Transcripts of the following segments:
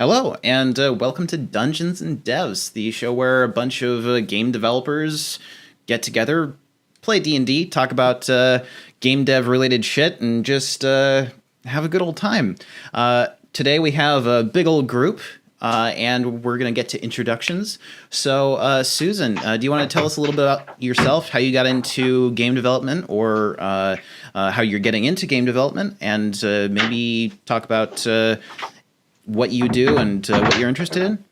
Hello, and welcome to Dungeons and Devs, the show where a bunch of game developers get together, play D&D, talk about game dev related shit, and just have a good old time. Today we have a big old group, and we're going to get to introductions. So, Susan, do you want to tell us a little bit about yourself, how you got into game development, or how you're getting into game development, and maybe talk about what you do and what you're interested in?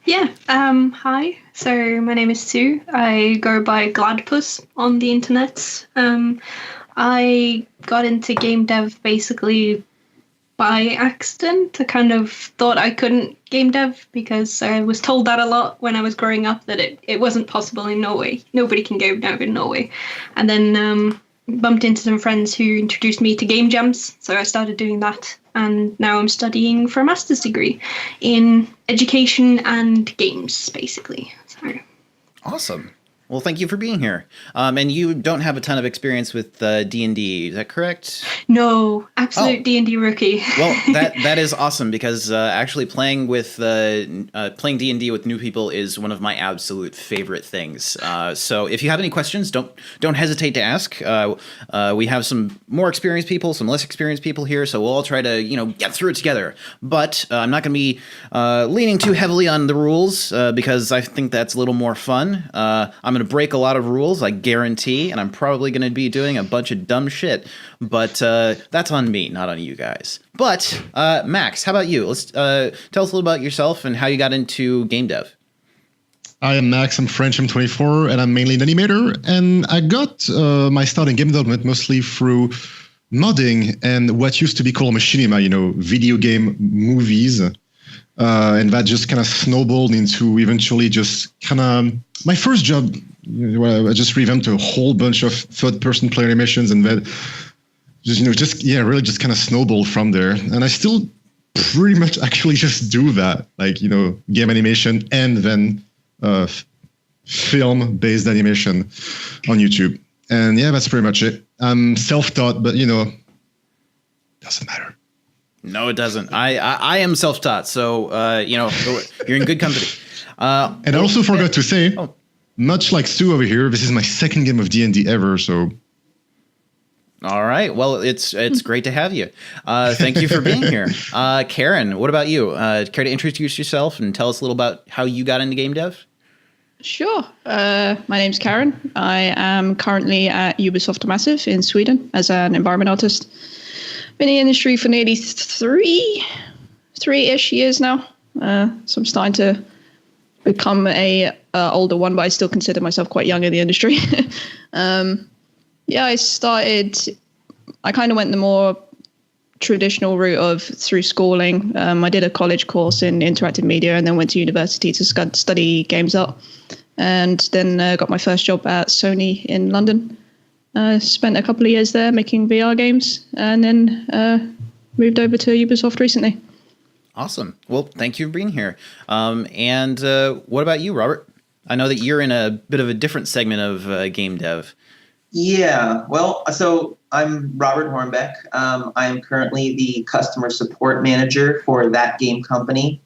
Yeah. Hi. So my name is Sue. I go by Gladpuss on the internet. I got into game dev basically by accident. I kind of thought I couldn't game dev because I was told that a lot when I was growing up, that it wasn't possible in Norway. Nobody can game dev in Norway. And then bumped into some friends who introduced me to game jams. So I started doing that. And now I'm studying for a master's degree in education and games, basically. So. Awesome. Well, thank you for being here. And you don't have a ton of experience with D&D, is that correct? No, absolute D&D rookie. Well, that is awesome because actually playing D&D with new people is one of my absolute favorite things. So if you have any questions, don't hesitate to ask. We have some more experienced people, some less experienced people here, so we'll all try to get through it together. But I'm not going to be leaning too heavily on the rules because I think that's a little more fun. I'm going to break a lot of rules, I guarantee, and I'm probably going to be doing a bunch of dumb shit, but that's on me, not on you guys. But Max, how about you? Let's tell us a little about yourself and how you got into game dev. I am Max, I'm French, I'm 24, and I'm mainly an animator, and I got my start in game development mostly through modding and what used to be called machinima, video game movies. And that just kind of snowballed into eventually just kind of my first job. Where I just revamped a whole bunch of third-person player animations, and that really just kind of snowballed from there. And I still pretty much actually just do that, game animation and then film-based animation on YouTube. And yeah, that's pretty much it. I'm self-taught, but doesn't matter. No, it doesn't. I am self-taught, so you're in good company. And I also forgot to say, much like Stu over here, this is my second game of D&D ever. So, all right. Well, it's great to have you. Thank you for being here, Karen. What about you? Care to introduce yourself and tell us a little about how you got into game dev? Sure. My name's Karen. I am currently at Ubisoft Massive in Sweden as an environment artist. Been in the industry for nearly three-ish years now. So I'm starting to become a older one, but I still consider myself quite young in the industry. I kind of went the more traditional route of through schooling. I did a college course in interactive media and then went to university to study games art. And then got my first job at Sony in London. Spent a couple of years there making VR games, and then moved over to Ubisoft recently. Awesome. Well, thank you for being here. And what about you, Robert? I know that you're in a bit of a different segment of game dev. Yeah. Well, so I'm Robert Hornbeck. I am currently the customer support manager for that game company.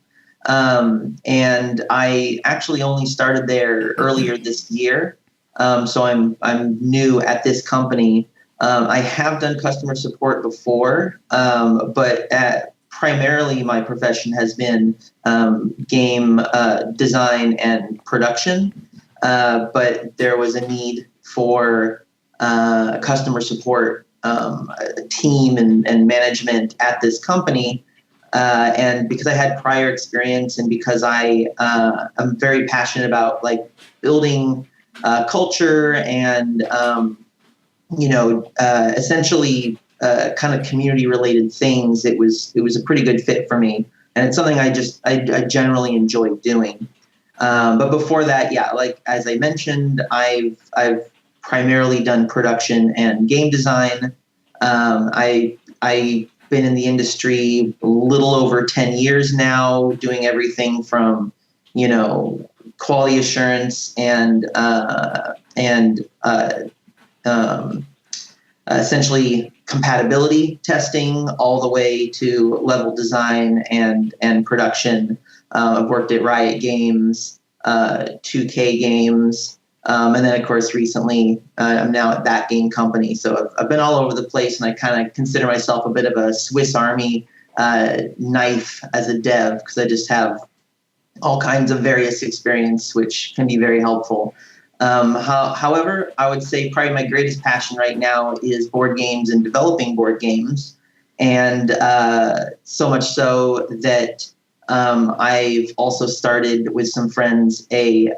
And I actually only started there earlier this year. So I'm new at this company. I have done customer support before, but primarily my profession has been game design and production. But there was a need for customer support team and management at this company. And because I had prior experience and because I'm very passionate about building culture and, essentially kind of community related things, it was a pretty good fit for me. And it's something I generally enjoy doing. But before that, as I mentioned, I've primarily done production and game design. I've been in the industry a little over 10 years now, doing everything from, quality assurance and essentially compatibility testing all the way to level design and production. I've worked at Riot Games, 2K Games, and then, of course, recently I'm now at that game company. So I've been all over the place, and I kind of consider myself a bit of a Swiss Army knife as a dev, because I just have all kinds of various experience, which can be very helpful. However, I would say probably my greatest passion right now is board games and developing board games. And so much so that I've also started with some friends a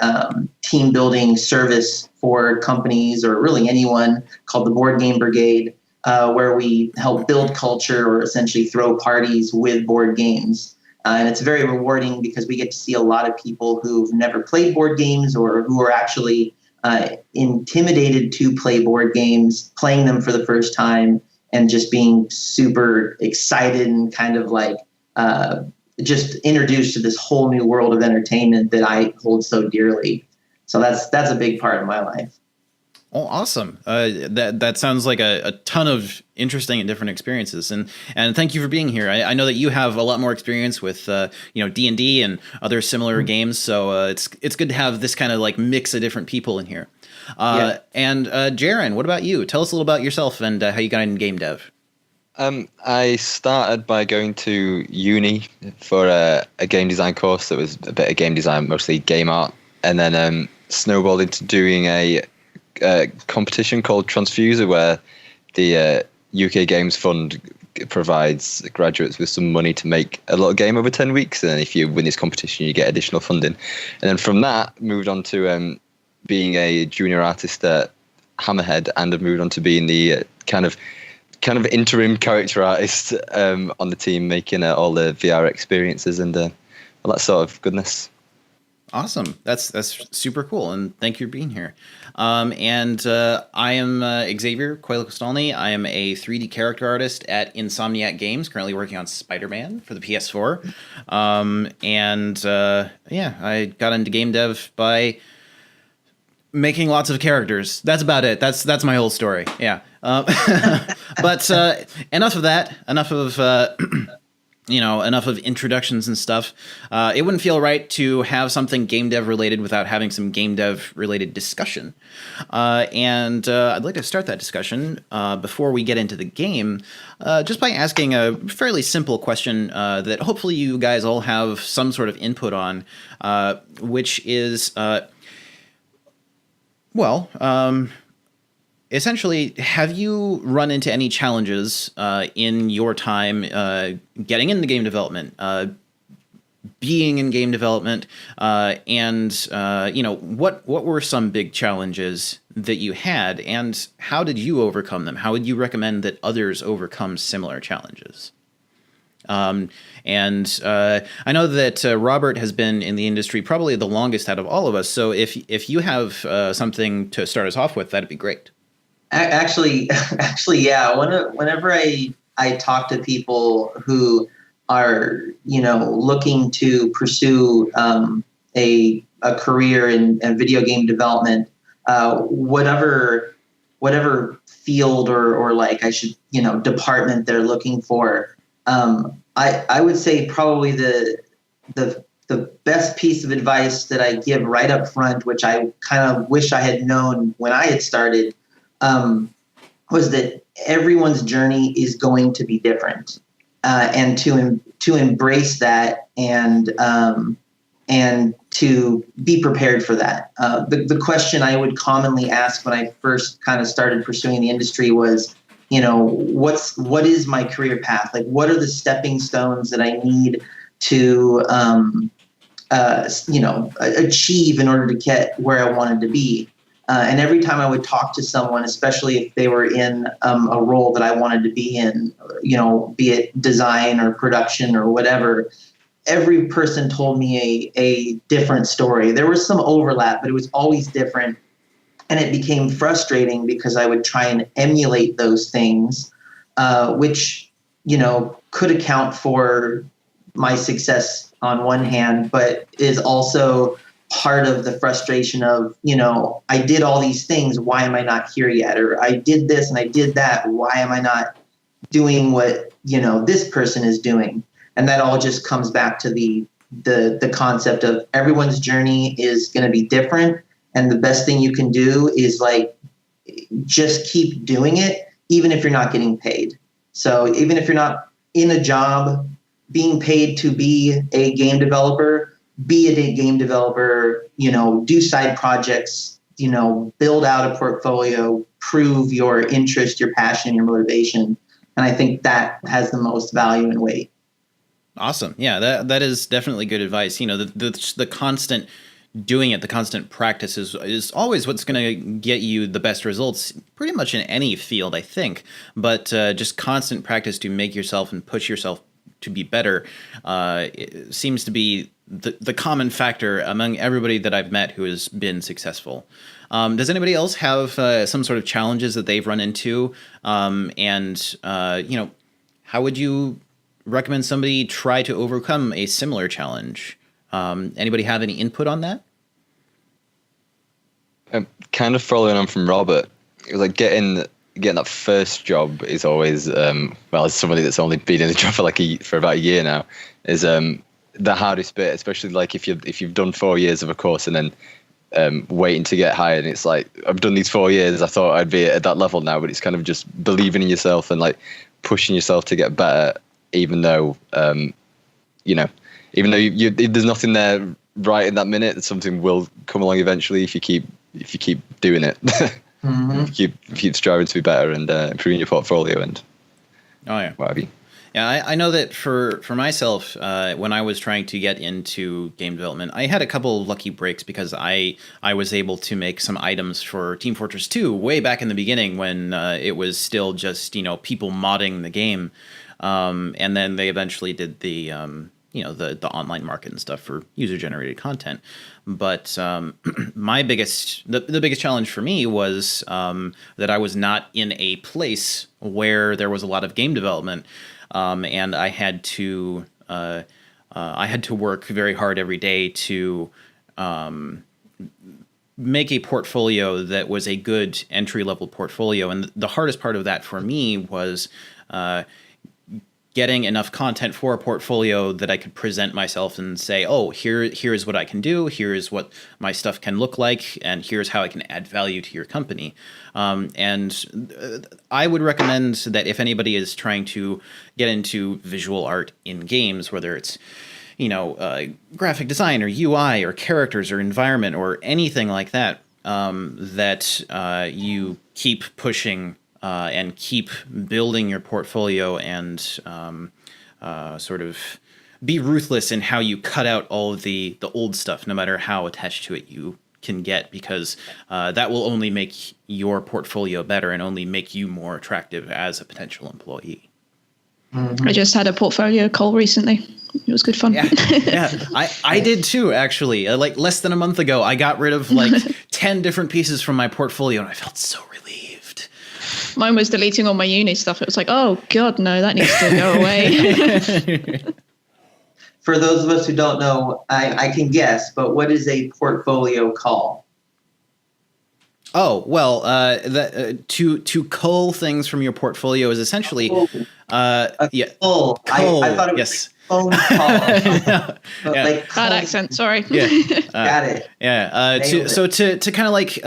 team building service for companies, or really anyone, called the Board Game Brigade, where we help build culture, or essentially throw parties with board games. And it's very rewarding because we get to see a lot of people who've never played board games, or who are actually intimidated to play board games, playing them for the first time and just being super excited and kind of like just introduced to this whole new world of entertainment that I hold so dearly. So that's a big part of my life. Oh, awesome. That sounds like a ton of interesting and different experiences. And thank you for being here. I know that you have a lot more experience with, D&D and other similar games. So it's good to have this kind of like mix of different people in here. Yeah. And Jaren, what about you? Tell us a little about yourself and how you got into game dev. I started by going to uni for a game design course that was a bit of game design, mostly game art, and then snowballed into doing a competition called Transfuser, where the UK Games Fund provides graduates with some money to make a little game over 10 weeks, and then if you win this competition you get additional funding. And then from that moved on to being a junior artist at Hammerhead, and have moved on to being the kind of interim character artist on the team, making all the VR experiences and all that sort of goodness. Awesome. That's super cool. And thank you for being here. I am Xavier Coelho-Costalny. I am a 3D character artist at Insomniac Games, currently working on Spider-Man for the PS4. I got into game dev by making lots of characters. That's about it. That's my whole story. Yeah. But enough of that. Enough of introductions and stuff. It wouldn't feel right to have something game dev related without having some game dev related discussion. I'd like to start that discussion before we get into the game, just by asking a fairly simple question that hopefully you guys all have some sort of input on, which is, essentially, have you run into any challenges in your time getting into game development, being in game development, what were some big challenges that you had, and how did you overcome them? How would you recommend that others overcome similar challenges? I know that Robert has been in the industry probably the longest out of all of us. So if you have something to start us off with, that'd be great. Actually, yeah. Whenever I talk to people who are, looking to pursue a career in video game development, whatever field or like department they're looking for, I would say probably the best piece of advice that I give right up front, which I kind of wish I had known when I had started, was that everyone's journey is going to be different, and to embrace that and to be prepared for that. The question I would commonly ask when I first kind of started pursuing the industry was, what is my career path? Like, what are the stepping stones that I need to achieve in order to get where I wanted to be? And every time I would talk to someone, especially if they were in a role that I wanted to be in, be it design or production or whatever, every person told me a different story. There was some overlap, but it was always different. And it became frustrating because I would try and emulate those things, which, could account for my success on one hand, but is also part of the frustration of, I did all these things. Why am I not here yet? Or I did this and I did that. Why am I not doing what, this person is doing? And that all just comes back to the concept of everyone's journey is going to be different. And the best thing you can do is like, just keep doing it, even if you're not getting paid. So even if you're not in a job being paid to be a game developer, be a game developer, do side projects, build out a portfolio, prove your interest, your passion, your motivation. And I think that has the most value and weight. Awesome. Yeah, that is definitely good advice. The constant doing it, the constant practice is always what's going to get you the best results pretty much in any field, I think. But just constant practice to make yourself and push yourself to be better it seems to be the common factor among everybody that I've met who has been successful. Does anybody else have some sort of challenges that they've run into? How would you recommend somebody try to overcome a similar challenge? Anybody have any input on that? Kind of following on from Robert, it was like getting that first job is always, as somebody that's only been in the job for about a year now, is the hardest bit, especially like if you've done 4 years of a course and then waiting to get hired. And it's like, I've done these 4 years, I thought I'd be at that level now, but it's kind of just believing in yourself and like pushing yourself to get better, even though there's nothing there right in that minute. Something will come along eventually if you keep doing it. Mm-hmm. if you keep striving to be better and improving your portfolio and what have you. Yeah, I know that for myself, when I was trying to get into game development, I had a couple of lucky breaks because I was able to make some items for Team Fortress 2 way back in the beginning when it was still just people modding the game, and then they eventually did the the online market and stuff for user-generated content. But the biggest challenge for me was that I was not in a place where there was a lot of game development, and I had to work very hard every day to make a portfolio that was a good entry-level portfolio. And the hardest part of that for me was getting enough content for a portfolio that I could present myself and say, oh, here's what I can do, here's what my stuff can look like, and here's how I can add value to your company. And I would recommend that if anybody is trying to get into visual art in games, whether it's graphic design or UI or characters or environment or anything like that, that you keep pushing and keep building your portfolio and sort of be ruthless in how you cut out all of the old stuff, no matter how attached to it you can get, because that will only make your portfolio better and only make you more attractive as a potential employee. I just had a portfolio call recently. It was good fun. Yeah. I did too, actually. Like less than a month ago, I got rid of like 10 different pieces from my portfolio, and I felt so relieved. Mine was deleting all my uni stuff. It was like, oh God, no, that needs to go away. For those of us who don't know, I can guess, but what is a portfolio call? Oh, well, to cull things from your portfolio is essentially cull. I thought it was yes. Phone call. Yeah. Like Bad accent, sorry. Yeah. Got it. Yeah. To kind of like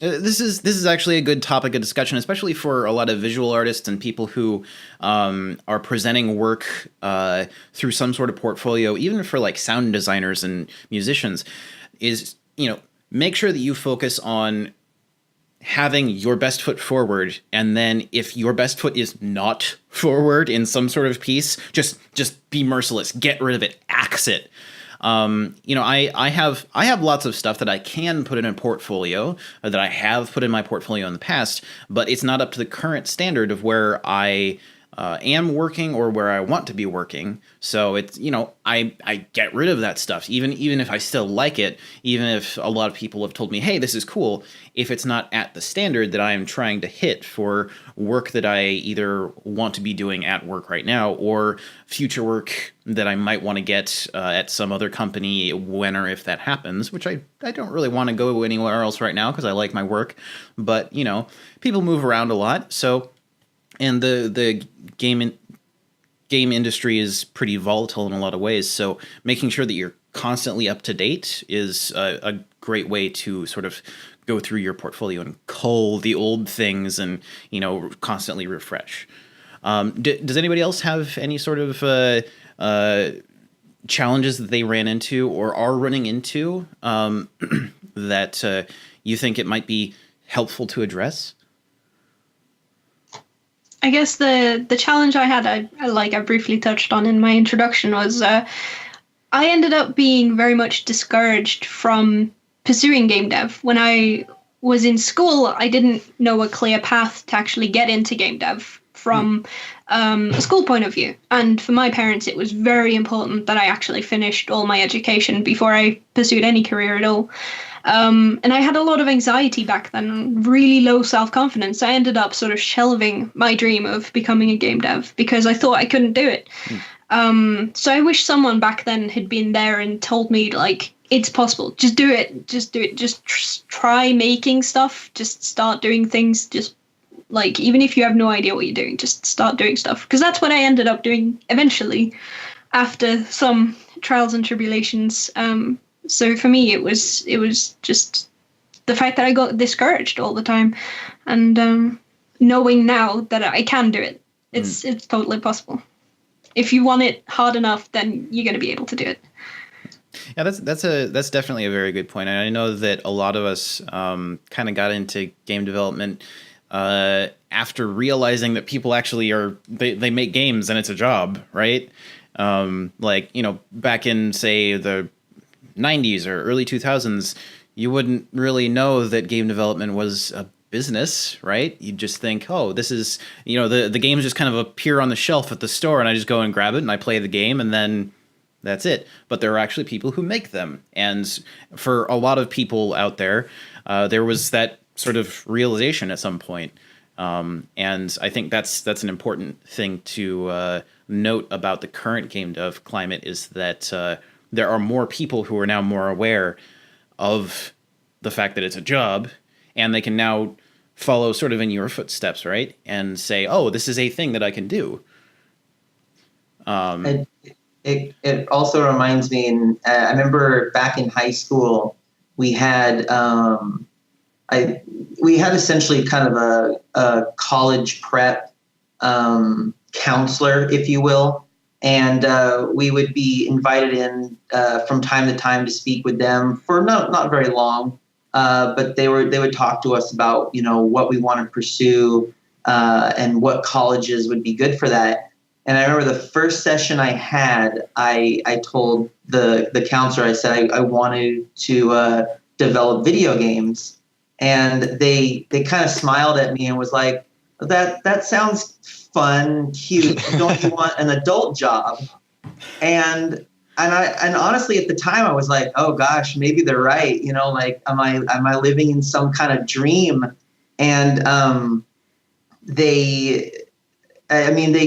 this is actually a good topic of discussion, especially for a lot of visual artists and people who are presenting work through some sort of portfolio, even for like sound designers and musicians, is make sure that you focus on having your best foot forward, and then if your best foot is not forward in some sort of piece, just be merciless, get rid of it, axe it. I have lots of stuff that I can put in a portfolio, or that I have put in my portfolio in the past, but it's not up to the current standard of where I am working or where I want to be working. So it's, I get rid of that stuff, even if I still like it, even if a lot of people have told me, hey, this is cool. If it's not at the standard that I am trying to hit for work that I either want to be doing at work right now or future work that I might want to get at some other company when or if that happens, which I don't really want to go anywhere else right now because I like my work. But, people move around a lot. So, and the game industry is pretty volatile in a lot of ways. So making sure that you're constantly up to date is a great way to sort of go through your portfolio and cull the old things and, constantly refresh. Does anybody else have any sort of challenges that they ran into or are running into that you think it might be helpful to address? I guess the challenge I had, I briefly touched on in my introduction, was I ended up being very much discouraged from pursuing game dev. When I was in school, I didn't know a clear path to actually get into game dev from a school point of view. And for my parents, it was very important that I actually finished all my education before I pursued any career at all. And I had a lot of anxiety back then, really low self-confidence. I ended up sort of shelving my dream of becoming a game dev because I thought I couldn't do it. So I wish someone back then had been there and told me, like, it's possible. Just do it. Just do it. Just try making stuff. Just start doing things. Just, like, even if you have no idea what you're doing, just start doing stuff. Because that's what I ended up doing eventually after some trials and tribulations. So for me, it was just the fact that I got discouraged all the time, and knowing now that I can do it. It's totally possible. If you want it hard enough, then you're going to be able to do it. Yeah, that's definitely a very good point. And I know that a lot of us kind of got into game development after realizing that people actually they make games and it's a job, right? Back in, say, the 90s or early 2000s, you wouldn't really know that game development was a business, right? You'd just think, oh, this is, the games just kind of appear on the shelf at the store and I just go and grab it and I play the game and then that's it. But there are actually people who make them. And for a lot of people out there, there was that sort of realization at some point. And I think that's an important thing to note about the current game dev climate is that there are more people who are now more aware of the fact that it's a job, and they can now follow sort of in your footsteps, right? And say, oh, this is a thing that I can do. It also reminds me, and I remember back in high school, we had essentially kind of a college prep counselor, if you will. And we would be invited in from time to time to speak with them for not very long, but they would talk to us about what we want to pursue and what colleges would be good for that. And I remember the first session I had, I told the counselor, I said I wanted to develop video games, and they kind of smiled at me and was like, that sounds fun, cute. Don't you want an adult job? And honestly, at the time, I was like, oh gosh, maybe they're right. Am I living in some kind of dream? And they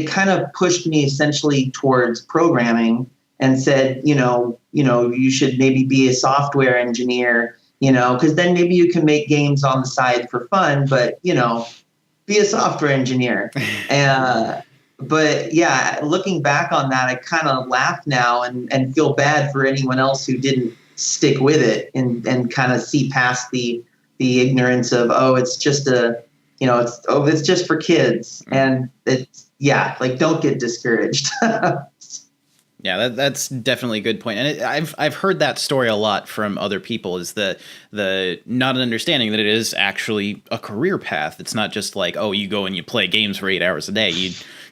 kind of pushed me essentially towards programming and said, you should maybe be a software engineer, because then maybe you can make games on the side for fun, but be a software engineer. But yeah, looking back on that, I kind of laugh now and feel bad for anyone else who didn't stick with it and kind of see past the ignorance of, oh, it's just it's just for kids. And don't get discouraged. Yeah, that's definitely a good point. And I've heard that story a lot from other people, is the not understanding that it is actually a career path. It's not just like, oh, you go and you play games for 8 hours a day.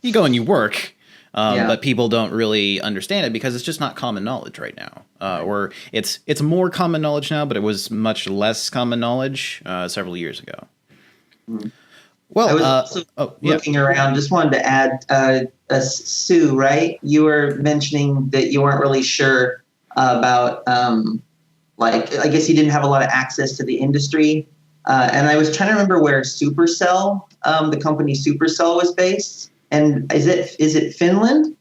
You go and you work. But people don't really understand it because it's just not common knowledge right now. Or it's more common knowledge now, but it was much less common knowledge several years ago. Mm. Well, I was also yeah. looking around. Just wanted to add, Sue, right? You were mentioning that you weren't really sure about, like, I guess you didn't have a lot of access to the industry. And I was trying to remember where Supercell, the company Supercell, was based. And is it Finland?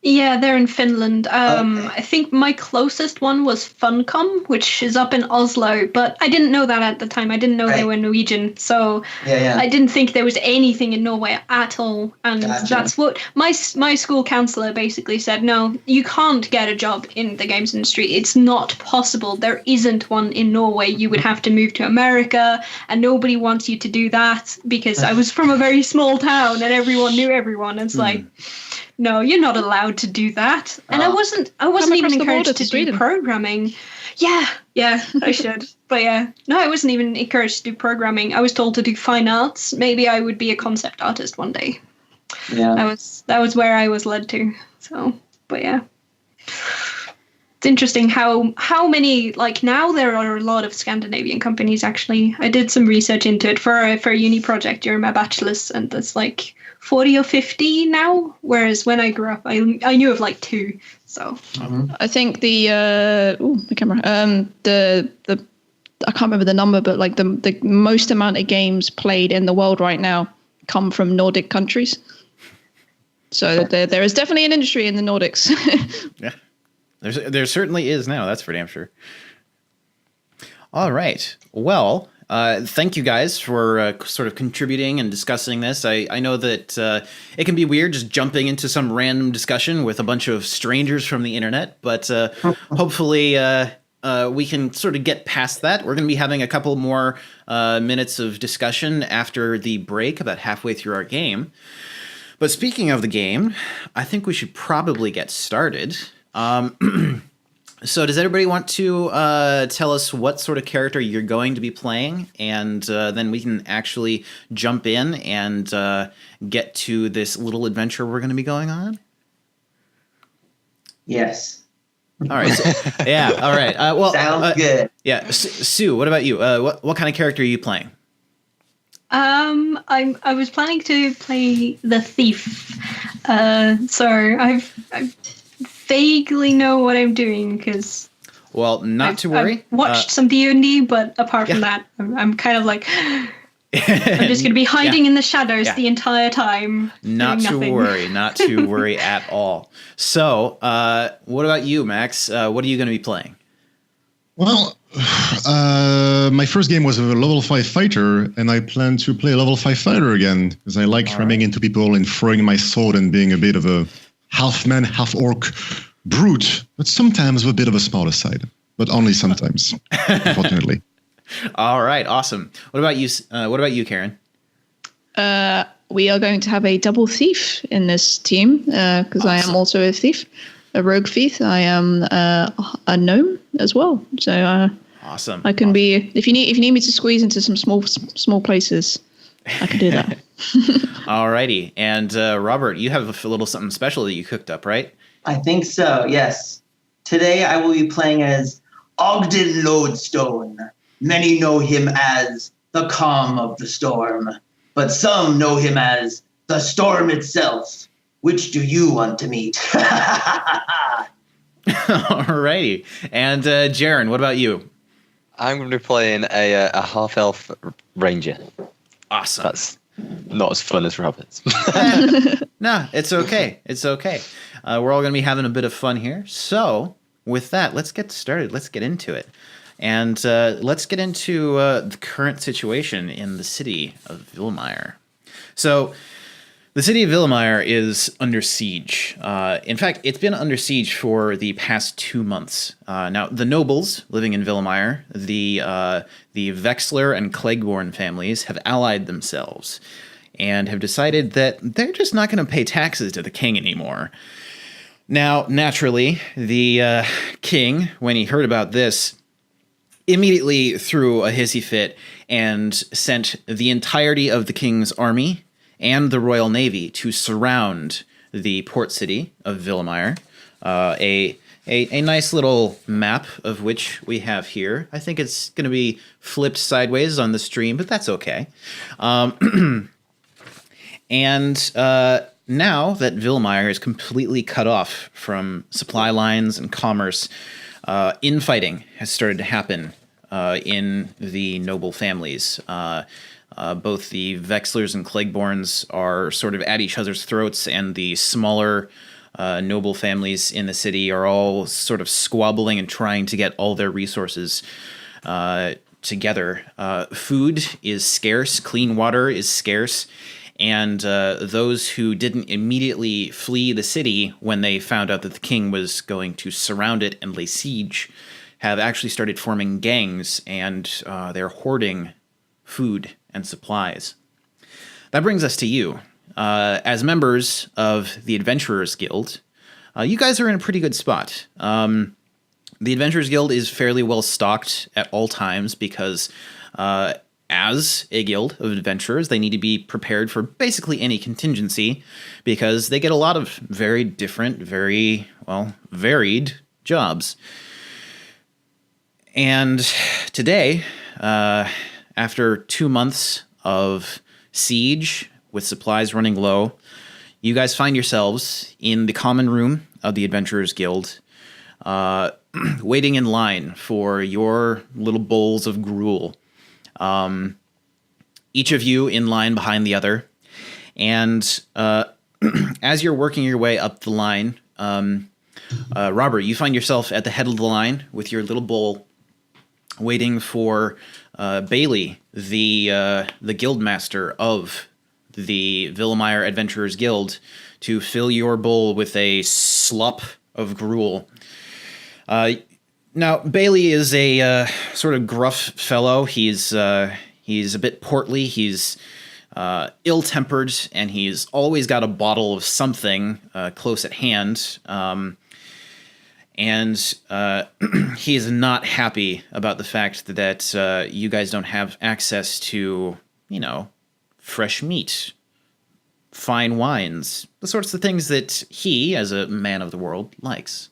Yeah, they're in Finland. Okay. I think my closest one was Funcom, which is up in Oslo, but I didn't know that at the time. I didn't know they Right. were Norwegian, so Yeah. I didn't think there was anything in Norway at all. And Gotcha. that's what my school counselor basically said. No, you can't get a job in the games industry. It's not possible. There isn't one in Norway. You would have to move to America, and nobody wants you to do that because I was from a very small town and everyone knew everyone. It's like, no, you're not allowed to do that. And I wasn't Come even across the border encouraged to to do Sweden. programming. Yeah, I should. But yeah, no, I wasn't even encouraged to do programming. I was told to do fine arts. Maybe I would be a concept artist one day. Yeah. That was where I was led to. So, but yeah. It's interesting how many, like, now there are a lot of Scandinavian companies actually. I did some research into it for a uni project during my bachelor's, and there's like 40 or 50 now, whereas when I grew up I knew of like 2. So I think the camera. The I can't remember the number, but like the most amount of games played in the world right now come from Nordic countries. So there is definitely an industry in the Nordics. Yeah. There certainly is now. That's for damn sure. All right. Well, thank you guys for sort of contributing and discussing this. I know that it can be weird just jumping into some random discussion with a bunch of strangers from the internet, but hopefully we can sort of get past that. We're going to be having a couple more minutes of discussion after the break, about halfway through our game. But speaking of the game, I think we should probably get started. So does everybody want to tell us what sort of character you're going to be playing? And then we can actually jump in and get to this little adventure we're going to be going on? Yes. All right. So, yeah. All right. Well, Sounds good. Yeah. Sue, what about you? What kind of character are you playing? I was planning to play the thief. So I vaguely know what I'm doing because Well, not to worry. I've watched some D&D, but apart from that, I'm kind of like I'm just going to be hiding in the shadows the entire time. Not doing to nothing. worry. Not to worry at all. So, what about you, Max? What are you going to be playing? Well, my first game was a level 5 fighter, and I plan to play a level 5 fighter again, because I like ramming into people and throwing my sword and being a bit of a half-man, half-orc brute, but sometimes with a bit of a smarter side. But only sometimes, unfortunately. All right, awesome. What about you? What about you, Karen? We are going to have a double thief in this team because I am also a thief, a rogue thief. I am a gnome as well. So Awesome. I can be if you need me to squeeze into some small places, I can do that. Alrighty, and Robert, you have a little something special that you cooked up, right? I think so, yes. Today I will be playing as Ogden Lodestone. Many know him as the calm of the storm, but some know him as the storm itself. Which do you want to meet? Alrighty, and Jaren, what about you? I'm going to be playing a half-elf ranger. Awesome. That's not as fun as Robert's. No, it's okay. It's okay. We're all going to be having a bit of fun here. So, with that, let's get started. Let's get into it. And let's get into the current situation in the city of Villemire. So, the city of Villemire is under siege. In fact, it's been under siege for the past 2 months. Now, the nobles living in Villemire, the Vexler and Cleghorn families, have allied themselves and have decided that they're just not going to pay taxes to the king anymore. Now, naturally, the king, when he heard about this, immediately threw a hissy fit and sent the entirety of the king's army and the Royal Navy to surround the port city of Villemire. A nice little map of which we have here. I think it's going to be flipped sideways on the stream, but that's okay. And now that Vilmeyer is completely cut off from supply lines and commerce, infighting has started to happen in the noble families. Both the Vexlers and Cleghborns are sort of at each other's throats, and the smaller noble families in the city are all sort of squabbling and trying to get all their resources together. Food is scarce, clean water is scarce, and those who didn't immediately flee the city when they found out that the king was going to surround it and lay siege have actually started forming gangs, and they're hoarding food and supplies. That brings us to you. As members of the Adventurers Guild, you guys are in a pretty good spot. The Adventurers Guild is fairly well stocked at all times because as a guild of adventurers, they need to be prepared for basically any contingency because they get a lot of very different, very, well, varied jobs. And today, after 2 months of siege with supplies running low, you guys find yourselves in the common room of the Adventurers Guild, waiting in line for your little bowls of gruel. Each of you in line behind the other. And as you're working your way up the line, Robert, you find yourself at the head of the line with your little bowl, waiting for Bailey, the guildmaster of the Vilmeyer Adventurers Guild, to fill your bowl with a slop of gruel. Now, Bailey is a sort of gruff fellow. He's a bit portly. He's ill-tempered, and he's always got a bottle of something close at hand. And he's not happy about the fact that you guys don't have access to, fresh meat, fine wines, the sorts of things that he, as a man of the world, likes.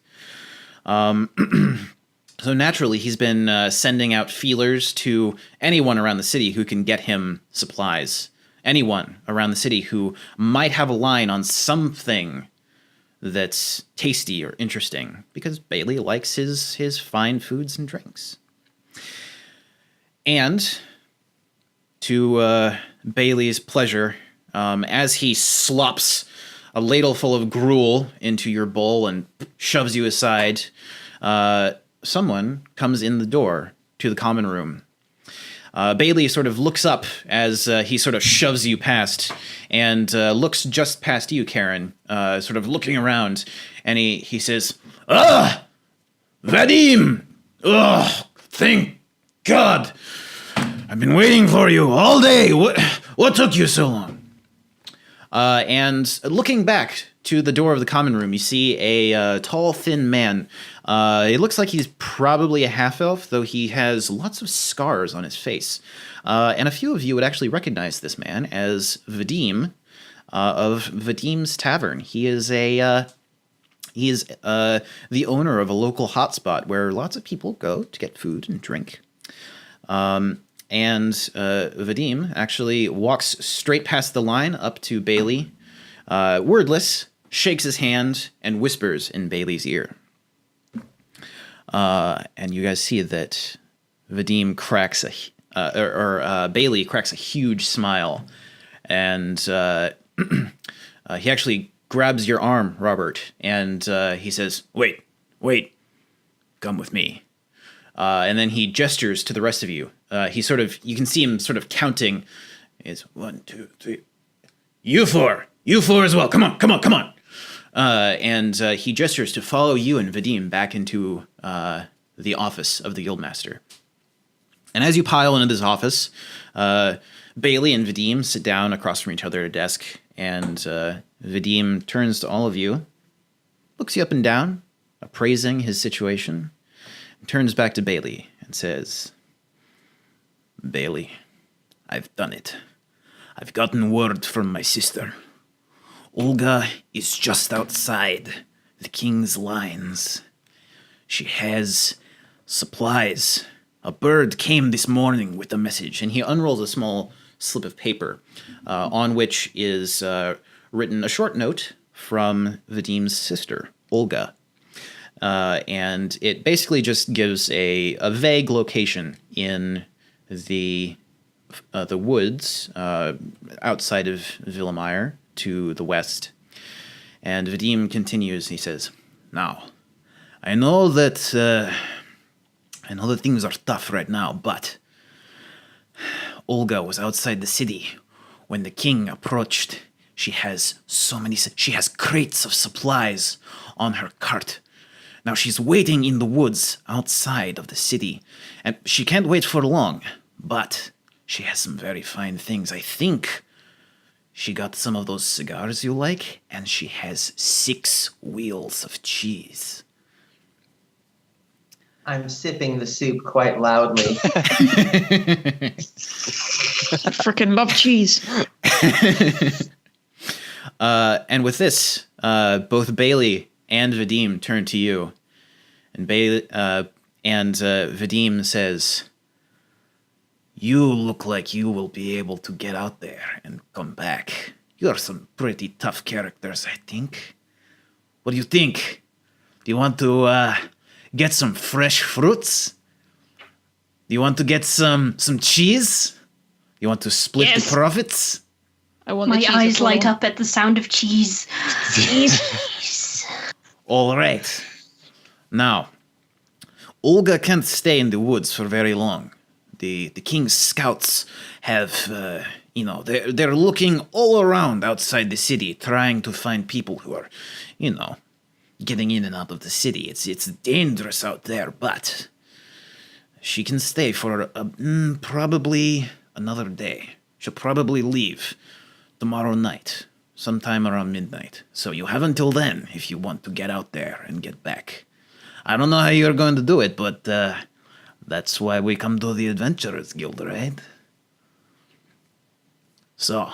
So naturally, he's been sending out feelers to anyone around the city who can get him supplies. Anyone around the city who might have a line on something that's tasty or interesting, because Bailey likes his fine foods and drinks. And to Bailey's pleasure, as he slops a ladle full of gruel into your bowl and shoves you aside, someone comes in the door to the common room. Bailey sort of looks up as he sort of shoves you past, and looks just past you, Karen, sort of looking around, and he says, "Ah, Vadim! Oh, thank God! I've been waiting for you all day. What took you so long?" And looking back to the door of the common room, you see a tall, thin man. It looks like he's probably a half-elf, though he has lots of scars on his face. And a few of you would actually recognize this man as Vadim of Vadim's Tavern. He is the owner of a local hotspot where lots of people go to get food and drink. And Vadim actually walks straight past the line up to Bailey, wordless, shakes his hand, and whispers in Bailey's ear. And you guys see that Vadim cracks Bailey cracks a huge smile, and he actually grabs your arm, Robert, and he says, "Wait, come with me." And then he gestures to the rest of you. You can see him sort of counting. It's 1, 2, 3. You four as well. Come on. And he gestures to follow you and Vadim back into the office of the Guildmaster. And as you pile into this office, Bailey and Vadim sit down across from each other at a desk, and Vadim turns to all of you, looks you up and down, appraising his situation, and turns back to Bailey and says, "Bailey, I've done it. I've gotten word from my sister. Olga is just outside the king's lines. She has supplies. A bird came this morning with a message," and he unrolls a small slip of paper, on which is written a short note from Vadim's sister, Olga. And it basically just gives a vague location in the woods outside of Villamire to the west. And Vadim continues. He says, "Now, I know that things are tough right now, but Olga was outside the city when the king approached. She has crates of supplies on her cart. Now she's waiting in the woods outside of the city, and she can't wait for long, but she has some very fine things. I think she got some of those cigars you like, and she has 6 wheels of cheese." I'm sipping the soup quite loudly. I freaking love cheese. And with this, both Bailey and Vadim turn to you, and Vadim says, "You look like you will be able to get out there and come back. You're some pretty tough characters, I think. What do you think? Do you want to get some fresh fruits? Do you want to get some cheese? You want to split Yes. the profits?" I want the My cheese eyes as well. light up at the sound of cheese. All right. Now, Olga can't stay in the woods for very long. The king's scouts have, they're looking all around outside the city, trying to find people who are, getting in and out of the city. It's dangerous out there, but she can stay for probably another day. She'll probably leave tomorrow night, sometime around midnight. So you have until then if you want to get out there and get back. I don't know how you're going to do it, but that's why we come to the Adventurers Guild, right? So,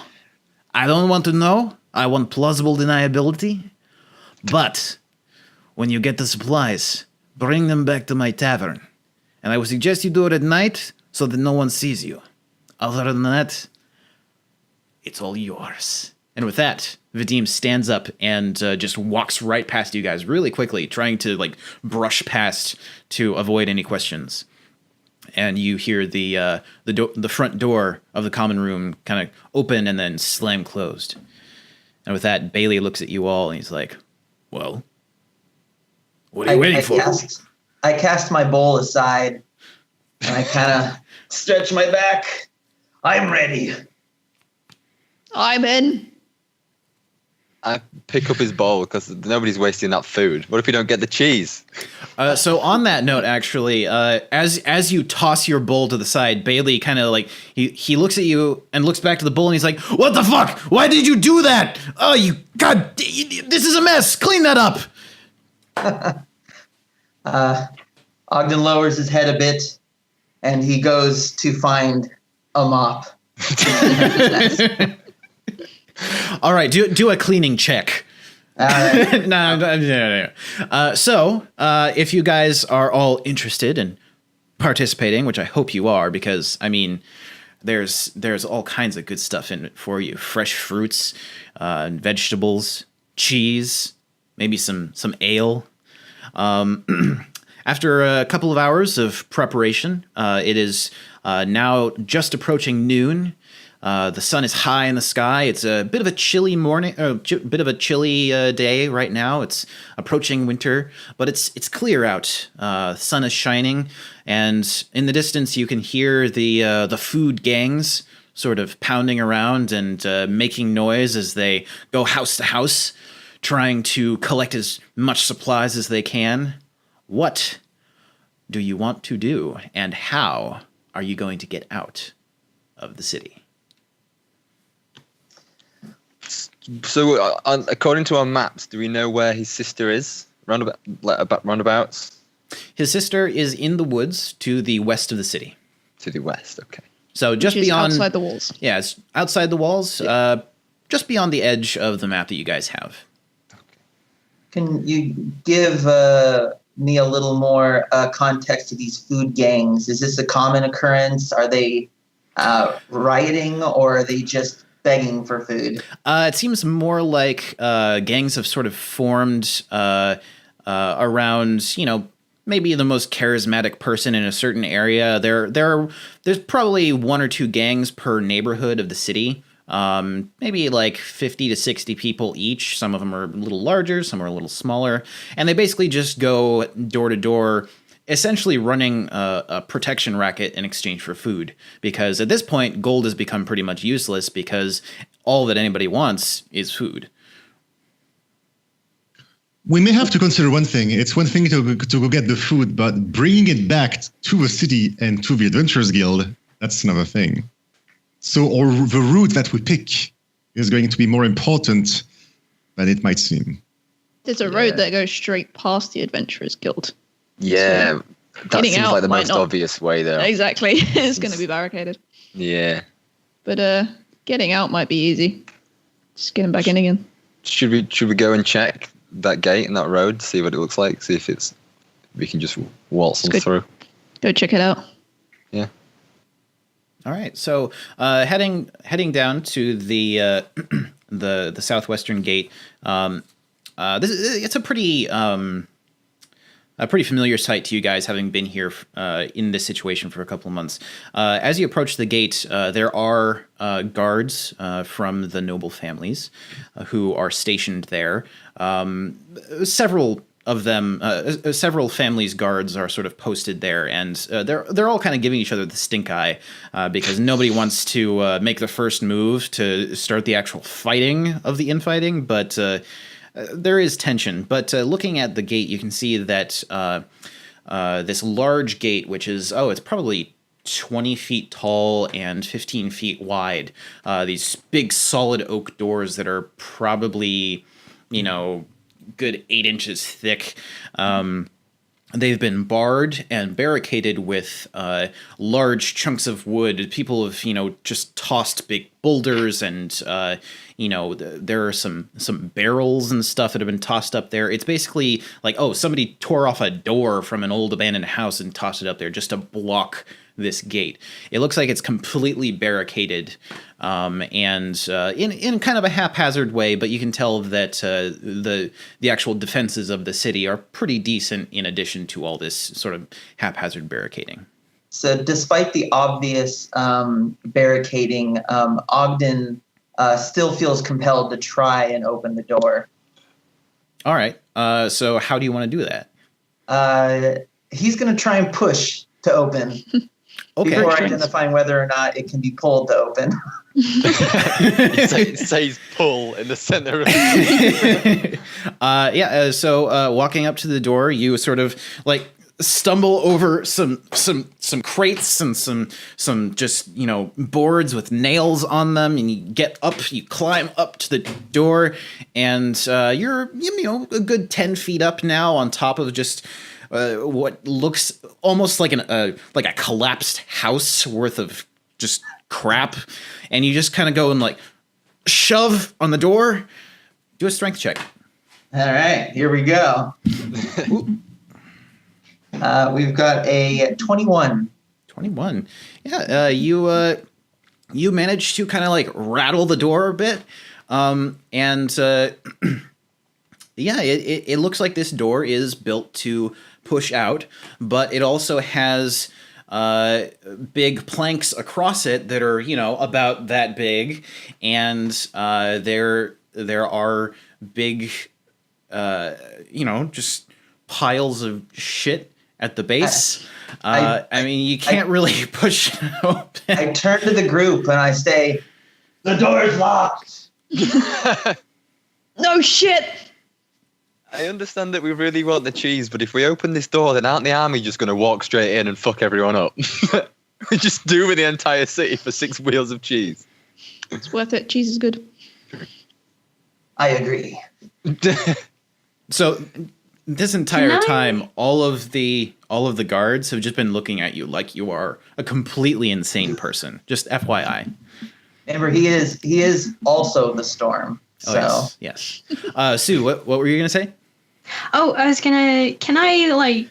I don't want to know. I want plausible deniability. But when you get the supplies, bring them back to my tavern. And I would suggest you do it at night so that no one sees you. Other than that, it's all yours. And with that, Vadim stands up and just walks right past you guys really quickly, trying to brush past to avoid any questions. And you hear the front door of the common room kind of open and then slam closed. And with that, Bailey looks at you all and he's like, "Well, what are you waiting for?" I cast my bowl aside and I kind of stretch my back. I'm ready. I'm in. I pick up his bowl because nobody's wasting that food. What if we don't get the cheese? So on that note, actually, as you toss your bowl to the side, Bailey kind of he looks at you and looks back to the bowl and he's like, "What the fuck? Why did you do that? Oh, this is a mess. Clean that up." Ogden lowers his head a bit and he goes to find a mop. All right, do a cleaning check. No. So, if you guys are all interested in participating, which I hope you are, because I mean, there's all kinds of good stuff in it for you: fresh fruits, vegetables, cheese, maybe some ale. After a couple of hours of preparation, it is now just approaching noon. The sun is high in the sky. It's a bit of a chilly morning, bit of a chilly day right now. It's approaching winter, but it's clear out. The sun is shining, and in the distance you can hear the food gangs sort of pounding around and making noise as they go house to house, trying to collect as much supplies as they can. What do you want to do, and how are you going to get out of the city? So, according to our maps, do we know where his sister is? Roundabouts? His sister is in the woods to the west of the city. To the west, okay. So just Which is beyond outside the walls. Yeah, it's outside the walls. Yeah. Just beyond the edge of the map that you guys have. Can you give me a little more context to these food gangs? Is this a common occurrence? Are they rioting, or are they just begging for food? It seems more like gangs have sort of formed around, maybe the most charismatic person in a certain area. There's probably 1 or 2 gangs per neighborhood of the city. Maybe like 50 to 60 people each. Some of them are a little larger, some are a little smaller. And they basically just go door to door, essentially running a protection racket in exchange for food. Because at this point, gold has become pretty much useless because all that anybody wants is food. We may have to consider one thing. It's one thing to go get the food, but bringing it back to the city and to the Adventurers Guild, that's another thing. So the route that we pick is going to be more important than it might seem. There's a road that goes straight past the Adventurers Guild. Yeah, that seems like the most obvious way there. Exactly. It's going to be barricaded. Yeah. But getting out might be easy. Just getting back in again. Should we go and check that gate and that road, see what it looks like, see if we can just waltz them through? Go check it out. Yeah. All right. So heading down to the the southwestern gate. It's a pretty familiar sight to you guys, having been here in this situation for a couple of months. As you approach the gate, there are guards from the noble families who are stationed there. Several of them, several families' guards are sort of posted there, and they're all kind of giving each other the stink eye because nobody wants to make the first move to start the actual fighting of the infighting, but there is tension. But looking at the gate, you can see that this large gate, which is, it's probably 20 feet tall and 15 feet wide. These big solid oak doors that are probably, good 8 inches thick. They've been barred and barricaded with large chunks of wood. People have, just tossed big boulders, and there are some barrels and stuff that have been tossed up there. It's basically like, somebody tore off a door from an old abandoned house and tossed it up there just to block this gate. It looks like it's completely barricaded, and in kind of a haphazard way, but you can tell that the actual defenses of the city are pretty decent in addition to all this sort of haphazard barricading. So despite the obvious barricading, Ogden still feels compelled to try and open the door. All right. So how do you want to do that? He's going to try and push to open. Okay. Before identifying whether or not it can be pulled to open. It says pull in the center of it. So walking up to the door, you sort of stumble over some crates and some just boards with nails on them, and you climb up to the door, and you're a good 10 feet up now on top of just what looks almost like a collapsed house worth of just crap, and you just kind of go and shove on the door. Do a strength check. All right, here we go. We've got a 21. 21. Yeah, you managed to kind of rattle the door a bit, it looks like this door is built to push out, but it also has big planks across it that are about that big, and there are big just piles of shit at the base. You can't really push it open. I turn to the group and I say, "The door's locked." No shit. I understand that we really want the cheese, but if we open this door, then aren't the army just going to walk straight in and fuck everyone up? We just do with the entire city for 6 wheels of cheese. It's worth it. Cheese is good. I agree. So this entire time, all of the guards have just been looking at you like you are a completely insane person. Just FYI. Remember, he is also the storm. So. Yes. Sue, what were you gonna say? Oh, can I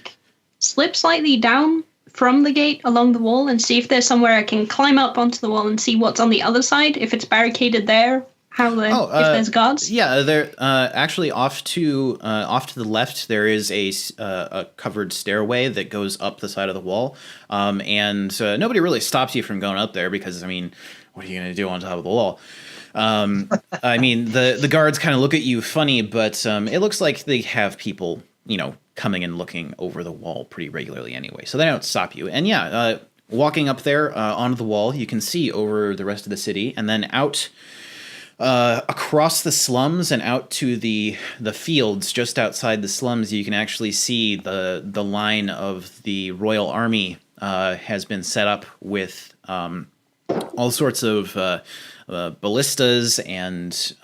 slip slightly down from the gate along the wall and see if there's somewhere I can climb up onto the wall and see what's on the other side, if it's barricaded there, if there's guards? Yeah, there actually off to the left there is a covered stairway that goes up the side of the wall, and nobody really stops you from going up there because, I mean, what are you going to do on top of the wall? I mean, the guards kind of look at you funny, but it looks like they have people, coming and looking over the wall pretty regularly anyway, so they don't stop you. And yeah, walking up there onto the wall, you can see over the rest of the city, and then out across the slums and out to the fields just outside the slums, you can actually see the line of the Royal Army has been set up with all sorts of ballistas and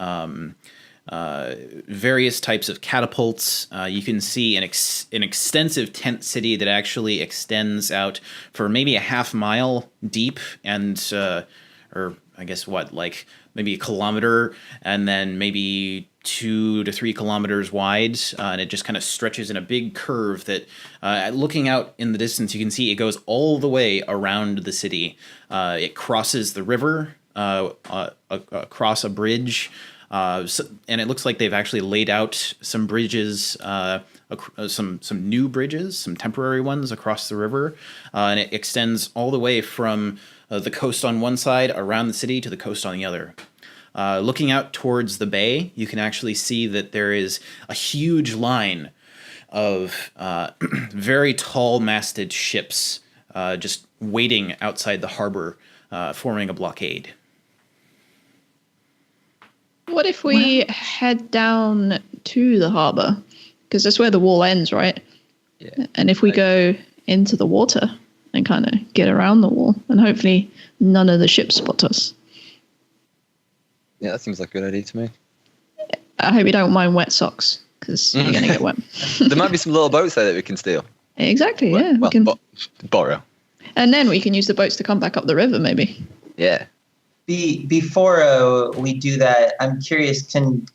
various types of catapults. You can see an extensive tent city that actually extends out for maybe a half mile deep and, or I guess like maybe a kilometer, and then maybe 2 to 3 kilometers wide, and it just kind of stretches in a big curve that, looking out in the distance, you can see it goes all the way around the city. It crosses the river, across a bridge, and it looks like they've actually laid out some bridges, some new bridges, some temporary ones across the river, and it extends all the way from the coast on one side around the city to the coast on the other. Looking out towards the bay, you can actually see that there is a huge line of very tall-masted ships just waiting outside the harbor, forming a blockade. What if we head down to the harbor? Because that's where the wall ends, right? Yeah. And if we go into the water and kind of get around the wall, and hopefully none of the ships spot us. Yeah, that seems like a good idea to me. I hope you don't mind wet socks, because you're going to get wet. There might be some little boats there that we can steal. Exactly, yeah. Well, we can borrow. And then we can use the boats to come back up the river, maybe. Yeah. Before we do that, I'm curious, can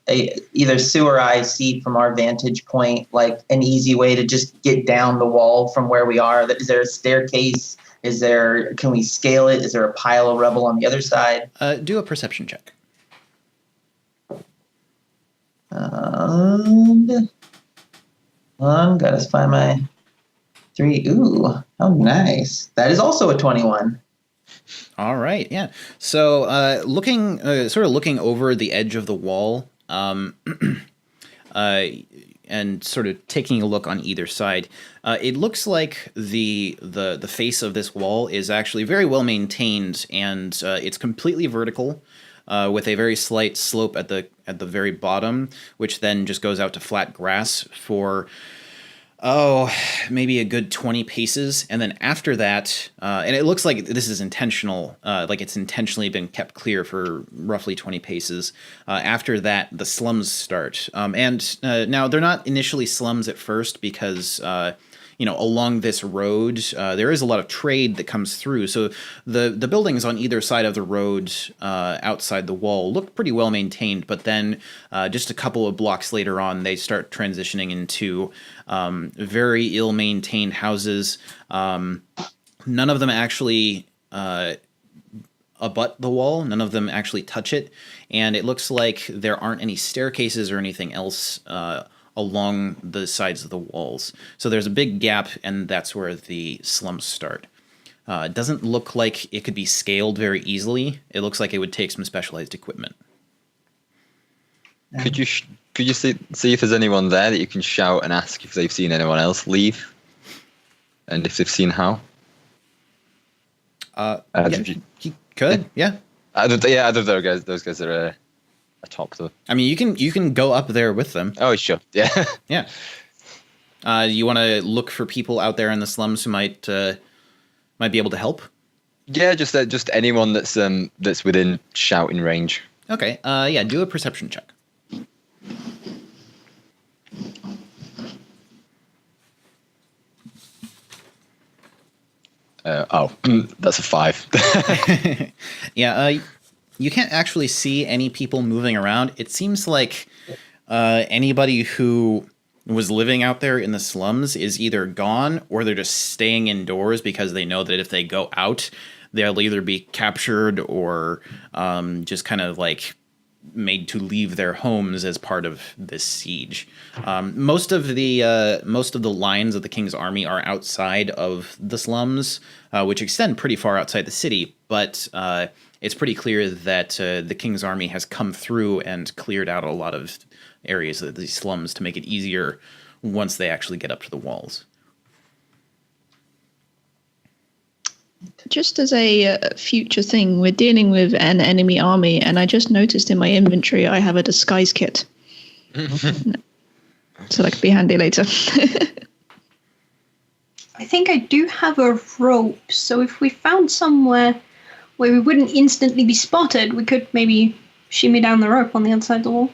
either Sue or I see from our vantage point like an easy way to just get down the wall from where we are? Is there a staircase? Can we scale it? Is there a pile of rubble on the other side? Do a perception check. Hold on, gotta find my 3. Ooh, how nice. That is also a 21. All right, yeah. So, looking over the edge of the wall, and sort of taking a look on either side, it looks like the face of this wall is actually very well maintained, and it's completely vertical, with a very slight slope at the very bottom, which then just goes out to flat grass for maybe a good 20 paces. And then after that, and it looks like this is intentional, like it's intentionally been kept clear for roughly 20 paces. After that, the slums start. And now they're not initially slums at first because, along this road, there is a lot of trade that comes through. So the buildings on either side of the road outside the wall look pretty well maintained. But then just a couple of blocks later on, they start transitioning into very ill-maintained houses. None of them actually abut the wall. None of them actually touch it. And it looks like there aren't any staircases or anything else along the sides of the walls. So there's a big gap, and that's where the slums start. It doesn't look like it could be scaled very easily. It looks like it would take some specialized equipment. Could you see if there's anyone there that you can shout and ask if they've seen anyone else leave, and if they've seen how? You could, yeah. Those guys are atop the. I mean, you can go up there with them. Oh, sure, yeah, yeah. You want to look for people out there in the slums who might be able to help? Yeah, just anyone that's within shouting range. Okay. Yeah. Do a perception check. That's a 5. Yeah. You can't actually see any people moving around. It seems like anybody who was living out there in the slums is either gone or they're just staying indoors because they know that if they go out, they'll either be captured or just kind of like made to leave their homes as part of this siege. Most of the lines of the king's army are outside of the slums, which extend pretty far outside the city. But it's pretty clear that the king's army has come through and cleared out a lot of areas of these slums to make it easier once they actually get up to the walls. Just as a future thing, we're dealing with an enemy army, and I just noticed in my inventory I have a disguise kit. So that could be handy later. I think I do have a rope, so if we found somewhere where we wouldn't instantly be spotted, we could maybe shimmy down the rope on the outside of the wall.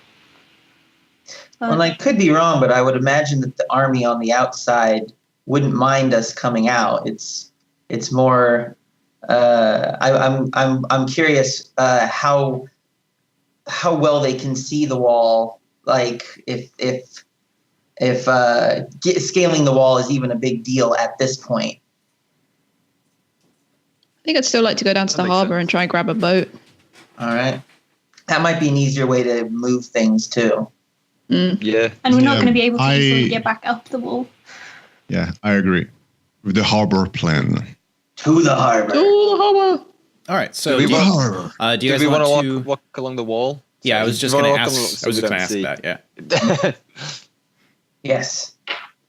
Well, I could be wrong, but I would imagine that the army on the outside wouldn't mind us coming out. It's more. I'm curious how well they can see the wall. Like if scaling the wall is even a big deal at this point. I think I'd still like to go down to the harbour and try and grab a boat. All right, that might be an easier way to move things too. Yeah, and we're not going to be able to easily get back up the wall. Yeah, I agree with the harbor plan. To the harbor. All right. So do you guys want to walk along the wall? Yeah, I was just going to ask. I was just going to ask that. Yeah. Yes,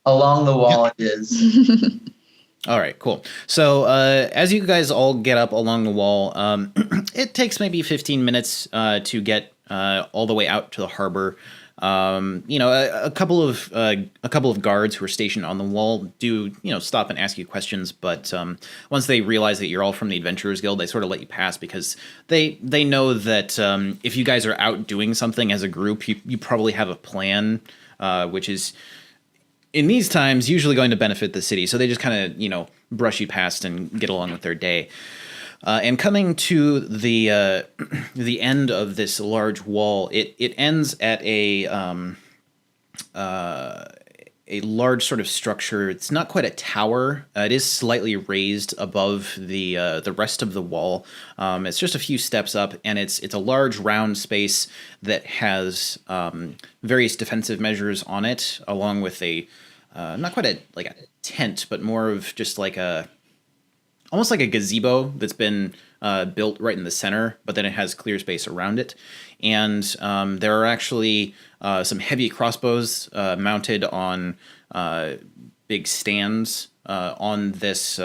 along the wall it is. All right, cool. So as you guys all get up along the wall, it takes maybe 15 minutes to get all the way out to the harbor. A couple of guards who are stationed on the wall do stop and ask you questions, but once they realize that you're all from the Adventurers Guild, they sort of let you pass because they know that if you guys are out doing something as a group, you probably have a plan, which is in these times usually going to benefit the city. So they just kind of brush you past and get along with their day. And coming to the end of this large wall, it ends at a large sort of structure. It's not quite a tower. It is slightly raised above the rest of the wall. It's just a few steps up, and it's a large round space that has various defensive measures on it, along with a not quite a tent, but more of just like almost like a gazebo that's been built right in the center, but then it has clear space around it. And there are actually some heavy crossbows mounted on big stands on this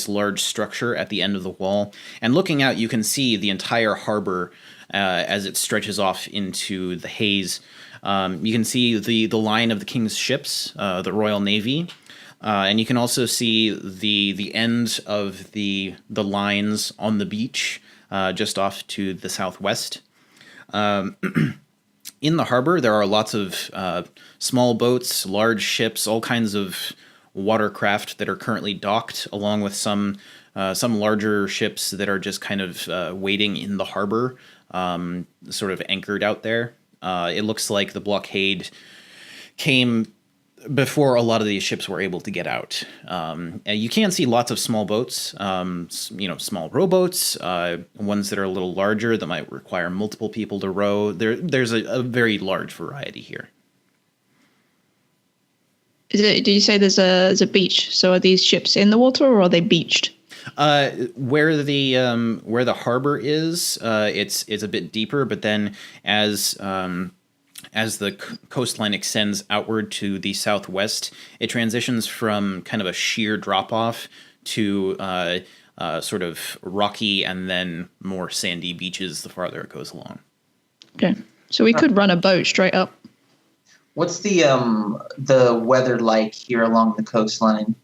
large structure at the end of the wall. And looking out, you can see the entire harbor as it stretches off into the haze. You can see the line of the king's ships, the Royal Navy. And you can also see the end of the lines on the beach just off to the southwest. In the harbor, there are lots of small boats, large ships, all kinds of watercraft that are currently docked, along with some larger ships that are just kind of waiting in the harbor, sort of anchored out there. It looks like the blockade came before a lot of these ships were able to get out. And you can see lots of small boats, small rowboats, ones that are a little larger that might require multiple people to row. There's a very large variety here. Did you say there's a beach? So are these ships in the water or are they beached? Where the harbor is, it's a bit deeper, but then as the coastline extends outward to the southwest, it transitions from kind of a sheer drop-off to sort of rocky and then more sandy beaches the farther it goes along. Okay, so we could run a boat straight up. What's the weather like here along the coastline?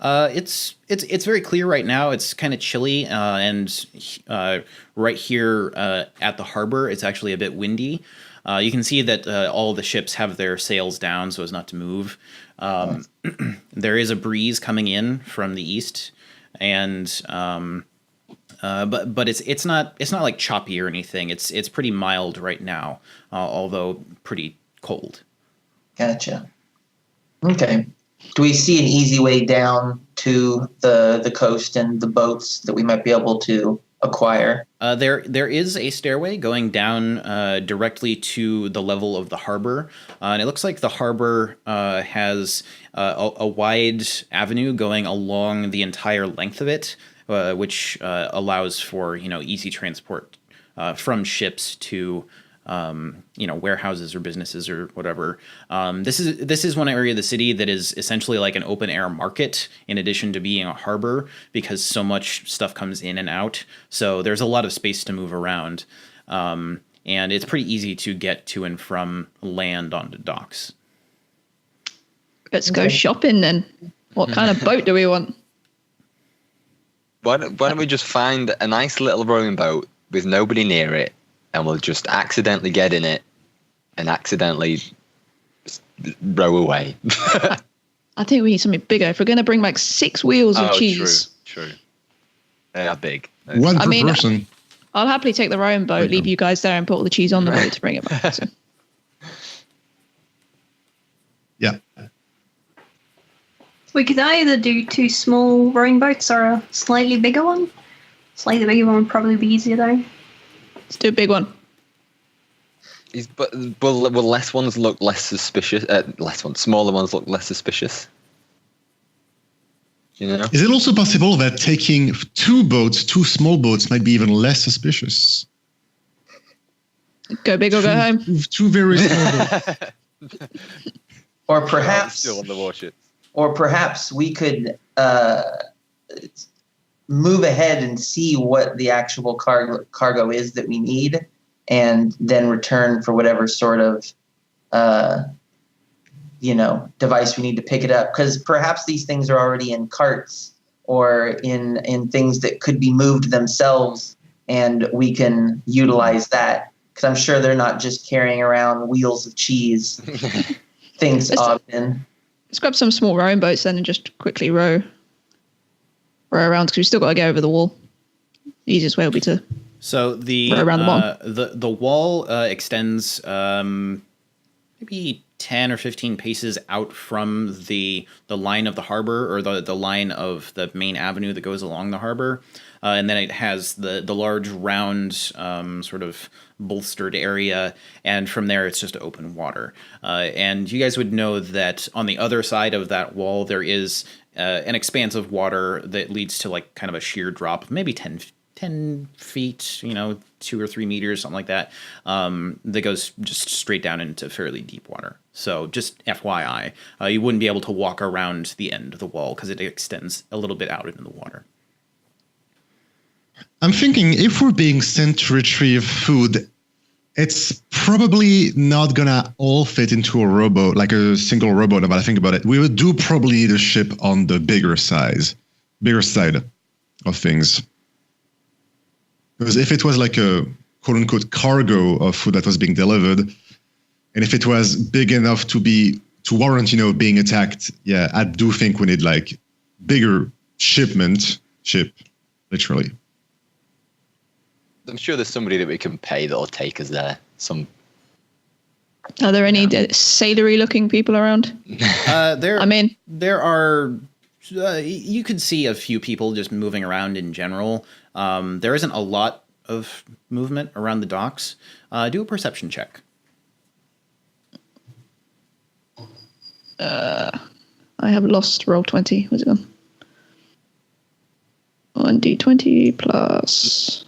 It's very clear right now. It's kind of chilly, and right here at the harbor, it's actually a bit windy. You can see that all the ships have their sails down so as not to move. There is a breeze coming in from the east, and but it's not like choppy or anything. It's pretty mild right now, although pretty cold. Gotcha. Okay. Do we see an easy way down to the coast and the boats that we might be able to acquire? There is a stairway going down directly to the level of the harbor, and it looks like the harbor has a wide avenue going along the entire length of it, which allows for easy transport from ships to warehouses or businesses or whatever. This is one area of the city that is essentially like an open air market in addition to being a harbor, because so much stuff comes in and out. So there's a lot of space to move around. And it's pretty easy to get to and from land onto docks. Let's go shopping then. What kind of boat do we want? Why don't we just find a nice little rowing boat with nobody near it, and we'll just accidentally get in it and accidentally row away. I think we need something bigger. If we're going to bring like 6 wheels of cheese. True. They are big. One per person. I'll happily take the rowing boat, leave you guys there and put all the cheese on the boat to bring it back. So. Yeah. We could either do 2 small rowing boats or a slightly bigger one. Slightly bigger one would probably be easier though. Let's do a big one. But will less ones look less suspicious? Smaller ones look less suspicious. Is it also possible that taking 2 small boats, might be even less suspicious? Go big or go home. 2 very small boats. Or perhaps still on the warships. Or perhaps we could move ahead and see what the actual cargo is that we need, and then return for whatever sort of device we need to pick it up. Because perhaps these things are already in carts or in things that could be moved themselves, and we can utilize that. Because I'm sure they're not just carrying around wheels of cheese. Things often. Let's grab some small rowing boats then and just quickly row around, because we've still got to get over the wall. The easiest way will be to row around the wall extends maybe 10 or 15 paces out from the line of the harbor, or the line of the main avenue that goes along the harbor. And then it has the large round sort of bolstered area, and from there it's just open water. And you guys would know that on the other side of that wall there is an expanse of water that leads to like kind of a sheer drop of maybe 10 feet, 2 or 3 meters, something like that, that goes just straight down into fairly deep water. So just FYI, you wouldn't be able to walk around the end of the wall because it extends a little bit out into the water. I'm thinking if we're being sent to retrieve food, it's probably not gonna all fit into a rowboat, like a single rowboat. Now that I think about it, we would probably need a ship on the bigger side of things. Because if it was like a quote unquote cargo of food that was being delivered, and if it was big enough to warrant, being attacked, yeah, I do think we need like bigger ship, literally. I'm sure there's somebody that we can pay that'll take us there. Are there any sailory looking people around? There are. You could see a few people just moving around in general. There isn't a lot of movement around the docks. Do a perception check. I have lost roll 20. Where's it gone? 1d20 plus.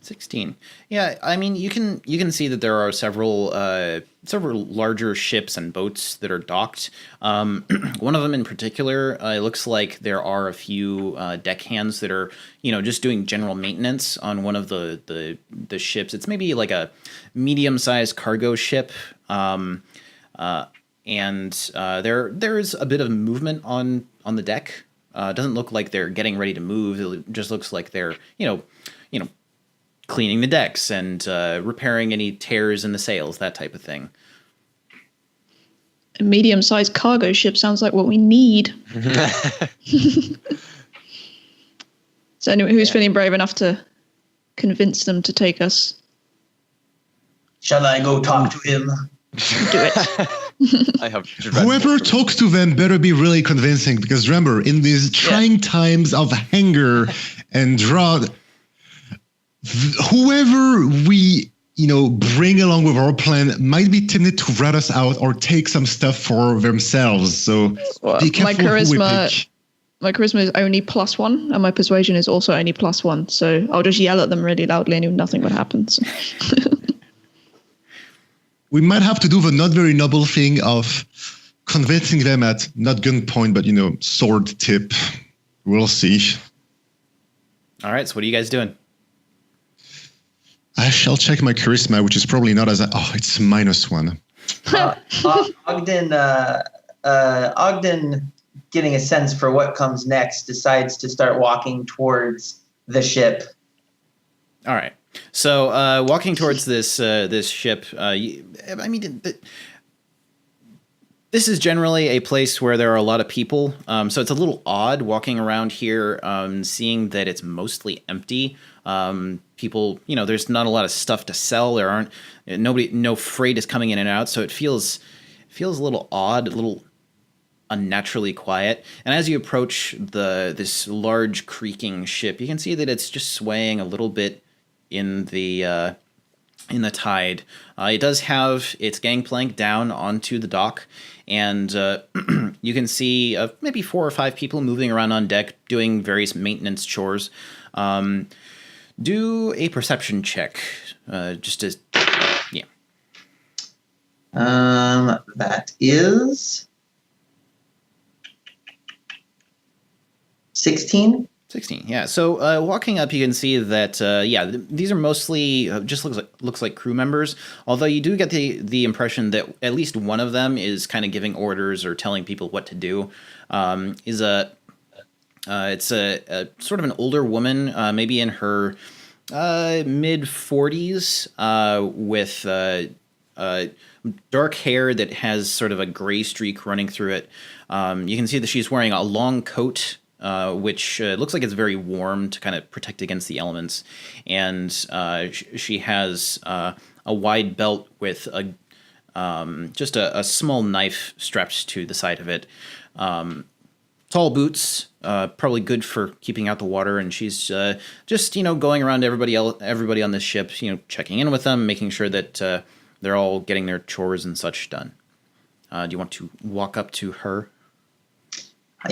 16. Yeah, I mean you can see that there are several larger ships and boats that are docked. One of them in particular, it looks like there are a few deckhands that are just doing general maintenance on one of the ships. It's maybe like a medium-sized cargo ship, and there is a bit of movement on the deck. It doesn't look like they're getting ready to move. It just looks like they're cleaning the decks and repairing any tears in the sails, that type of thing. A medium-sized cargo ship sounds like what we need. So anyway, who's feeling brave enough to convince them to take us? Shall I go talk to him? Do it. I have Whoever talks to them better be really convincing, because remember, in these trying times of hunger and drought, whoever we bring along with our plan might be tempted to rat us out or take some stuff for themselves. So be careful who we pick. My charisma is only +1, and my persuasion is also only +1. So I'll just yell at them really loudly, and nothing would happen. So. We might have to do the not very noble thing of convincing them at not gunpoint, but sword tip. We'll see. All right. So what are you guys doing? I shall check my charisma, which is probably not as it's -1. Ogden, getting a sense for what comes next, decides to start walking towards the ship. All right. So walking towards this ship, this is generally a place where there are a lot of people. So it's a little odd walking around here, seeing that it's mostly empty. People, there's not a lot of stuff to sell. There aren't no freight is coming in and out. So it feels a little odd, a little unnaturally quiet. And as you approach this large creaking ship, you can see that it's just swaying a little bit in the tide. It does have its gangplank down onto the dock, and you can see maybe 4 or 5 people moving around on deck doing various maintenance chores. Do a perception check, just as That is 16. 16, yeah. So walking up, you can see that, these are mostly just looks like crew members. Although you do get the impression that at least one of them is kind of giving orders or telling people what to do. It's a sort of an older woman, maybe in her mid 40s, with dark hair that has sort of a gray streak running through it. You can see that she's wearing a long coat, which looks like it's very warm to kind of protect against the elements. And she has a wide belt with just a small knife strapped to the side of it. Tall boots, probably good for keeping out the water. And she's just, going around to everybody on this ship, checking in with them, making sure that they're all getting their chores and such done. Do you want to walk up to her?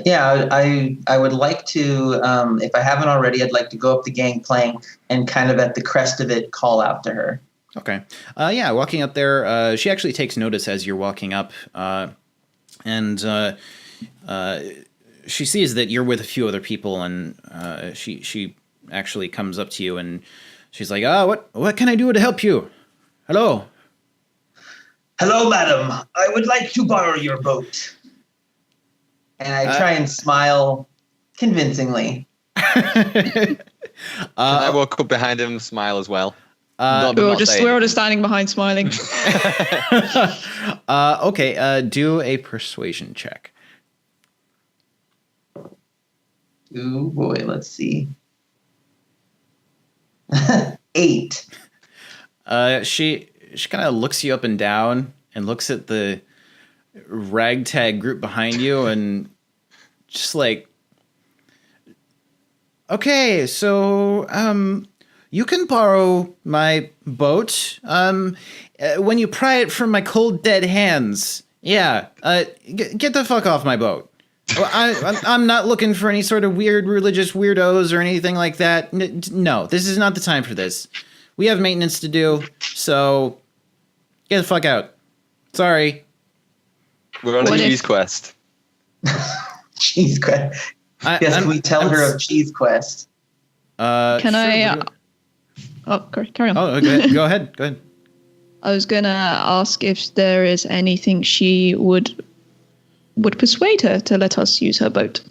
Yeah, I would like to, if I haven't already, I'd like to go up the gangplank and kind of at the crest of it call out to her. Okay. Walking up there, she actually takes notice as you're walking up, and she sees that you're with a few other people, and she actually comes up to you, and she's like, what can I do to help you? Hello. Hello, madam. I would like to borrow your boat. And I try and smile convincingly. Can I walk up behind him and smile as well? We're all just standing behind smiling. Okay, do a persuasion check. Ooh, boy, let's see. 8. She kind of looks you up and down and looks at the ragtag group behind you and just like, okay, so you can borrow my boat when you pry it from my cold dead hands. Yeah, get the fuck off my boat. I'm not looking for any sort of weird religious weirdos or anything like that. No, this is not the time for this. We have maintenance to do, so get the fuck out. Sorry. We're on a cheese quest. Cheese quest. Can we tell her of Cheese Quest? Can I? Carry on. Oh, okay. Go ahead. Go ahead. I was gonna ask if there is anything she would persuade her to let us use her boat.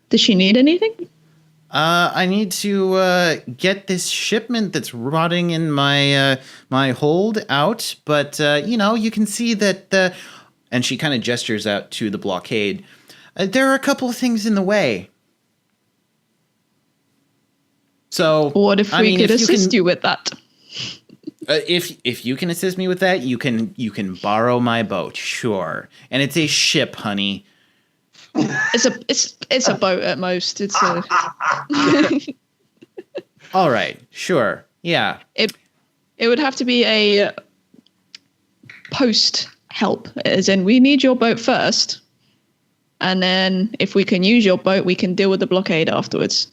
Does she need anything? I need to get this shipment that's rotting in my my hold out, but you can see that and she kind of gestures out to the blockade. There are a couple of things in the way. So What if we could assist you with that? If you can assist me with that, you can borrow my boat, sure. And it's a ship, honey. It's a boat at most. It's a. All right, sure, yeah. It would have to be a post help, as in we need your boat first, and then if we can use your boat, we can deal with the blockade afterwards.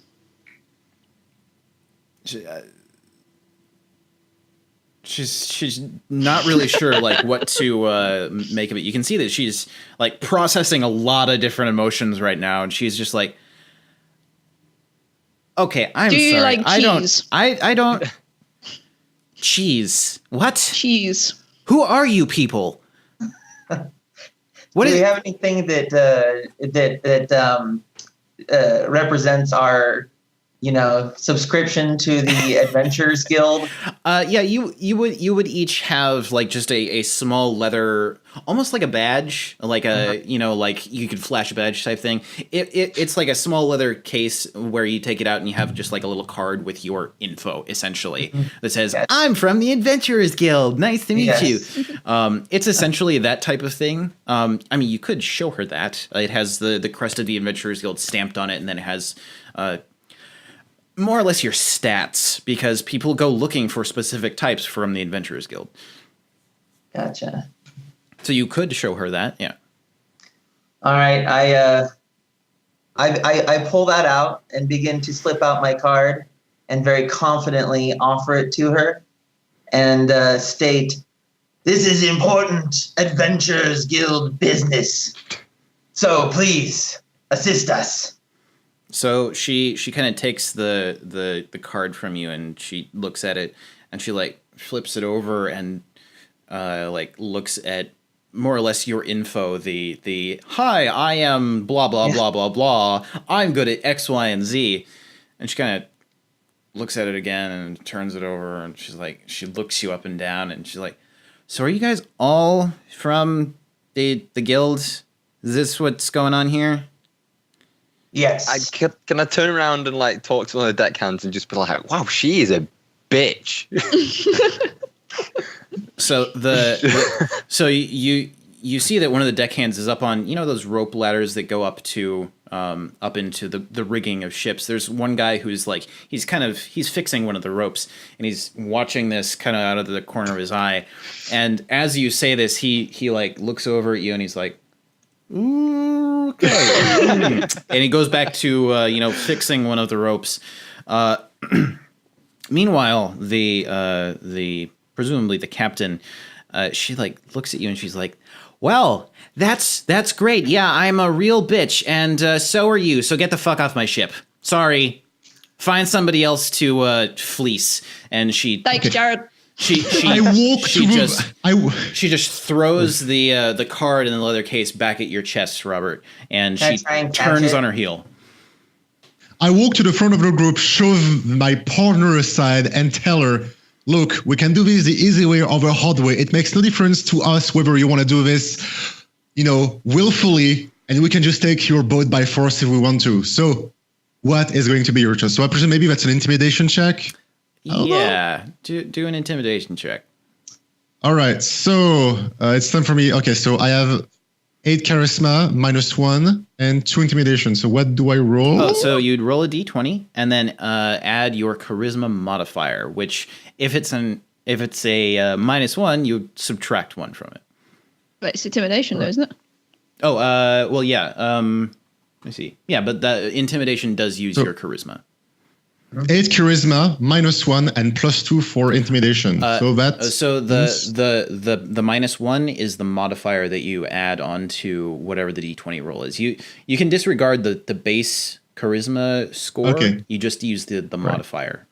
She's not really sure like what to make of it. You can see that she's like processing a lot of different emotions right now, and she's just like, "Okay, I'm sorry. Do you like cheese? I don't. Cheese? What? Cheese. Who are you people? What Do is? you have anything that represents our, subscription to the Adventurers Guild? Yeah, you would each have like just a small leather, almost like a badge, like a like you could flash a badge type thing. It's like a small leather case where you take it out and you have just like a little card with your info essentially that says, Yes. "I'm from the Adventurers Guild. Nice to meet Yes. you." It's essentially that type of thing. I mean, you could show her that it has the crest of the Adventurers Guild stamped on it, and then it has more or less your stats, because people go looking for specific types from the Adventurers Guild. Gotcha. So you could show her that, yeah. All right, I pull that out and begin to slip out my card and very confidently offer it to her and state, "This is important Adventurers Guild business. So please assist us." So she kind of takes the card from you, and she looks at it, and she like flips it over and like looks at more or less your info. The "Hi, I am blah blah blah blah blah. I'm good at X, Y, and Z," and she kind of looks at it again and turns it over, and she's like, she looks you up and down, and she's like, "So are you guys all from the guild? Is this what's going on here?" Yes. Can I turn around and like talk to one of the deckhands and just be like, "Wow, she is a bitch." So so you see that one of the deckhands is up on those rope ladders that go up to up into the rigging of ships. There's one guy who's like he's fixing one of the ropes, and he's watching this kind of out of the corner of his eye. And as you say this, he like looks over at you and he's like, "Ooh, okay," and he goes back to fixing one of the ropes. Meanwhile, the presumably the captain, she like looks at you and she's like, "Well, that's great. Yeah, I'm a real bitch, and so are you. So get the fuck off my ship. Sorry, find somebody else to fleece." And she Thanks, Jared. she just throws the card in the leather case back at your chest, Robert, and Can I she try and catch turns it? on her heel. I walk to the front of the group, shove my partner aside, and tell her, "Look, we can do this the easy way or the hard way. It makes no difference to us whether you want to do this, willfully, and we can just take your boat by force if we want to. So, what is going to be your choice?" So I presume maybe that's an intimidation check. Yeah, do an intimidation check. All right, so it's time for me. Okay, so I have 8 charisma, -1, and 2 intimidation. So what do I roll? Oh, so you'd roll a d20 and then add your charisma modifier, which if it's a -1, you subtract 1 from it. But it's intimidation, though, isn't it? Oh, well, yeah. Let me see. Yeah, but the intimidation does use your charisma. 8 charisma, -1, and +2 for intimidation. So that's So the -1 is the modifier that you add onto whatever the d20 roll is. You can disregard the base charisma score. Okay. You just use the modifier.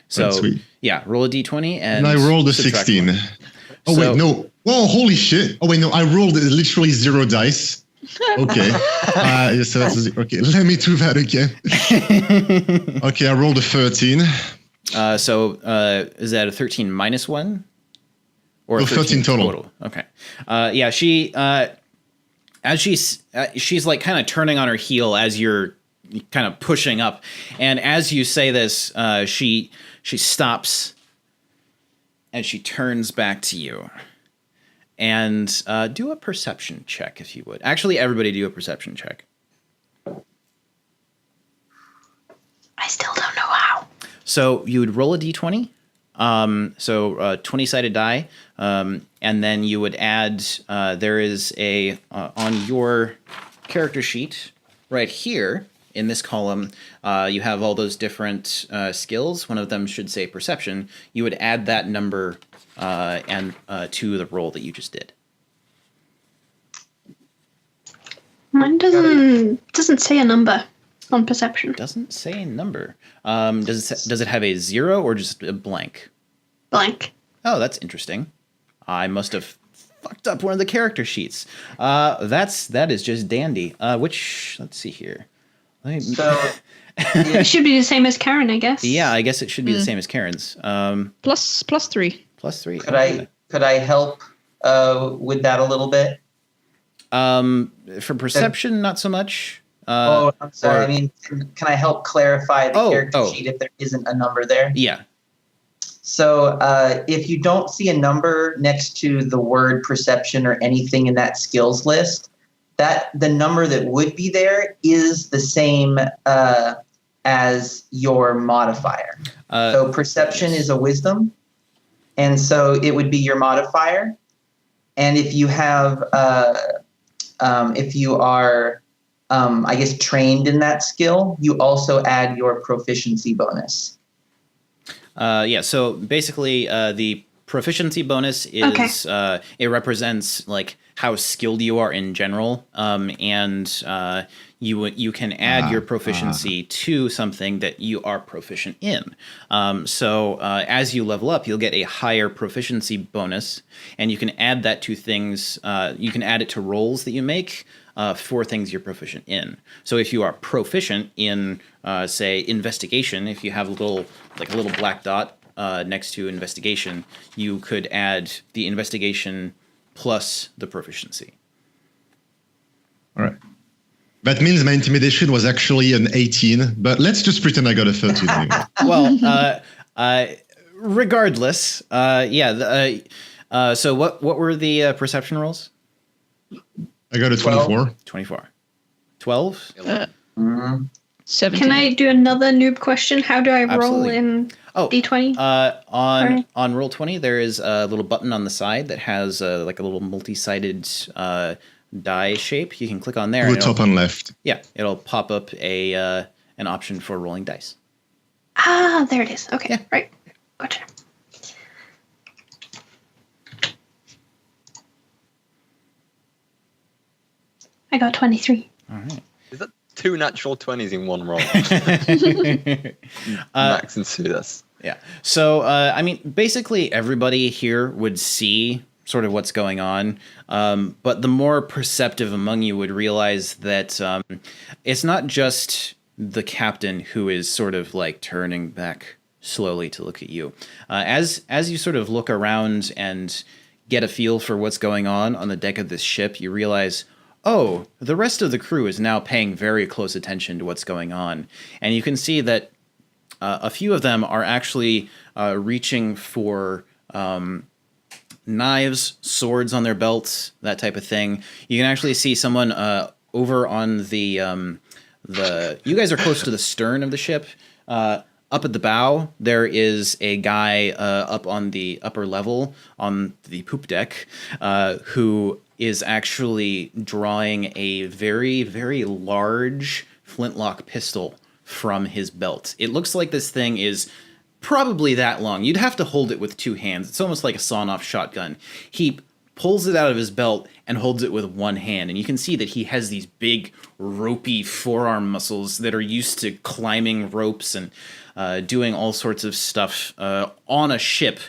So That's sweet. yeah, roll a d20 and I rolled a subtract 16. 1. Oh So- wait, no. Whoa, holy shit. Oh wait, no, I rolled literally 0 dice. Okay. Yes, so that's okay. Let me do that again. Okay, I rolled a 13. So is that a 13 -1? Or No, 13 total. Okay. Yeah, she as she's like kind of turning on her heel as you're kind of pushing up, and as you say this, she stops and she turns back to you. And do a perception check if you would. Actually, everybody do a perception check. I still don't know how. So you would roll a d20. So 20-sided die. And then you would add, there is a, on your character sheet right here in this column, you have all those different skills. One of them should say perception. You would add that number and to the roll that you just did. Mine doesn't say a number on perception. Doesn't say a number. Does it have a 0 or just a blank? Blank. Oh, that's interesting. I must have fucked up one of the character sheets. That is just dandy. Let's see here. So It should be the same as Karen, I guess. Yeah, I guess it should be the same as Karen's. Plus 3. Plus 3. could I help with that a little bit? For perception, not so much. I'm sorry. I mean, can I help clarify the character sheet if there isn't a number there? Yeah. So if you don't see a number next to the word perception or anything in that skills list, that the number that would be there is the same as your modifier. So perception is a wisdom, and so it would be your modifier. And if you have, if you are, I guess, trained in that skill, you also add your proficiency bonus. Yeah, so basically the proficiency bonus is it represents like how skilled you are in general, and you can add your proficiency to something that you are proficient in. So as you level up, you'll get a higher proficiency bonus, and you can add that to things. You can add it to rolls that you make for things you're proficient in. So if you are proficient in, say, investigation, if you have a little black dot next to investigation, you could add the investigation plus the proficiency. All right. That means my intimidation was actually an 18, but let's just pretend I got a 13 anyway. Well, regardless, yeah. So what were the perception rolls? I got a 24. 24. 12? 17. Can I do another noob question? How do I roll Absolutely. in D20? On roll 20, there is a little button on the side that has like a little multi-sided die shape. You can click on there. To the top and left. Yeah, it'll pop up an option for rolling dice. Ah, there it is. Okay, Yeah. right. Gotcha. I got 23. All right. Is that 2 natural 20s in one roll? Max and Sue, that's... Yeah. So, I mean, basically everybody here would see sort of what's going on, but the more perceptive among you would realize that it's not just the captain who is sort of like turning back slowly to look at you. As you sort of look around and get a feel for what's going on the deck of this ship, you realize, oh, the rest of the crew is now paying very close attention to what's going on. And you can see that a few of them are actually reaching for knives, swords on their belts, that type of thing. You can actually see someone over on the you guys are close to the stern of the ship. Up at the bow, there is a guy up on the upper level on the poop deck who is actually drawing a very, very large flintlock pistol from his belt. It looks like this thing is probably that long. You'd have to hold it with 2 hands. It's almost like a sawn-off shotgun. He pulls it out of his belt and holds it with one hand, and you can see that he has these big, ropey forearm muscles that are used to climbing ropes and doing all sorts of stuff on a ship.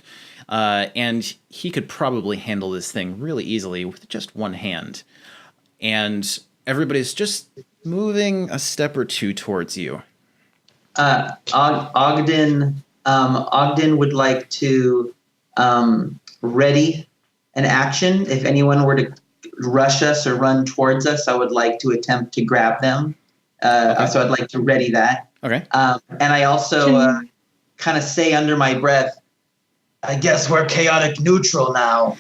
And he could probably handle this thing really easily with just one hand. And everybody's just moving a step or two towards you. Ogden would like to ready an action. If anyone were to rush us or run towards us, I would like to attempt to grab them. Okay. So I'd like to ready that. Okay. And I also kind of say under my breath, I guess we're chaotic neutral now.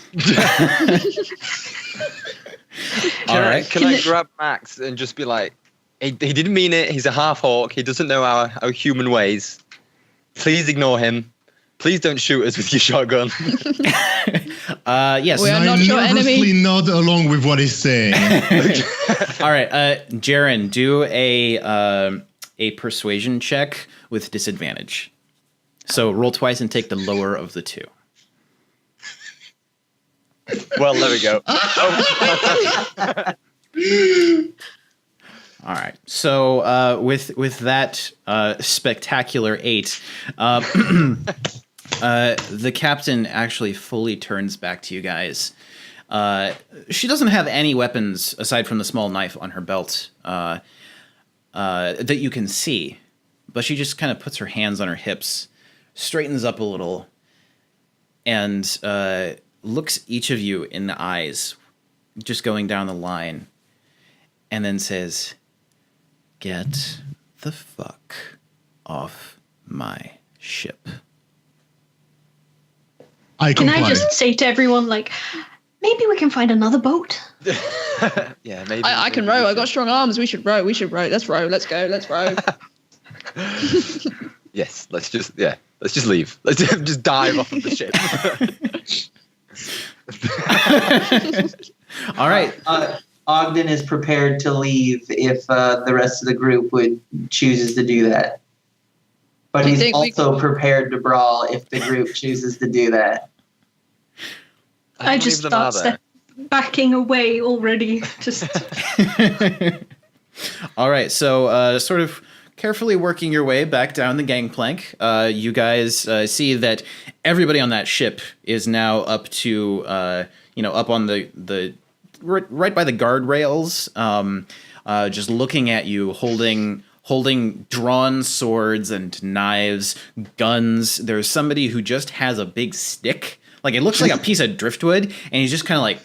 All right. Can I grab Max and just be like, he didn't mean it. He's a half orc. He doesn't know our human ways. Please ignore him. Please don't shoot us with your shotgun. Yes. We are I not your nervously enemy. nod along with what he's saying. All right. Jaren, do a persuasion check with disadvantage. So roll twice and take the lower of the two. Well, there we go. All right. So with that spectacular 8, the captain actually fully turns back to you guys. She doesn't have any weapons aside from the small knife on her belt that you can see, but she just kind of puts her hands on her hips, straightens up a little, and looks each of you in the eyes, just going down the line, and then says, "Get the fuck off my ship." I Can comply. I just say to everyone, like, maybe we can find another boat? Yeah, maybe. I can row. I got strong arms. We should row. Let's row. Let's go. Let's row. Yes, let's just leave. Let's just dive off of the ship. All right. Ogden is prepared to leave if the rest of the group chooses to do that. But Do you he's think we- also prepared to brawl if the group chooses to do that. I just start backing away already. Just All right, so sort of carefully working your way back down the gangplank, you guys see that everybody on that ship is now up to, up on the right by the guardrails, just looking at you, holding drawn swords and knives, guns. There's somebody who just has a big stick. Like, it looks like a piece of driftwood, and he's just kind of like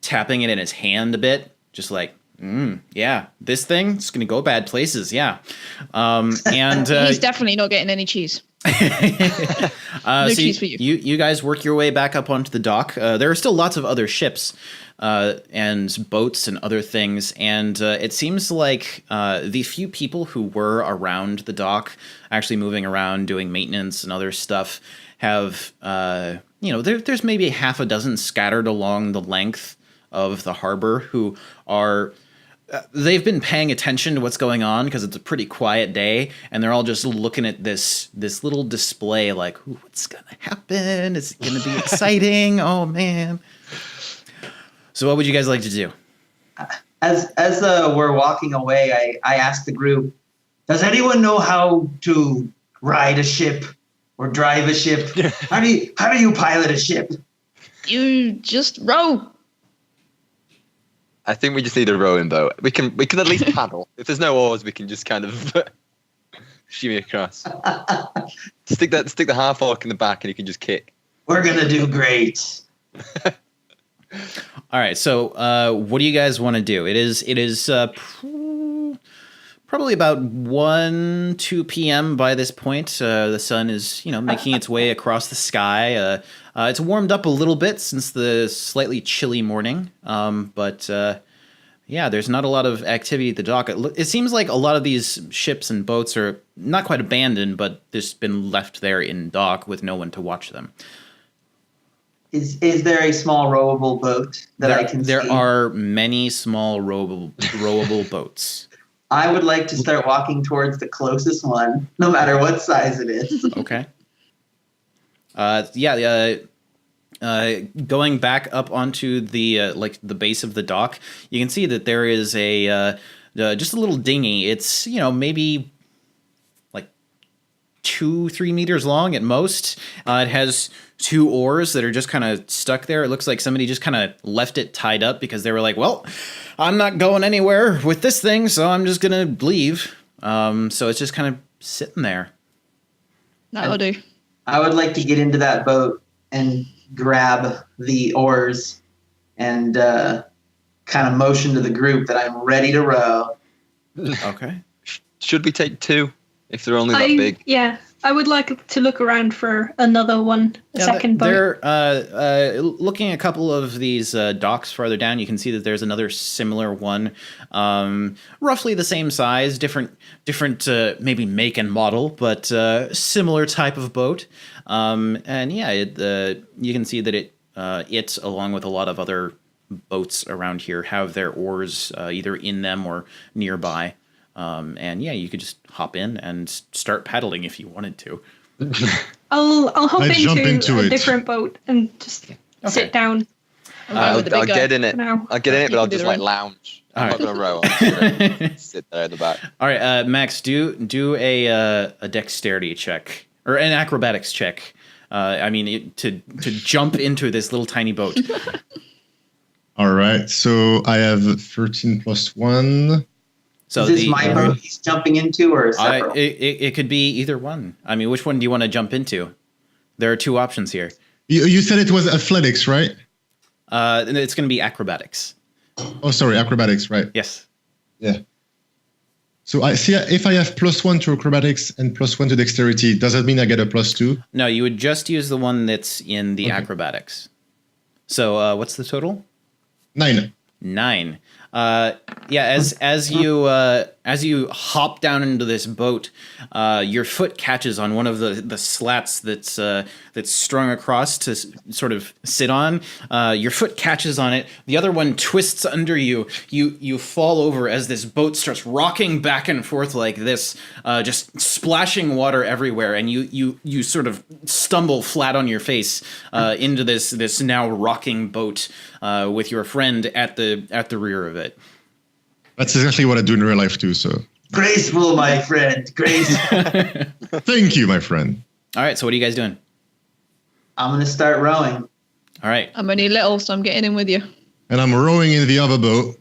tapping it in his hand a bit, just like, yeah, this thing, it's going to go bad places, yeah. And He's definitely not getting any cheese. No cheese for you. You guys work your way back up onto the dock. There are still lots of other ships and boats and other things, and it seems like the few people who were around the dock, actually moving around, doing maintenance and other stuff, have, there's maybe half a dozen scattered along the length of the harbor who are... they've been paying attention to what's going on because it's a pretty quiet day, and they're all just looking at this little display like, ooh, what's going to happen? Is it going to be exciting? Oh, man. So what would you guys like to do? As we're walking away, I ask the group, does anyone know how to ride a ship or drive a ship? How do you pilot a ship? You just row. I think we just need a rowing boat. We can at least paddle. If there's no oars, we can just kind of shimmy across. Stick the half orc in the back, and you can just kick. We're gonna do great. All right. So what do you guys want to do? It is probably about 2 p.m. by this point. The sun is, making its way across the sky. It's warmed up a little bit since the slightly chilly morning. But there's not a lot of activity at the dock. It seems like a lot of these ships and boats are not quite abandoned, but just been left there in dock with no one to watch them. Is there a small rowable boat that I can see? There are many small rowable boats. I would like to start walking towards the closest one, no matter what size it is. Okay. Going back up onto the the base of the dock, you can see that there is a just a little dinghy. It's maybe like 2-3 meters long at most. It has 2 oars that are just kind of stuck there. It looks like somebody just kind of left it tied up because they were like, well, I'm not going anywhere with this thing, so I'm just gonna leave. So it's just kind of sitting there. That'll do. I would like to get into that boat and grab the oars and kind of motion to the group that I'm ready to row. Okay. Should we take 2 if they're only that big? Yeah, I would like to look around for another one, second boat. They're looking at a couple of these docks farther down. You can see that there's another similar one, roughly the same size, different maybe make and model, but similar type of boat. And yeah, you can see that it along with a lot of other boats around here have their oars either in them or nearby. And yeah, you could just hop in and start paddling if you wanted to. I'll hop into a it. different boat and just sit down. I'll get in it. Now. I'll get in it, but I'll just the lounge. I'm All not gonna row. I'm just gonna sit there at the back. All right, Max, do a dexterity check or an acrobatics check. To jump into this little tiny boat. All right, so I have 13 plus 1. So Is this my boat he's jumping into, or several? it could be either one. I mean, which one do you want to jump into? There are 2 options here. You said it was athletics, right? It's going to be acrobatics. Oh, sorry, acrobatics, right? Yes. Yeah. So I see if I have +1 to acrobatics and +1 to dexterity, does that mean I get a +2? No, you would just use the one that's in the acrobatics. So what's the total? 9. 9. Yeah, as you hop down into this boat, your foot catches on one of the slats that's strung across to sort of sit on. Your foot catches on it. The other one twists under you. You fall over as this boat starts rocking back and forth like this, just splashing water everywhere, and you sort of stumble flat on your face into this now rocking boat with your friend at the rear of it. That's exactly what I do in real life too, so. Graceful, my friend. Graceful. Thank you, my friend. All right, so what are you guys doing? I'm going to start rowing. All right. I'm only little, so I'm getting in with you. And I'm rowing in the other boat.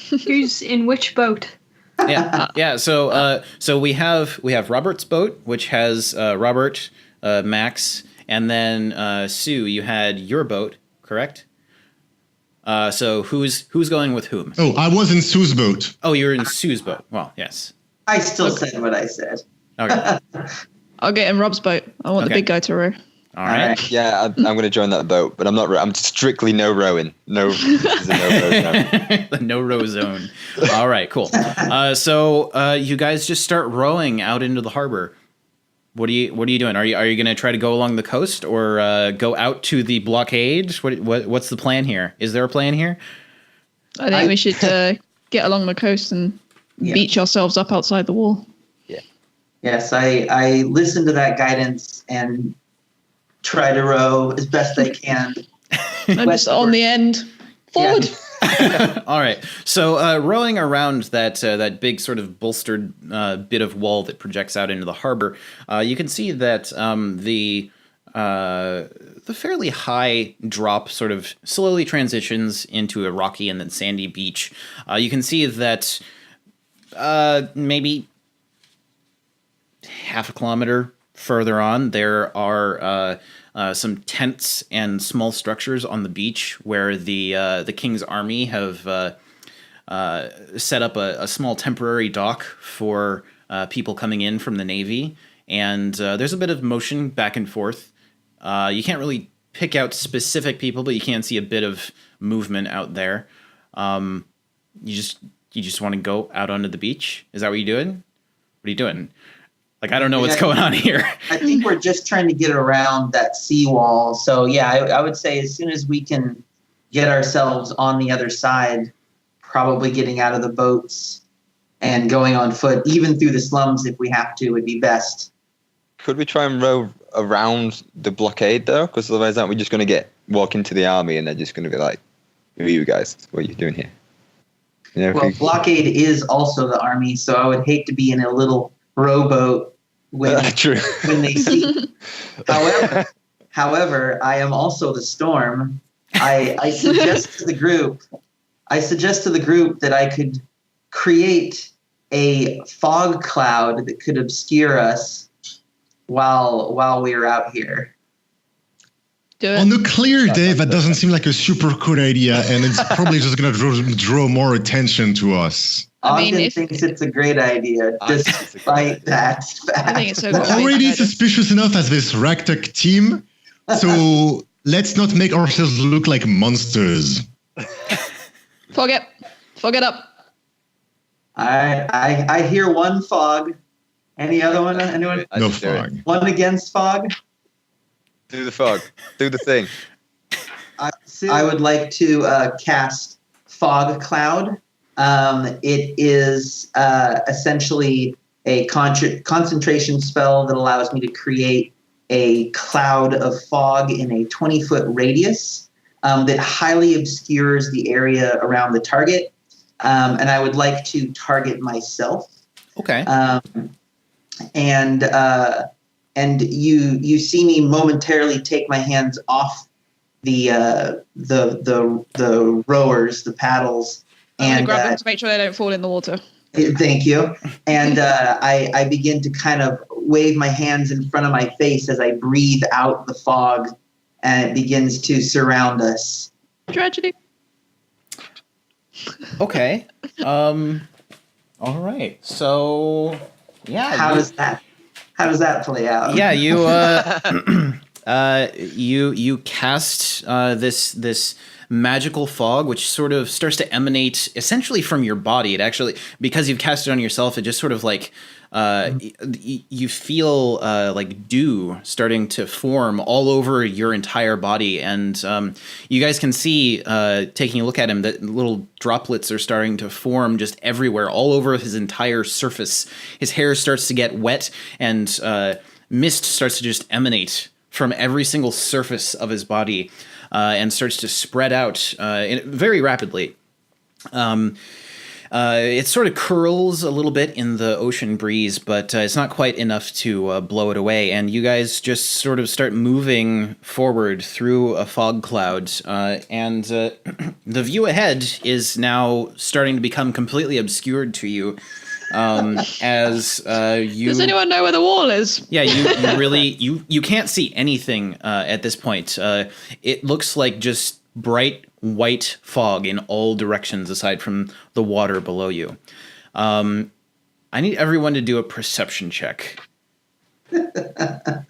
Who's in which boat? Yeah. So we have Robert's boat, which has Robert, Max, and then Sue. You had your boat, correct? So who's going with whom? Oh, I was in Sue's boat. Oh, you're in Sue's boat. Well, yes. I still said what I said. Okay. I'll get in Rob's boat. I want the big guy to row. All right. Yeah, I'm going to join that boat, but I'm not. I'm strictly no rowing. No, this is a no row zone. The no row zone. All right. Cool. So you guys just start rowing out into the harbor. What are you doing? Are you going to try to go along the coast or go out to the blockade? What's the plan here? Is there a plan here? I think we should get along the coast and beach ourselves up outside the wall. Yeah. Yes, I listen to that guidance and try to row as best I can. I'm just on the end. Forward. Yeah. All right. So rowing around that big sort of bolstered bit of wall that projects out into the harbor, you can see that the fairly high drop sort of slowly transitions into a rocky and then sandy beach. You can see that maybe half a kilometer further on, there are some tents and small structures on the beach where the King's Army have set up a small temporary dock for people coming in from the Navy. And there's a bit of motion back and forth. You can't really pick out specific people, but you can see a bit of movement out there. You just want to go out onto the beach? Is that what you're doing? What are you doing? Like, I don't know what's going on here. I think we're just trying to get around that seawall. So, yeah, I would say as soon as we can get ourselves on the other side, probably getting out of the boats and going on foot, even through the slums if we have to, would be best. Could we try and row around the blockade, though? Because otherwise, aren't we just going to walk into the army and they're just going to be like, who are you guys? What are you doing here? You know, well, blockade is also the army, so I would hate to be in a little rowboat when they see. However, I am also the storm. I suggest to the group that I could create a fog cloud that could obscure us while we are out here. Do it. On a clear day, that doesn't seem like a super cool idea, and it's probably just going to draw more attention to us. I mean, Ogden thinks it's a great idea, despite that fact. I think it's so We're already suspicious enough as this ragtag team, so let's not make ourselves look like monsters. Fog it. Fog it up. I hear one fog. Any other one? Anyone? No fog. One against fog? Do the fog. Do the thing. I would like to cast Fog Cloud. It is essentially a concentration spell that allows me to create a cloud of fog in a 20-foot radius that highly obscures the area around the target. And I would like to target myself. Okay. And you see me momentarily take my hands off the rowers, the paddles, I'm and grab them to make sure they don't fall in the water. thank you. And I begin to kind of wave my hands in front of my face as I breathe out the fog, and it begins to surround us. Tragedy. Okay. All right. So, yeah. How does that play out? Yeah, you cast this magical fog, which sort of starts to emanate essentially from your body. It actually, because you've cast it on yourself, it just sort of like you feel like dew starting to form all over your entire body, and you guys can see, taking a look at him, that little droplets are starting to form just everywhere, all over his entire surface. His hair starts to get wet, and mist starts to just emanate from every single surface of his body, and starts to spread out very rapidly. It sort of curls a little bit in the ocean breeze, but it's not quite enough to blow it away. And you guys just sort of start moving forward through a fog cloud. And the view ahead is now starting to become completely obscured to you. As you... Does anyone know where the wall is? Yeah, you really... You can't see anything at this point. It looks like just bright white fog in all directions aside from the water below you. I need everyone to do a perception check. I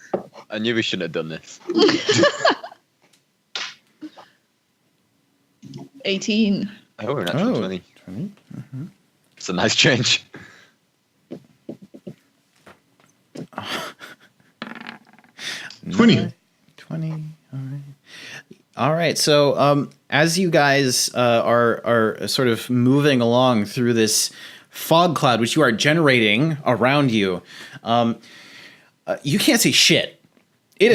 knew we shouldn't have done this. 18. Oh, an actual 20. 20. Mm-hmm. It's a nice change. Oh. 20. 20. All right. All right. So, as you guys are sort of moving along through this fog cloud, which you are generating around you, you can't see shit. You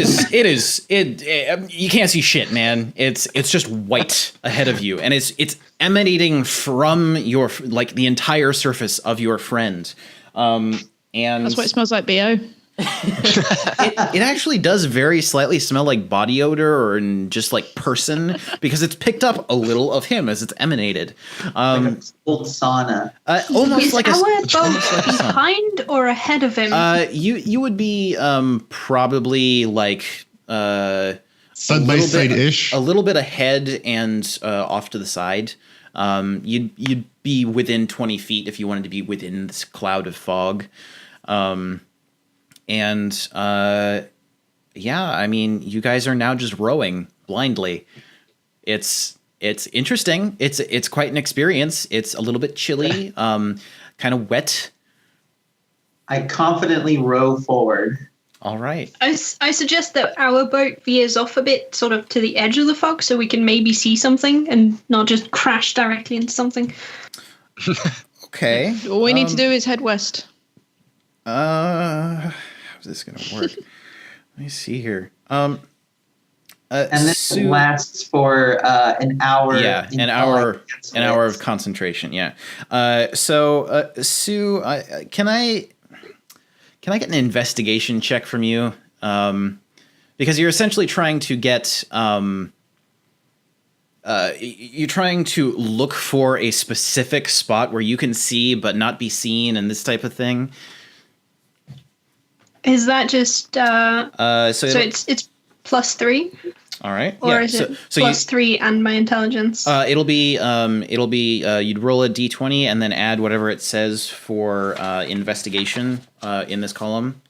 can't see shit, man. It's just white ahead of you, and it's emanating from your, like, the entire surface of your friend. And That's what it smells like, BO. it actually does very slightly smell like body odor or just like person, because it's picked up a little of him as it's emanated. Like a old sauna. Almost Is like our a boat behind or ahead of him? you would be probably like Side by side ish. a little bit ahead and off to the side. You'd be within 20 feet if you wanted to be within this cloud of fog. Yeah, I mean, you guys are now just rowing blindly. It's interesting. It's quite an experience. It's a little bit chilly, kind of wet. I confidently row forward. All right. I suggest that our boat veers off a bit, sort of to the edge of the fog, so we can maybe see something and not just crash directly into something. Okay. All we need to do is head west. How's this gonna work? Let me see here. And this lasts for an hour. Yeah, an hour of concentration. Yeah. Sue, can I get an investigation check from you? Because you're essentially trying to get you're trying to look for a specific spot where you can see but not be seen, and this type of thing. Is that just so it's +3? All right. Or is it plus 3 and my intelligence? It'll be you'd roll a d20 and then add whatever it says for investigation in this column.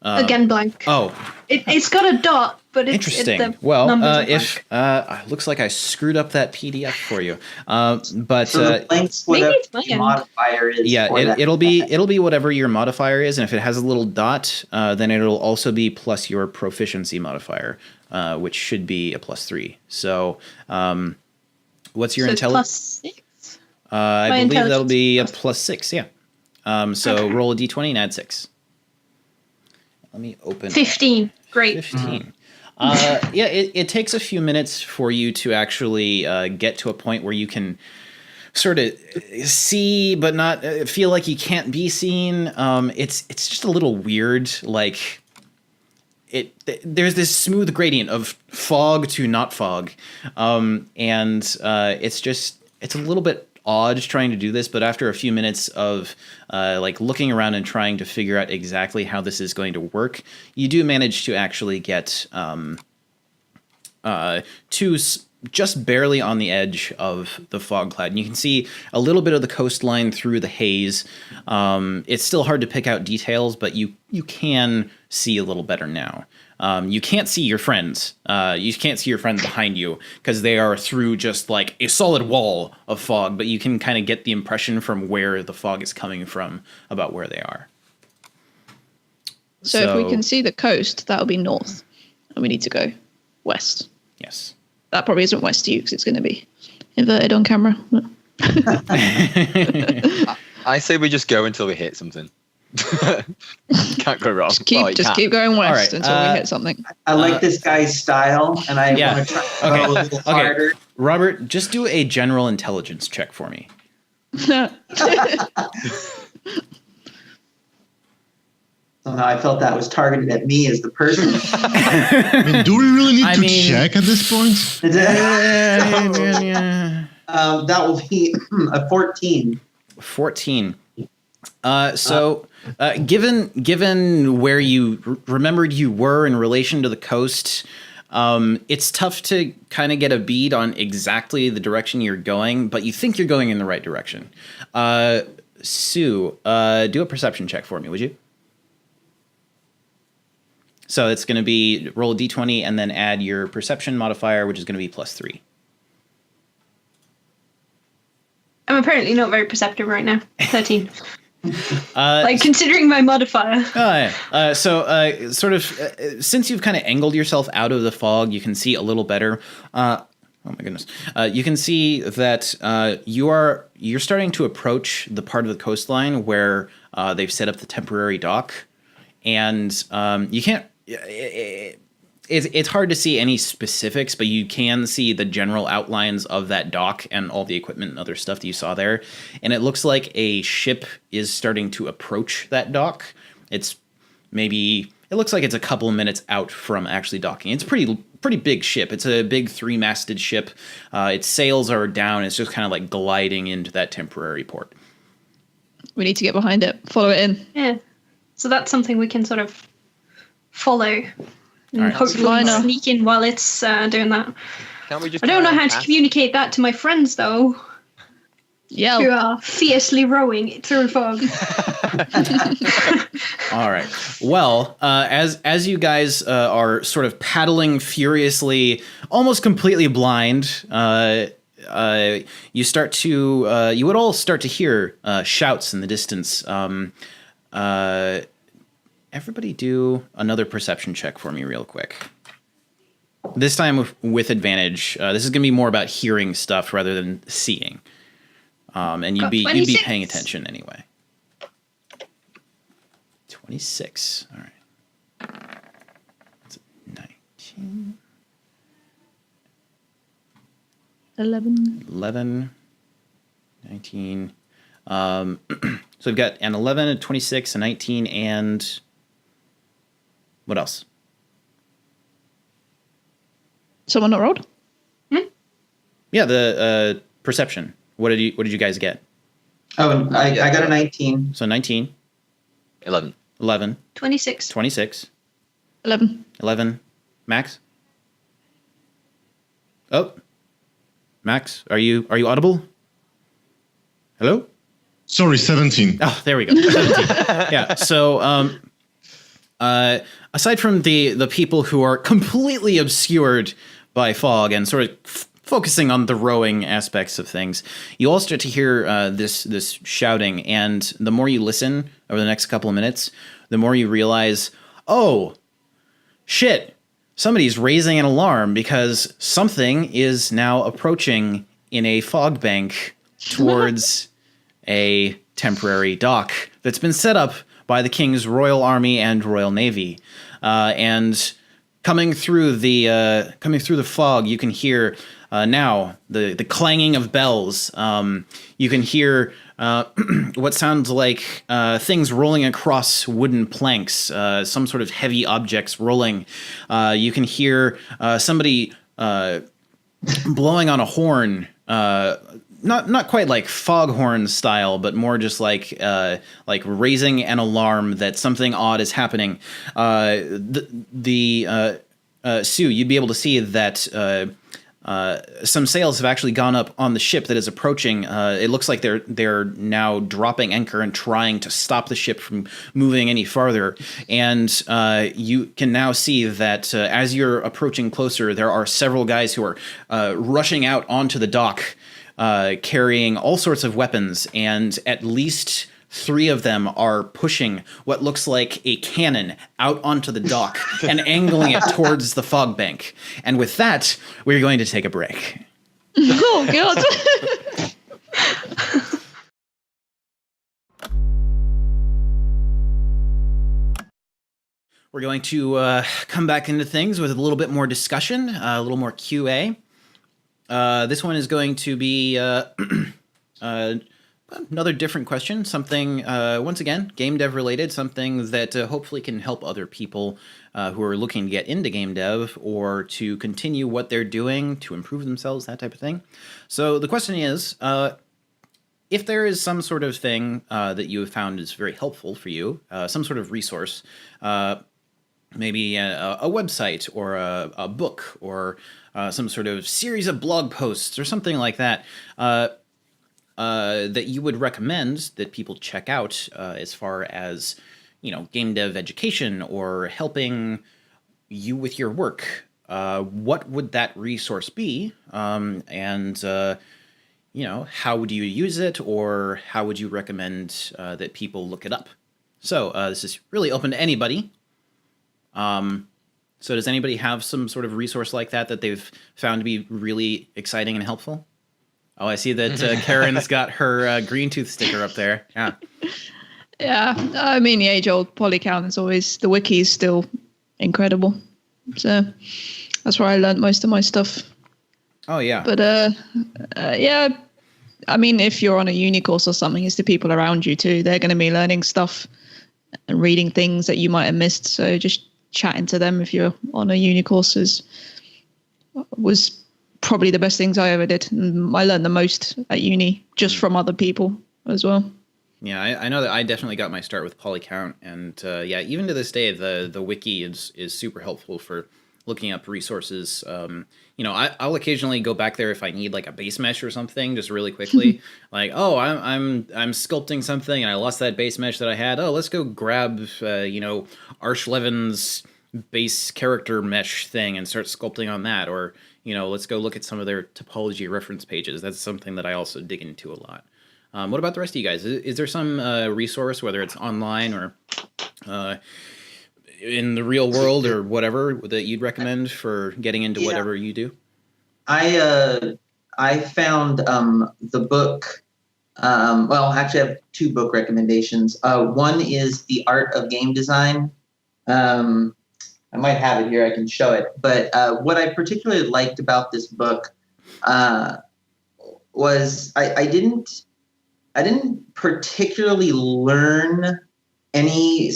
Again, blank. Oh, it's got a dot, but it's interesting. The Well, numbers are if looks like I screwed up that PDF for you. But so the blank's whatever the modifier is. Yeah, it'll be whatever your modifier is, and if it has a little dot, then it'll also be plus your proficiency modifier, which should be a plus 3. So, what's your intelligence? Plus 6. I believe that'll be a plus 6. Yeah. So okay. Roll a d20 and add 6. Let me open 15. Great. 15. Yeah, it takes a few minutes for you to actually get to a point where you can sort of see, but not feel like you can't be seen. It's just a little weird. Like there's this smooth gradient of fog to not fog, and it's a little bit odd trying to do this, but after a few minutes of like looking around and trying to figure out exactly how this is going to work, you do manage to actually get to just barely on the edge of the fog cloud. And you can see a little bit of the coastline through the haze. It's still hard to pick out details, but you can see a little better now. You can't see your friends. You can't see your friends behind you because they are through just like a solid wall of fog, but you can kind of get the impression from where the fog is coming from about where they are. So if we can see the coast, that'll be north, and we need to go west. Yes. That probably isn't west to you because it's going to be inverted on camera. I say we just go until we hit something. Can't go wrong. Just keep going west until we hit something. I like this guy's style, and I want to try to go a little harder. Robert, just do a general intelligence check for me. Somehow I felt that was targeted at me as the person. I mean, do we really need to check at this point? That will be a 14. 14. Given where you remembered you were in relation to the coast, it's tough to kind of get a bead on exactly the direction you're going, but you think you're going in the right direction. Sue, do a perception check for me, would you? So it's going to be roll a d20 and then add your perception modifier, which is going to be plus 3. I'm apparently not very perceptive right now. 13. Considering my modifier. Since you've kind of angled yourself out of the fog, you can see a little better. Oh my goodness. You can see that you're starting to approach the part of the coastline where they've set up the temporary dock, and you can't. It's hard to see any specifics, but you can see the general outlines of that dock and all the equipment and other stuff that you saw there. And it looks like a ship is starting to approach that dock. It looks like it's a couple of minutes out from actually docking. It's a pretty big ship. It's a big 3-masted ship. Its sails are down. It's just kind of like gliding into that temporary port. We need to get behind it. Follow it in. Yeah. So that's something we can sort of follow. And right. hopefully sneak in while it's doing that. Can't we just I don't know how to communicate that to my friends, though. Yeah. Who are fiercely rowing through fog. All right. Well, as you guys are sort of paddling furiously, almost completely blind, you would all start to hear shouts in the distance. Everybody do another perception check for me real quick. This time with advantage. This is going to be more about hearing stuff rather than seeing. And you'd be paying attention anyway. 26. All right. That's 19. 11. 19. So we've got an 11, a 26, a 19, and what else? Someone not rolled? Yeah, the perception. What did you guys get? Oh, I got a 19. So 19. 11. 26. 26. 11. 11. Max? Oh, Max, are you audible? Hello? Sorry, 17. Oh, there we go. 17. Yeah. So, aside from the people who are completely obscured by fog and sort of focusing on the rowing aspects of things, you all start to hear this shouting, and the more you listen over the next couple of minutes, the more you realize, oh, shit, somebody's raising an alarm because something is now approaching in a fog bank towards a temporary dock that's been set up by the King's Royal Army and Royal Navy, and coming through the fog, you can hear now the clanging of bells. You can hear what sounds like things rolling across wooden planks, some sort of heavy objects rolling. You can hear somebody blowing on a horn. Not quite like foghorn style, but more just like raising an alarm that something odd is happening. Sue, you'd be able to see that some sails have actually gone up on the ship that is approaching. It looks like they're now dropping anchor and trying to stop the ship from moving any farther. And you can now see that as you're approaching closer, there are several guys who are rushing out onto the dock, carrying all sorts of weapons, and at least 3 of them are pushing what looks like a cannon out onto the dock and angling it towards the fog bank. And with that, we're going to take a break. Oh, God. We're going to come back into things with a little bit more discussion, a little more QA. This one is going to be another different question, something, once again, game dev related, something that hopefully can help other people who are looking to get into game dev or to continue what they're doing, to improve themselves, that type of thing. So the question is, if there is some sort of thing that you have found is very helpful for you, some sort of resource, maybe a website or a book or some sort of series of blog posts or something like that, that you would recommend that people check out as far as, game dev education or helping you with your work, what would that resource be? And how would you use it, or how would you recommend that people look it up? So this is really open to anybody. So does anybody have some sort of resource like that they've found to be really exciting and helpful? Oh, I see that Karen's got her green tooth sticker up there. Yeah. Yeah, I mean, the age-old polycount is always, the wiki is still incredible. So that's where I learned most of my stuff. Oh, yeah. But, yeah, I mean, if you're on a uni course or something, it's the people around you too. They're going to be learning stuff and reading things that you might have missed. So just chatting to them if you're on a uni course was probably the best things I ever did. And I learned the most at uni just from other people as well. Yeah, I know that I definitely got my start with Polycount, and even to this day, the wiki is super helpful for looking up resources. I'll occasionally go back there if I need like a base mesh or something, just really quickly. Like, oh, I'm sculpting something and I lost that base mesh that I had. Oh, let's go grab Arshlevin's base character mesh thing and start sculpting on that, or let's go look at some of their topology reference pages. That's something that I also dig into a lot. What about the rest of you guys? Is there some resource, whether it's online or in the real world or whatever, that you'd recommend for getting into whatever you do? I found the book. Actually, I have 2 book recommendations. One is The Art of Game Design. I might have it here. I can show it. But what I particularly liked about this book was I didn't particularly learn any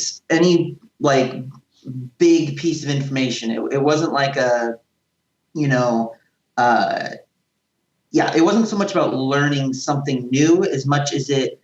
like big piece of information. It wasn't like it wasn't so much about learning something new as much as it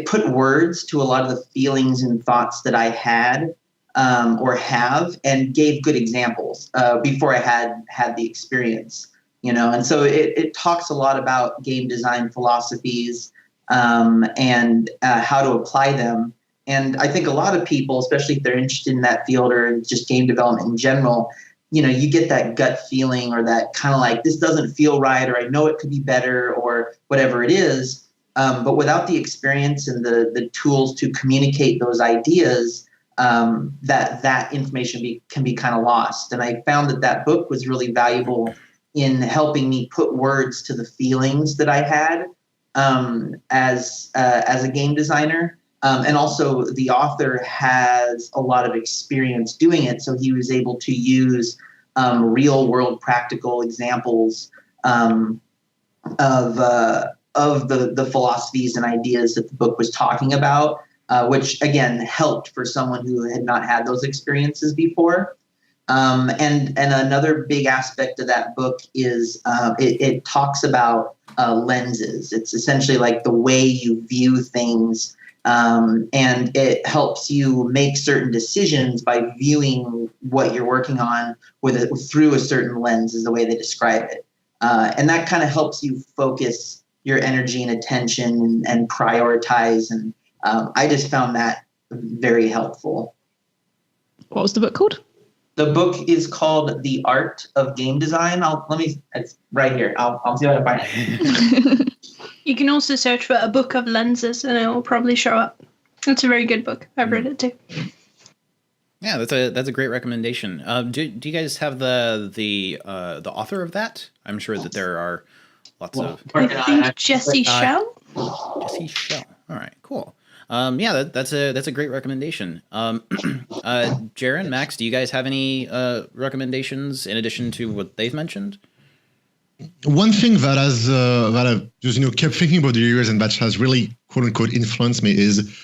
put words to a lot of the feelings and thoughts that I had or have, and gave good examples before I had the experience. And so it talks a lot about game design philosophies and how to apply them. And I think a lot of people, especially if they're interested in that field or just game development in general, you get that gut feeling or that kind of like, this doesn't feel right, or I know it could be better, or whatever it is. But without the experience and the tools to communicate those ideas, that information can be kind of lost. And I found that book was really valuable in helping me put words to the feelings that I had as a game designer. And also the author has a lot of experience doing it, so he was able to use real world practical examples of the philosophies and ideas that the book was talking about, which again helped for someone who had not had those experiences before. And another big aspect of that book is it talks about lenses. It's essentially like the way you view things. And it helps you make certain decisions by viewing what you're working on through a certain lens, is the way they describe it. And that kind of helps you focus your energy and attention and prioritize. And I just found that very helpful. What was the book called? The book is called The Art of Game Design. It's right here. I'll see if I can find it. You can also search for A Book of Lenses, and it will probably show up. It's a very good book. I've read it too. Yeah, that's a great recommendation. Do you guys have the author of that? I'm sure that there are lots of. I think Jesse Schell. Jesse Schell. All right, cool. Yeah, that's a great recommendation. Jaren, Max, do you guys have any recommendations in addition to what they've mentioned? One thing that I've just kept thinking about the years and that has really quote unquote influenced me is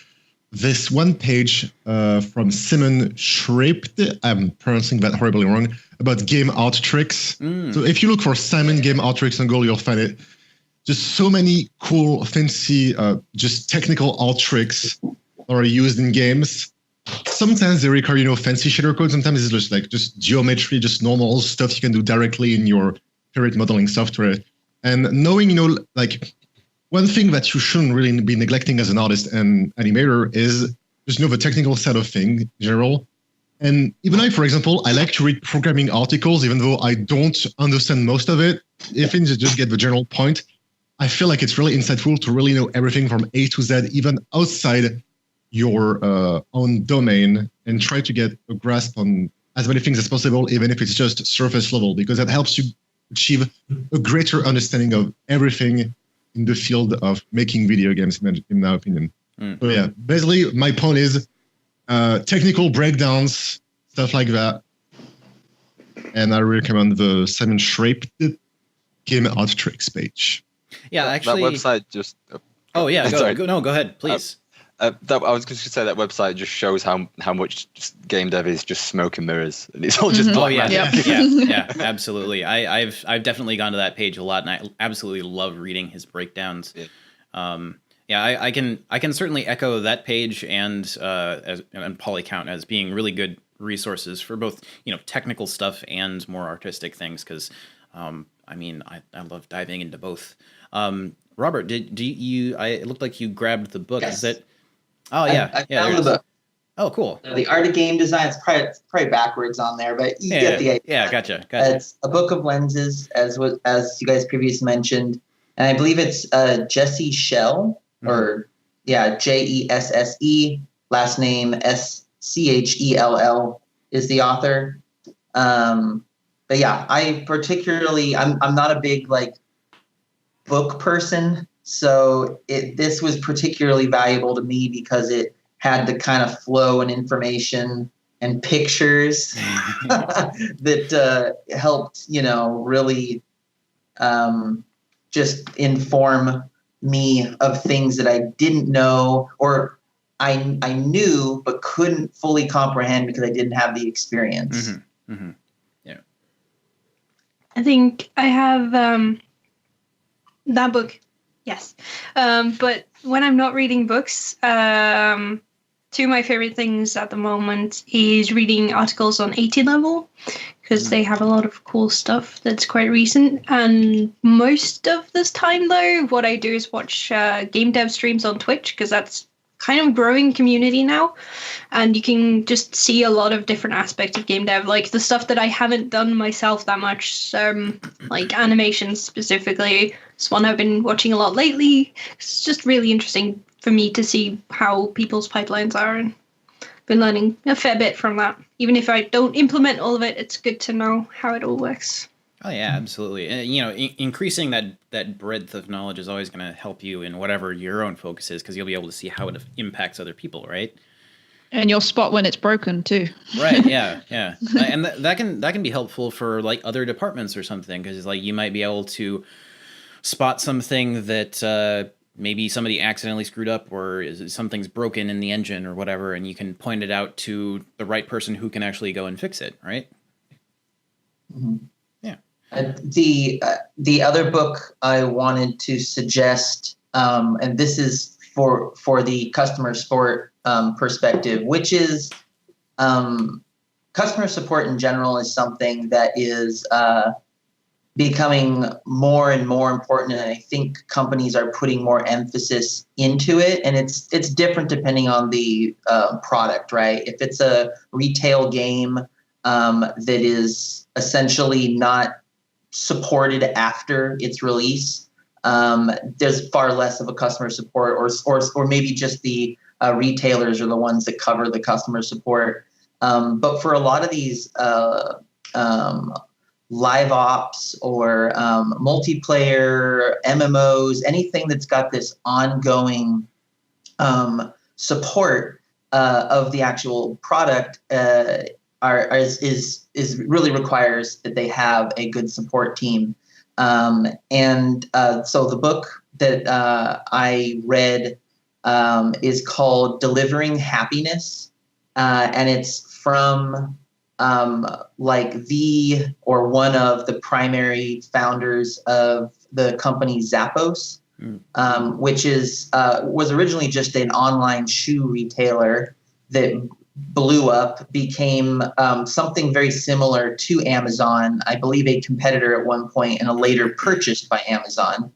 this one page from Simon Schrapt, I'm pronouncing that horribly wrong, about game art tricks. So if you look for Simon game art tricks on Google, you'll find it. Just so many cool, fancy, just technical art tricks that are used in games. Sometimes they require, fancy shader code. Sometimes it's just geometry, just normal stuff you can do directly in your favorite modeling software. And knowing, one thing that you shouldn't really be neglecting as an artist and animator is just the technical side of things in general. And even I, for example, I like to read programming articles, even though I don't understand most of it. If I just get the general point, I feel like it's really insightful to really know everything from A to Z, even outside your own domain, and try to get a grasp on as many things as possible, even if it's just surface level, because that helps you achieve a greater understanding of everything in the field of making video games, in my opinion. So yeah, basically my point is technical breakdowns, stuff like that. And I recommend the Simon Schrapt Game Art Tricks page. Yeah, actually. That website just... Oh, yeah, go ahead, please. I was going to say that website just shows how much just game dev is just smoke and mirrors, and it's all just black magic. Yeah, absolutely. I've definitely gone to that page a lot, and I absolutely love reading his breakdowns. I can certainly echo that page and Polycount as being really good resources for both technical stuff and more artistic things, because I love diving into both. Robert, do you? It looked like you grabbed the book. Yes. Is that? Oh yeah, I found the book. Oh, cool. The Art of Game Design. It's probably backwards on there, but you get the idea. Yeah, gotcha. It's A Book of Lenses, as you guys previously mentioned, and I believe it's Jesse Schell, or Jesse, last name Schell is the author. But yeah, I'm not a big book person, so this was particularly valuable to me because it had the kind of flow and information and pictures that helped, really just inform me of things that I didn't know, or I knew but couldn't fully comprehend because I didn't have the experience. Mm-hmm. Mm-hmm. Yeah. I think I have that book. Yes. But when I'm not reading books, two of my favorite things at the moment is reading articles on 80 level, because they have a lot of cool stuff that's quite recent. And most of this time, though, what I do is watch game dev streams on Twitch, because that's kind of growing community now, and you can just see a lot of different aspects of game dev, like the stuff that I haven't done myself that much, like animations specifically. It's one I've been watching a lot lately. It's just really interesting for me to see how people's pipelines are, and been learning a fair bit from that. Even if I don't implement all of it, it's good to know how it all works. Oh yeah, absolutely. And, you know, increasing that breadth of knowledge is always going to help you in whatever your own focus is, because you'll be able to see how it impacts other people, right? And you'll spot when it's broken too. Right. Yeah. Yeah. And that can be helpful for like other departments or something, because like you might be able to spot something that maybe somebody accidentally screwed up, or something's broken in the engine or whatever, and you can point it out to the right person who can actually go and fix it. Right. Mm-hmm. Yeah. The other book I wanted to suggest, and this is for the customer support perspective, which is customer support in general is something that is becoming more and more important, and I think companies are putting more emphasis into it. And it's different depending on the product, right? If it's a retail game that is essentially not supported after its release, there's far less of a customer support, or maybe just the retailers are the ones that cover the customer support. But for a lot of these live ops or multiplayer MMOs, anything that's got this ongoing support of the actual product is really requires that they have a good support team. So the book that I read is called Delivering Happiness, and it's from one of the primary founders of the company Zappos, which was originally just an online shoe retailer that blew up, became something very similar to Amazon, I believe a competitor at one point, and later purchased by Amazon.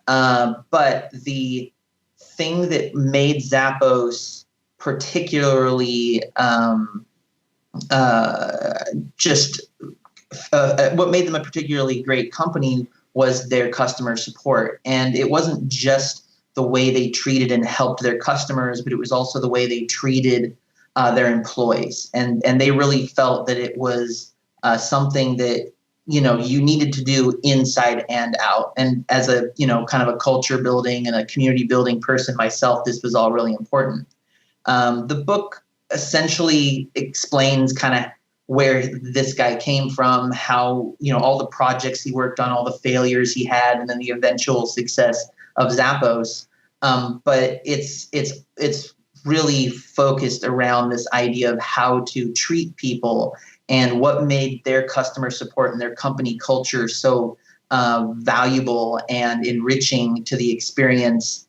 But the thing that made Zappos particularly what made them a particularly great company was their customer support. And it wasn't just the way they treated and helped their customers, but it was also the way they treated their employees. And they really felt that it was something that, you know, you needed to do inside and out. And as a, you know, kind of a culture building and a community building person myself, this was all really important. The book essentially explains kind of where this guy came from, how, you know, all the projects he worked on, all the failures he had, and then the eventual success of Zappos. But it's really focused around this idea of how to treat people and what made their customer support and their company culture so valuable and enriching to the experience.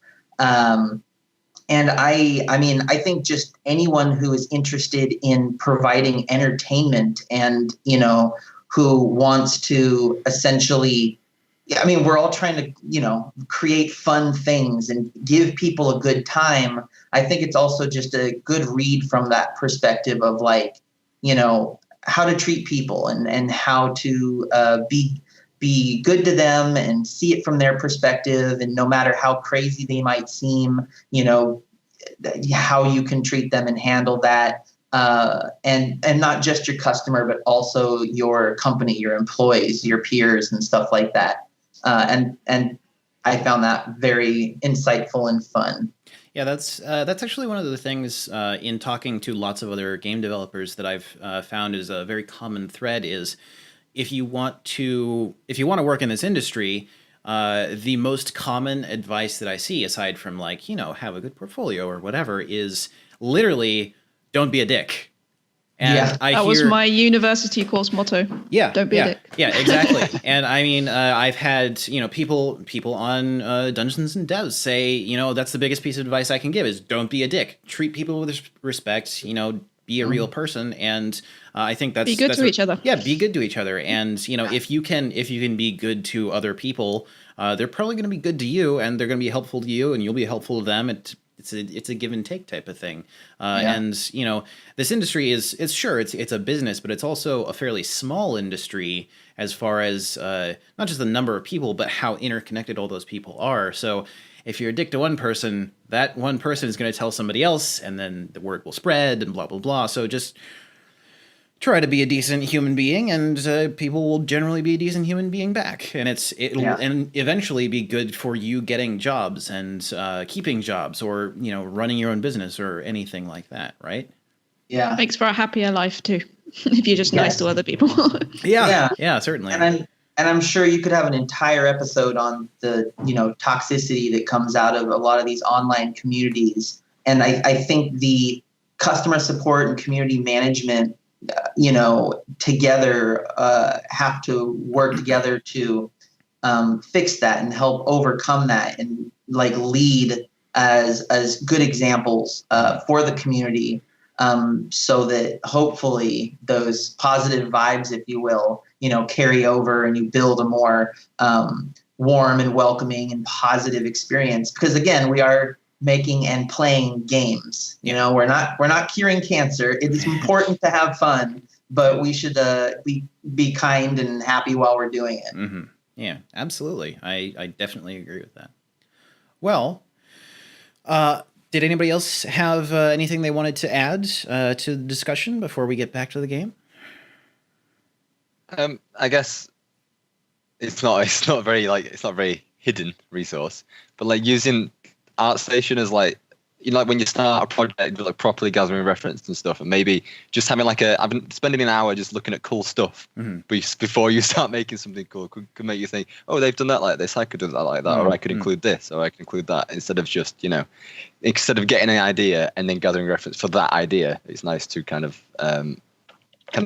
And I think just anyone who is interested in providing entertainment and, you know, who wants to essentially, we're all trying to, you know, create fun things and give people a good time. I think it's also just a good read from that perspective of, like, you know, how to treat people and how to be good to them and see it from their perspective. And no matter how crazy they might seem, you know, how you can treat them and handle that. And not just your customer, but also your company, your employees, your peers and stuff like that. And I found that very insightful and fun. Yeah, that's actually one of the things in talking to lots of other game developers that I've found is a very common thread is if you want to work in this industry, the most common advice that I see, aside from, like, you know, have a good portfolio or whatever, is literally don't be a dick. And Yeah. That was my university course motto. Yeah, Don't be a dick. Yeah, exactly. And I mean, I've had people on Dungeons and Devs say, that's the biggest piece of advice I can give is don't be a dick. Treat people with respect. Be a real person. And I think that's be good to each other. Yeah, be good to each other. And if you can be good to other people, they're probably going to be good to you, and they're going to be helpful to you, and you'll be helpful to them. It's a give and take type of thing. And this industry is it's a business, but it's also a fairly small industry as far as not just the number of people, but how interconnected all those people are. So if you're a dick to one person, that one person is going to tell somebody else, and then the word will spread and blah, blah, blah. So just try to be a decent human being, and people will generally be a decent human being back. And it'll and eventually be good for you getting jobs and keeping jobs, or running your own business or anything like that, right? Yeah, makes for a happier life too if you're just nice to other people. yeah, certainly. And I'm sure you could have an entire episode on the toxicity that comes out of a lot of these online communities. And I think the customer support and community management together have to work together to fix that and help overcome that, and lead as good examples for the community, so that hopefully those positive vibes, if you will, carry over, and you build a more warm and welcoming and positive experience. Because again, we are making and playing games. We're not curing cancer. It is important to have fun, but we should be kind and happy while we're doing it. Mm-hmm. Yeah, absolutely. I definitely agree with that. Well, did anybody else have anything they wanted to add to the discussion before we get back to the game? I guess it's not a very hidden resource, but using ArtStation as when you start a project, properly gathering reference and stuff, and maybe just having I've been spending an hour just looking at cool stuff before you start making something cool could make you think, oh, they've done that like this, I could do that like that, or I could include this, or I could include that, instead of just instead of getting an idea and then gathering reference for that idea. It's nice to kind of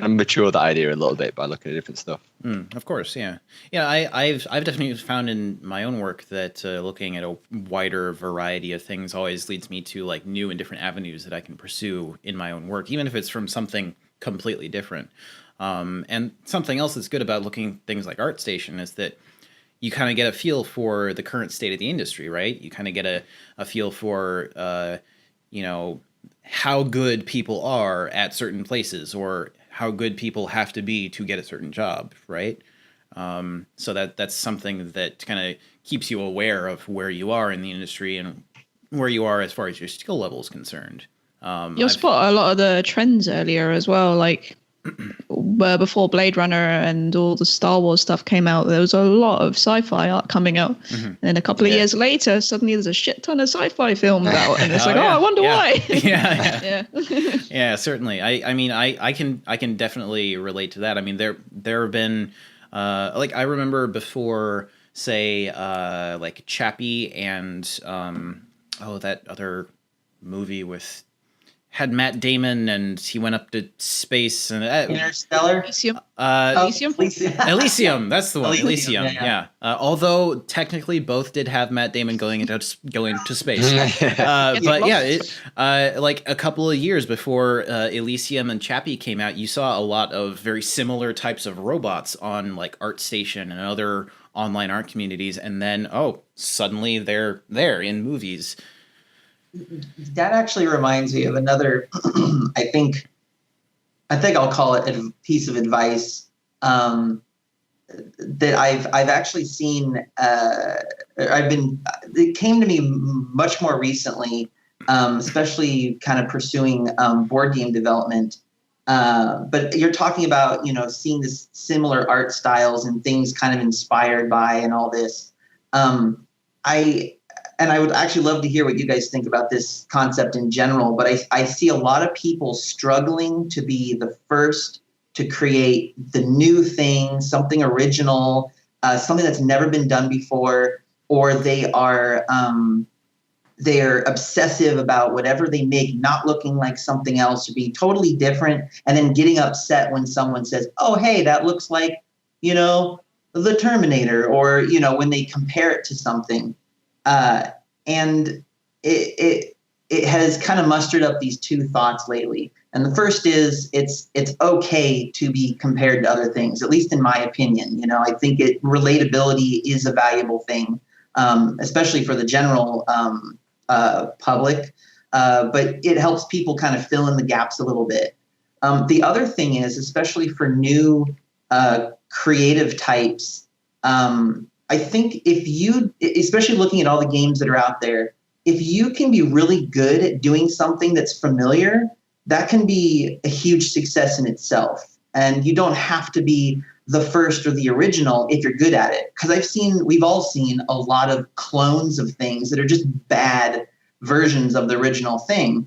mature that idea a little bit by looking at different stuff. Of course, yeah. I've definitely found in my own work that looking at a wider variety of things always leads me to new and different avenues that I can pursue in my own work, even if it's from something completely different. And something else that's good about looking at things like ArtStation is that you kind of get a feel for the current state of the industry, right? You kind of get a feel for how good people are at certain places, or how good people have to be to get a certain job, right? So that's something that kind of keeps you aware of where you are in the industry and where you are as far as your skill level is concerned. You'll spot a lot of the trends earlier as well, before Blade Runner and all the Star Wars stuff came out, there was a lot of sci-fi art coming out. And then a couple of years later, suddenly there's a shit ton of sci-fi films out, and it's I wonder why. Yeah, certainly. I can definitely relate to that. I mean, there have been I remember before, say Chappie and that other movie had Matt Damon, and he went up to space, and Interstellar. Elysium. That's the one. Elysium. Yeah. Although technically both did have Matt Damon going into space. But yeah, a couple of years before Elysium and Chappie came out, you saw a lot of very similar types of robots on ArtStation and other online art communities, and then suddenly they're there in movies. That actually reminds me of another, I think I'll call it a piece of advice that I've actually seen. It came to me much more recently, especially kind of pursuing board game development. But you're talking about seeing this similar art styles and things kind of inspired by and all this. I would actually love to hear what you guys think about this concept in general, but I see a lot of people struggling to be the first to create the new thing, something original, something that's never been done before, or they are they're obsessive about whatever they make not looking like something else or being totally different, and then getting upset when someone says, oh, hey, that looks like, the Terminator, or, when they compare it to something. And it has kind of mustered up these two thoughts lately. And the first is it's okay to be compared to other things, at least in my opinion. I think relatability is a valuable thing, especially for the general public, but it helps people kind of fill in the gaps a little bit. The other thing is, especially for new creative types, I think if you, especially looking at all the games that are out there, if you can be really good at doing something that's familiar, that can be a huge success in itself. And you don't have to be the first or the original if you're good at it. Because we've all seen a lot of clones of things that are just bad versions of the original thing.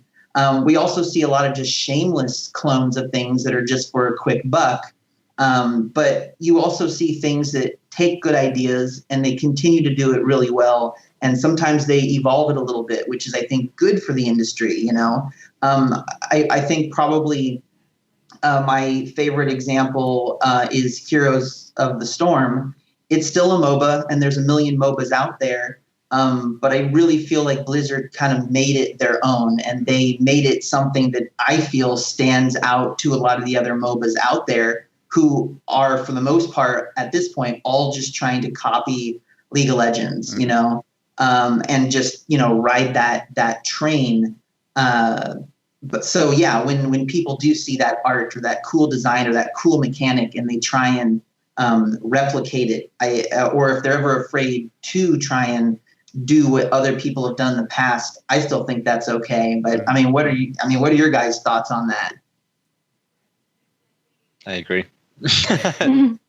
We also see a lot of just shameless clones of things that are just for a quick buck. But you also see things that take good ideas and they continue to do it really well. And sometimes they evolve it a little bit, which is, I think, good for the industry. I think probably my favorite example is Heroes of the Storm. It's still a MOBA, and there's a million MOBAs out there. But I really feel like Blizzard kind of made it their own, and they made it something that I feel stands out to a lot of the other MOBAs out there, who are, for the most part, at this point, all just trying to copy League of Legends, and just, ride that train. But so, yeah, when people do see that art or that cool design or that cool mechanic and they try and replicate it, or if they're ever afraid to try and do what other people have done in the past, I still think that's okay. But what are your guys' thoughts on that? I agree.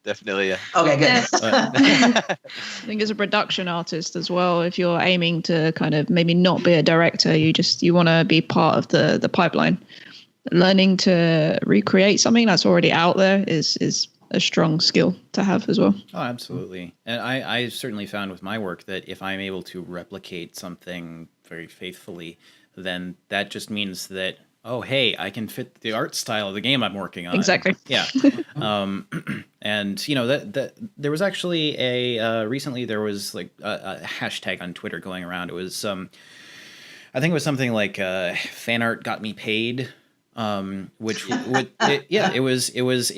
Definitely, yeah. Okay, good. I think as a production artist as well, if you're aiming to kind of maybe not be a director, you want to be part of the pipeline. Learning to recreate something that's already out there is a strong skill to have as well. Oh, absolutely. And I certainly found with my work that if I'm able to replicate something very faithfully, then that just means that, oh, hey, I can fit the art style of the game I'm working on. Exactly. Yeah. And that there was actually recently there was like a hashtag on Twitter going around. It was I think it was something like fan art got me paid. Which it was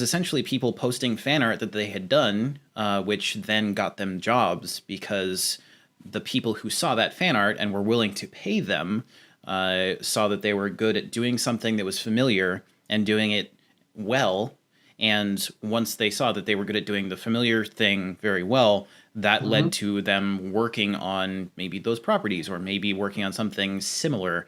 essentially people posting fan art that they had done, which then got them jobs because the people who saw that fan art and were willing to pay them saw that they were good at doing something that was familiar and doing it well. And once they saw that they were good at doing the familiar thing very well, that led to them working on maybe those properties or maybe working on something similar,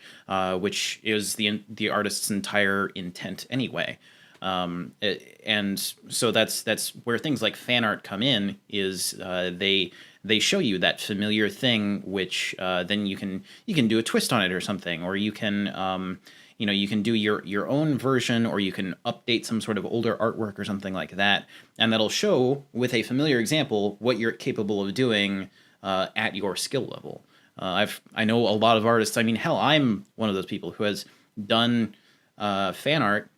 which is the artist's entire intent anyway. And so that's where things like fan art come in, is they show you that familiar thing, which then you can do a twist on it or something, or you can you can do your own version, or you can update some sort of older artwork or something like that, and that'll show with a familiar example what you're capable of doing at your skill level. I know a lot of artists. I mean, hell, I'm one of those people who has done fan art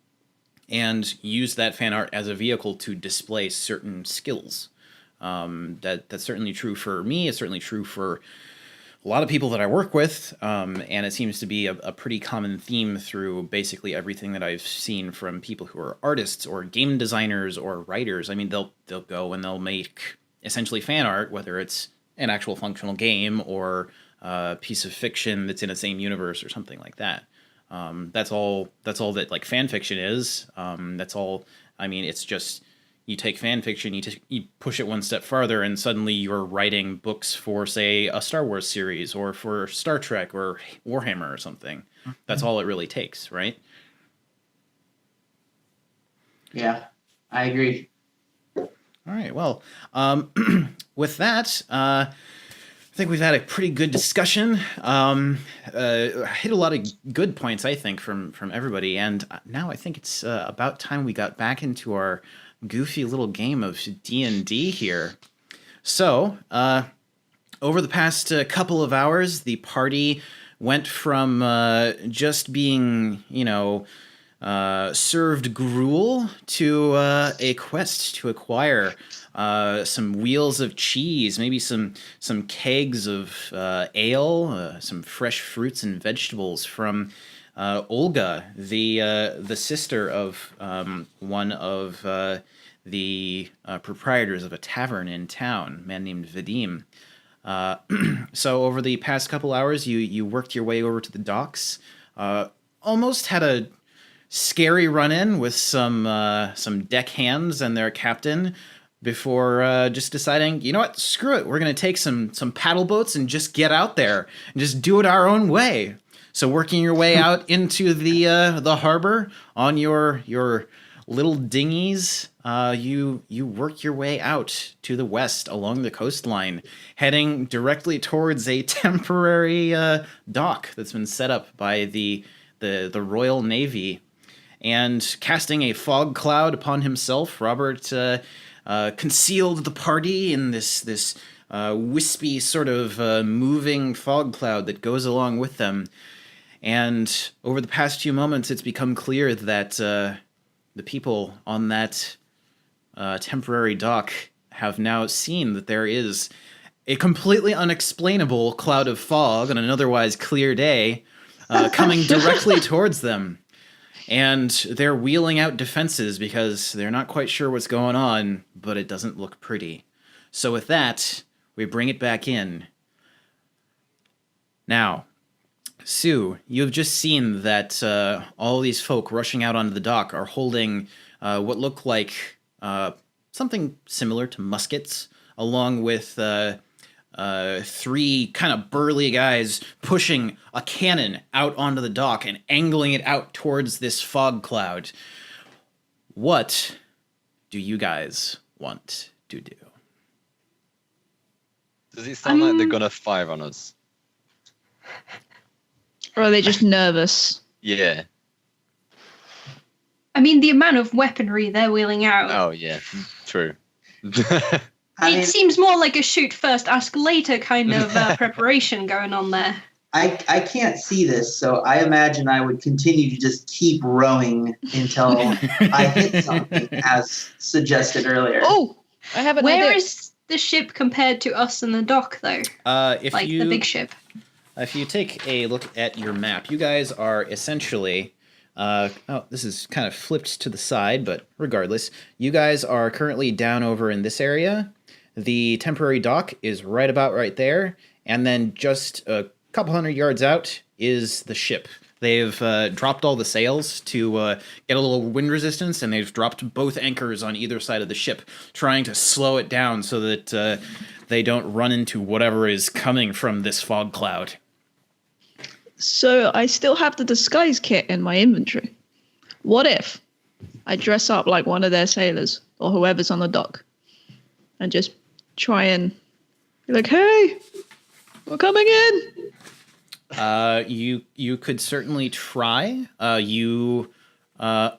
and used that fan art as a vehicle to display certain skills. That's certainly true for me. It's certainly true for a lot of people that I work with, and it seems to be a pretty common theme through basically everything that I've seen from people who are artists or game designers or writers. I mean, they'll go and they'll make essentially fan art, whether it's an actual functional game or a piece of fiction that's in the same universe or something like that. That's all that like fan fiction is. That's all. I mean, it's just, you take fan fiction, you push it one step farther, and suddenly you're writing books for, say, a Star Wars series or for Star Trek or Warhammer or something. That's all it really takes, right? Yeah, I agree. All right. Well, with that, I think we've had a pretty good discussion. Hit a lot of good points, I think, from everybody. And now I think it's about time we got back into our goofy little game of D&D here. So, over the past couple of hours, the party went from just being, served gruel to a quest to acquire some wheels of cheese, maybe some kegs of ale, some fresh fruits and vegetables from Olga, the sister of one of the proprietors of a tavern in town, a man named Vadim. So over the past couple hours, you worked your way over to the docks. Almost had a scary run-in with some deckhands and their captain before just deciding, you know what, screw it, we're going to take some paddle boats and just get out there and just do it our own way. So working your way out into the harbor on your little dinghies, you work your way out to the west along the coastline, heading directly towards a temporary dock that's been set up by the Royal Navy. And casting a fog cloud upon himself, Robert concealed the party in this wispy sort of moving fog cloud that goes along with them. And over the past few moments, it's become clear that the people on that temporary dock have now seen that there is a completely unexplainable cloud of fog on an otherwise clear day coming directly towards them. And they're wheeling out defenses because they're not quite sure what's going on, but it doesn't look pretty. So with that, we bring it back in. Now, Sue, you've just seen that all these folk rushing out onto the dock are holding what look like something similar to muskets, along with three kind of burly guys pushing a cannon out onto the dock and angling it out towards this fog cloud. What do you guys want to do? Does it sound like they're gonna fire on us? Or are they just nervous? Yeah. I mean, the amount of weaponry they're wheeling out. Oh, yeah. True. It seems more like a shoot first, ask later kind of preparation going on there. I can't see this, so I imagine I would continue to just keep rowing until I hit something, as suggested earlier. Oh, I have an idea. Where is the ship compared to us in the dock, though? The big ship. If you take a look at your map, you guys are essentially... this is kind of flipped to the side, but regardless, you guys are currently down over in this area. The temporary dock is right about right there, and then just a couple hundred yards out is the ship. They've dropped all the sails to get a little wind resistance, and they've dropped both anchors on either side of the ship, trying to slow it down so that they don't run into whatever is coming from this fog cloud. So I still have the disguise kit in my inventory. What if I dress up like one of their sailors or whoever's on the dock and just try and be like, hey, we're coming in? You could certainly try. You are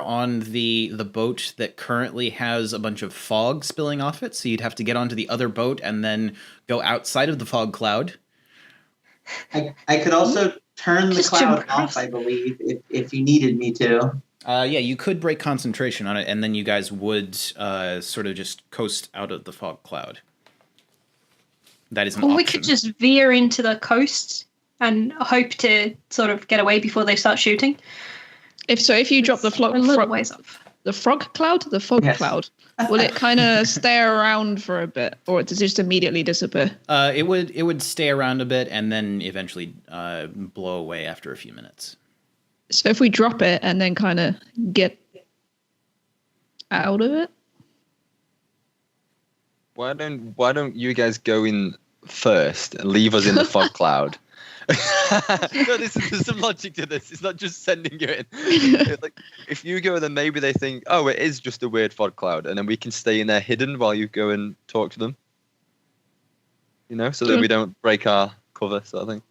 on the boat that currently has a bunch of fog spilling off it, so you'd have to get onto the other boat and then go outside of the fog cloud. I could also turn the cloud off, I believe, if you needed me to. Yeah, you could break concentration on it, and then you guys would sort of just coast out of the fog cloud. That is an option. We could just veer into the coast and hope to sort of get away before they start shooting. If you drop the fog cloud, will it kind of stay around for a bit, or does it just immediately disappear? It would stay around a bit and then eventually blow away after a few minutes. So if we drop it and then kind of get out of it, why don't you guys go in first and leave us in the fog cloud? No, there's some logic to this. It's not just sending you in. It's like, if you go, then maybe they think, oh, it is just a weird fog cloud, and then we can stay in there hidden while you go and talk to them. So that we don't break our cover, sort of thing.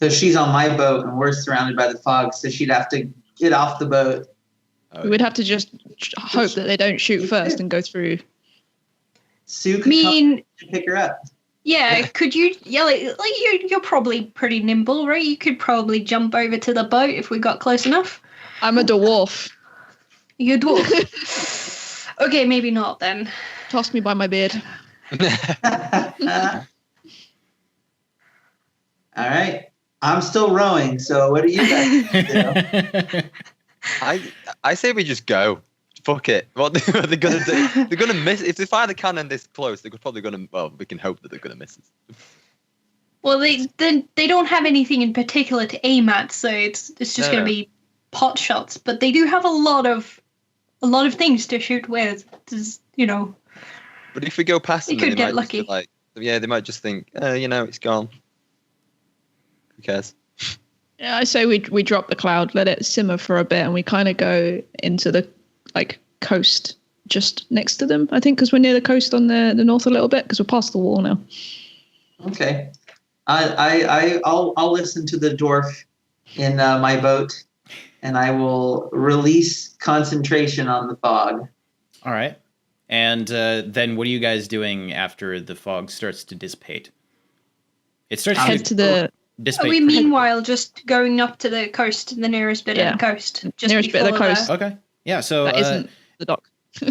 So she's on my boat, and we're surrounded by the fog, so she'd have to get off the boat. We would have to just hope that they don't shoot first and go through. Sue I could mean, come and pick her up. yeah, could you yell it? Like you're probably pretty nimble, right? You could probably jump over to the boat if we got close enough. I'm a dwarf. You're a dwarf. Okay, maybe not then. Toss me by my beard. All right. I'm still rowing, so what do you guys do? I say we just go. Fuck it. What are they gonna do? They're gonna miss. If they fire the cannon this close, they're probably gonna. Well, we can hope that they're gonna miss us. Well, they don't have anything in particular to aim at, so it's just No, going to no. be pot shots. But they do have a lot of things to shoot with. Just, But if we go past We them, could they get might just be lucky. like, yeah, they might just think, it's gone. Who cares? Yeah, I say we drop the cloud, let it simmer for a bit, and we kind of go into the coast just next to them. I think because we're near the coast on the north a little bit because we're past the wall now. Okay. I'll listen to the dwarf in my boat, and I will release concentration on the fog. All right. And then what are you guys doing after the fog starts to dissipate? It starts Head to the dissipate. Are we pretty meanwhile just going up to the coast, the nearest bit Yeah. of the coast? Just Nearest bit of the before coast. quickly. Okay. Yeah. So that isn't the dock.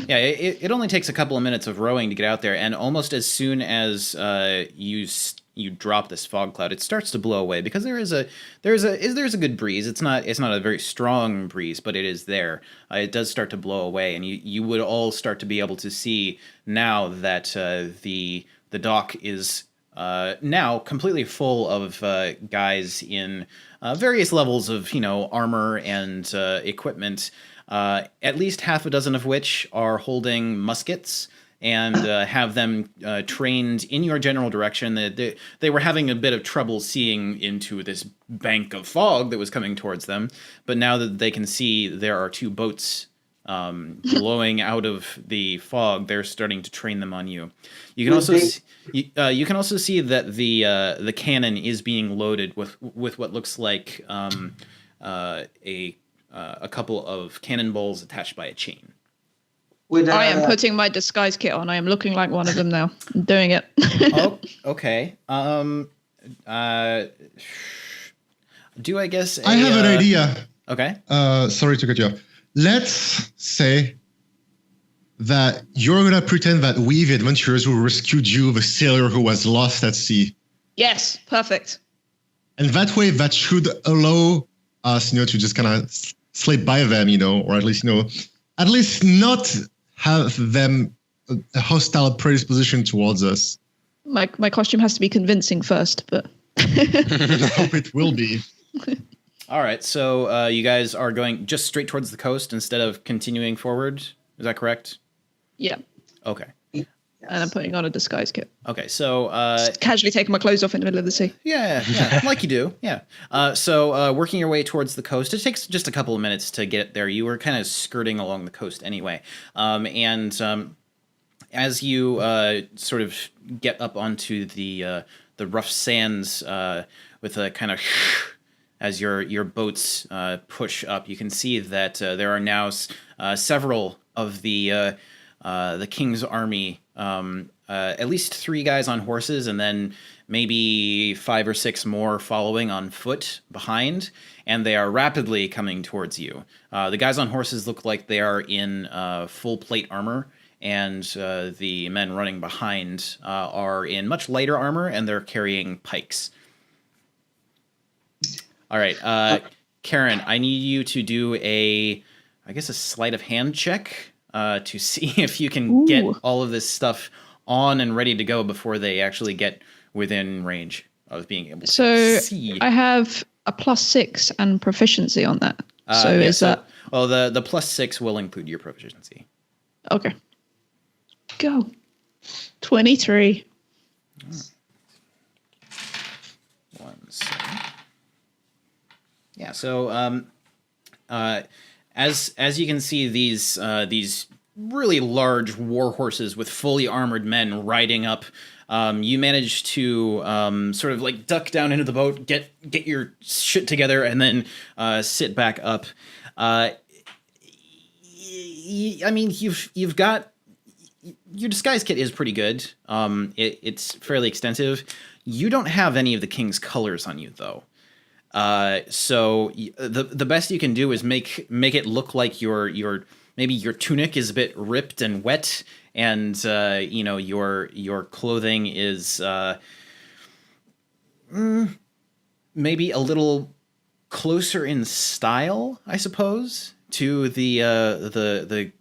yeah, it only takes a couple of minutes of rowing to get out there, and almost as soon as you drop this fog cloud, it starts to blow away because there's a good breeze. It's not a very strong breeze, but it is there. It does start to blow away, and you would all start to be able to see now that the dock is now completely full of guys in various levels of armor and equipment. At least half a dozen of which are holding muskets and have them trained in your general direction. They were having a bit of trouble seeing into this bank of fog that was coming towards them, but now that they can see there are two boats blowing out of the fog, they're starting to train them on you. You can also you can also see that the cannon is being loaded with what looks like a couple of cannonballs attached by a chain. I am putting my disguise kit on. I am looking like one of them now. I'm doing it. Oh, okay. Do I guess I have an idea. Okay. Sorry to cut you off. Let's say that you're going to pretend that we, the adventurers who rescued you, the sailor who was lost at sea. Yes, perfect. And that way, that should allow us, to just kind of slip by them, or at least not have them a hostile predisposition towards us. My costume has to be convincing first, but I hope it will be. All right. So you guys are going just straight towards the coast instead of continuing forward. Is that correct? yeah. Okay. And I'm putting on a disguise kit. Okay. So Just casually taking my clothes off in the middle of the sea. yeah, like you do. Yeah. So working your way towards the coast, it takes just a couple of minutes to get there. You were kind of skirting along the coast anyway. As you sort of get up onto the rough sands with a kind of as your boats push up, you can see that there are now several of the king's army. At least 3 guys on horses, and then maybe 5 or 6 more following on foot behind, and they are rapidly coming towards you. The guys on horses look like they are in full plate armor, and the men running behind are in much lighter armor, and they're carrying pikes. All right, Karen, I need you to do a sleight of hand check to see if you can get all of this stuff on and ready to go before they actually get within range of being able to see. I have a +6 and proficiency on that. That... Well, the +6 will include your proficiency. Okay. Go. 23. 1 second. Yeah, so as you can see, these really large war horses with fully armored men riding up. You manage to sort of like duck down into the boat, get your shit together, and then sit back up. I mean, you've got your disguise kit is pretty good. It's fairly extensive. You don't have any of the king's colors on you, though. So the best you can do is make it look like your maybe your tunic is a bit ripped and wet, and your clothing is maybe a little closer in style, I suppose, to the